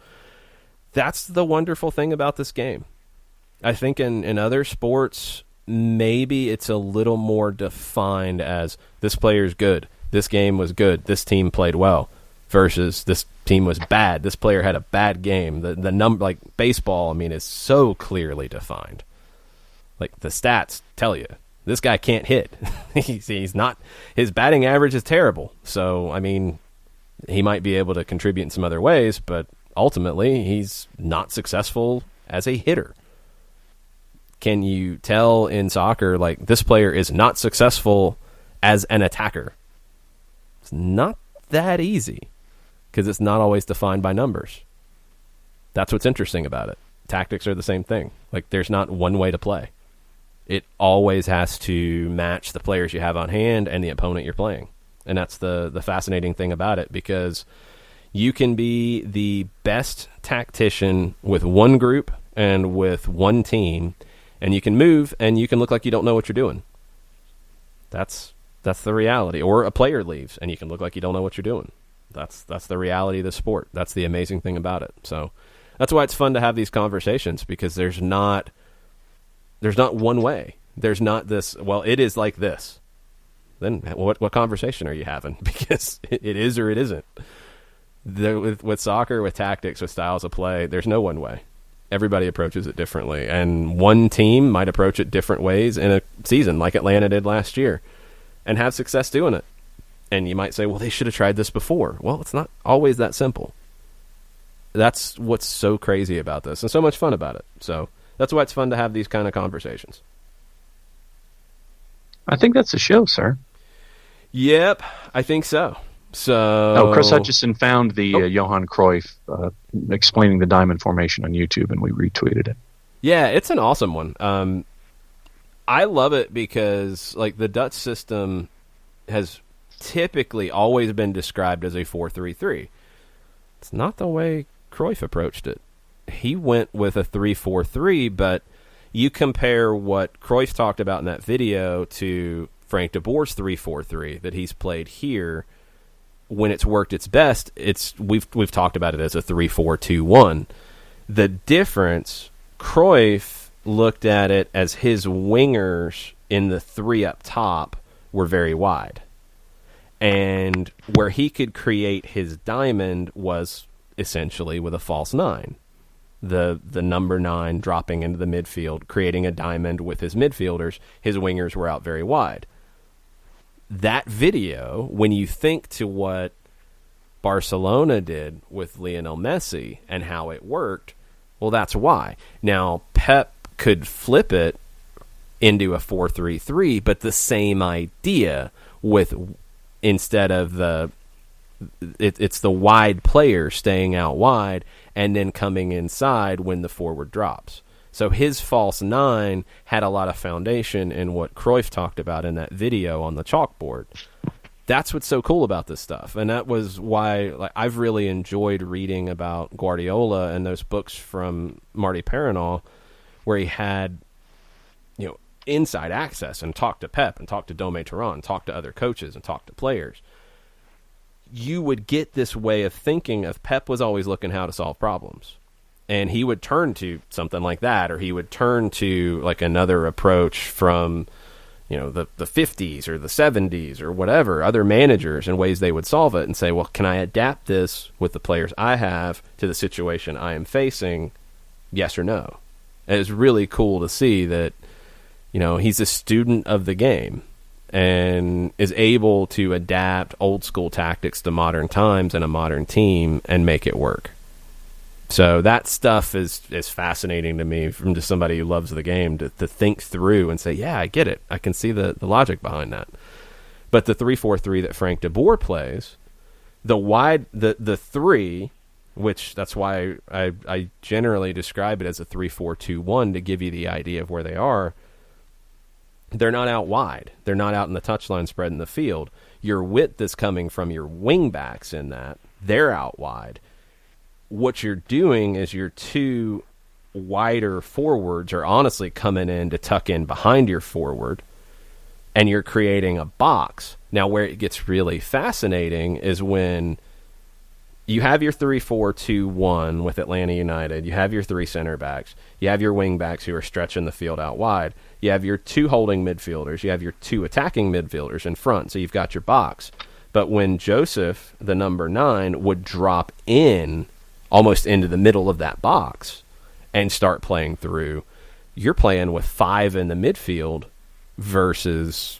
that's the wonderful thing about this game. I think in other sports, maybe it's a little more defined as this player's good, this game was good, this team played well. versus this team was bad. This player had a bad game. The number, like baseball, I mean, is so clearly defined. Like the stats tell you this guy can't hit. he's not. His batting average is terrible. So I mean, he might be able to contribute in some other ways, but ultimately, he's not successful as a hitter. Can you tell in soccer, like, this player is not successful as an attacker? It's not that easy because it's not always defined by numbers. That's what's interesting about it. Tactics are the same thing. Like, there's not one way to play. It always has to match the players you have on hand and the opponent you're playing. And that's the fascinating thing about it, because you can be the best tactician with one group and with one team, and you can move and you can look like you don't know what you're doing. That's the reality. Or a player leaves and you can look like you don't know what you're doing. That's the reality of the sport. That's the amazing thing about it. So that's why it's fun to have these conversations, because there's not one way. There's not this, well, it is like this. Then what conversation are you having? Because it is or it isn't. With soccer, with tactics, with styles of play, there's no one way. Everybody approaches it differently, and one team might approach it different ways in a season, like Atlanta did last year, and have success doing it. And you might say, well, they should have tried this before. Well, it's not always that simple. That's what's so crazy about this and so much fun about it. So that's why it's fun to have these kind of conversations. I think that's the show, sir. Yep, I think so. So, Chris Hutchison found the Johan Cruyff explaining the diamond formation on YouTube, and we retweeted it. Yeah, it's an awesome one. I love it because, like, the Dutch system has typically always been described as a 4-3-3. It's not the way Cruyff approached it. He went with a 3-4-3, but you compare what Cruyff talked about in that video to Frank de Boer's 3-4-3 that he's played here. When it's worked its best, we've talked about it as a 3-4-2-1. The difference, Cruyff looked at it as his wingers in the three up top were very wide. And where he could create his diamond was essentially with a false nine. The number 9 dropping into the midfield, creating a diamond with his midfielders. His wingers were out very wide. That video, when you think to what Barcelona did with Lionel Messi and how it worked, well, that's why. Now, Pep could flip it into a 4-3-3, but the same idea with, instead of it's the wide player staying out wide and then coming inside when the forward drops. So his false 9 had a lot of foundation in what Cruyff talked about in that video on the chalkboard. That's what's so cool about this stuff. And that was why I've really enjoyed reading about Guardiola and those books from Marty Perrinall, where he had, inside access and talked to Pep and talked to Dome Turan, talked to other coaches and talked to players. You would get this way of thinking of Pep was always looking how to solve problems. And he would turn to something like that, or he would turn to like another approach from, the 50s or the 70s or whatever, other managers and ways they would solve it and say, well, can I adapt this with the players I have to the situation I am facing? Yes or no? And it's really cool to see that, he's a student of the game and is able to adapt old school tactics to modern times and a modern team and make it work. So that stuff is fascinating to me from just somebody who loves the game to think through and say, yeah, I get it. I can see the logic behind that. But the 3-4-3 that Frank de Boer plays, the 3, which that's why I generally describe it as a 3-4-2-1 to give you the idea of where they are. They're not out wide. They're not out in the touchline spread in the field. Your width is coming from your wing backs in that. They're out wide. What you're doing is your 2 wider forwards are honestly coming in to tuck in behind your forward, and you're creating a box. Now, where it gets really fascinating is when you have your 3-4-2-1 with Atlanta United, you have your 3 center backs, you have your wing backs who are stretching the field out wide, you have your 2 holding midfielders, you have your 2 attacking midfielders in front, so you've got your box. But when Joseph, the number 9, would drop in almost into the middle of that box and start playing through, you're playing with 5 in the midfield versus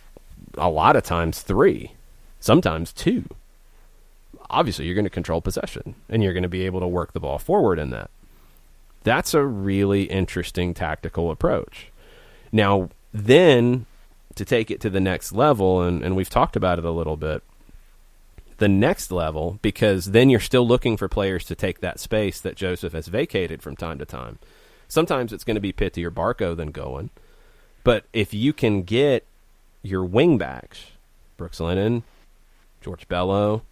a lot of times 3, sometimes 2. Obviously, you're going to control possession, and you're going to be able to work the ball forward in that. That's a really interesting tactical approach. Now, then, to take it to the next level, and we've talked about it a little bit, the next level, because then you're still looking for players to take that space that Joseph has vacated from time to time. Sometimes it's going to be Pitti or Barco then going. But if you can get your wingbacks, Brooks Lennon, George Bello,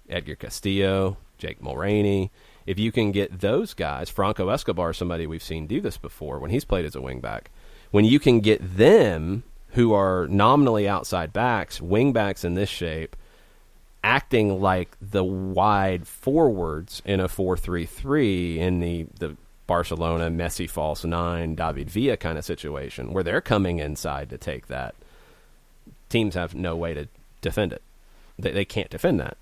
Edgar Castillo, Jake Mulroney, if you can get those guys, Franco Escobar, somebody we've seen do this before when he's played as a wingback, when you can get them, who are nominally outside backs, wingbacks in this shape, acting like the wide forwards in a 4-3-3 in the Barcelona, Messi false 9, David Villa kind of situation, where they're coming inside to take that, teams have no way to defend it. They can't defend that.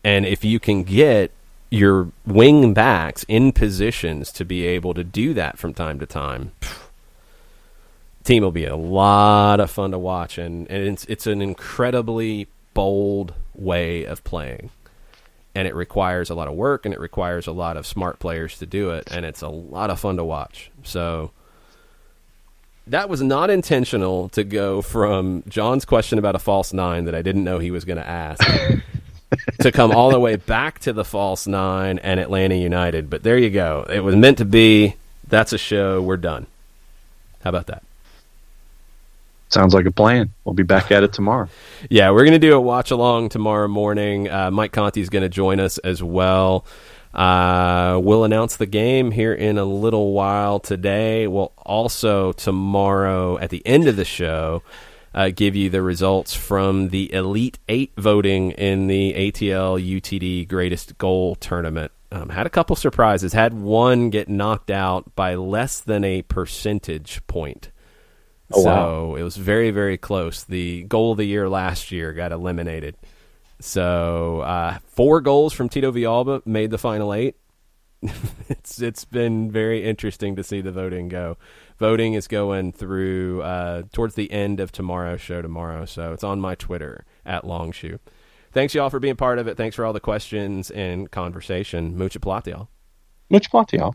And if you can get your wing backs in positions to be able to do that from time to time, team will be a lot of fun to watch, and it's an incredibly bold way of playing, and it requires a lot of work, and it requires a lot of smart players to do it, and it's a lot of fun to watch. So that was not intentional to go from John's question about a false 9 that I didn't know he was going to ask to come all the way back to the false 9 and Atlanta United, but there you go. It was meant to be. That's a show. We're done. How about that? Sounds like a plan. We'll be back at it tomorrow. Yeah, we're going to do a watch-along tomorrow morning. Mike Conti's going to join us as well. We'll announce the game here in a little while today. We'll also, tomorrow, at the end of the show, give you the results from the Elite 8 voting in the ATL UTD Greatest Goal Tournament. Had a couple surprises. Had one get knocked out by less than a percentage point. Oh, so wow. It was very, very close. The goal of the year last year got eliminated. So 4 goals from Tito Villalba made the final 8. It's been very interesting to see the voting go. Voting is going through towards the end of tomorrow's show tomorrow. So it's on my Twitter, @Longshoe. Thanks, y'all, for being part of it. Thanks for all the questions and conversation. Mucha plata, y'all. Mucha plata, y'all.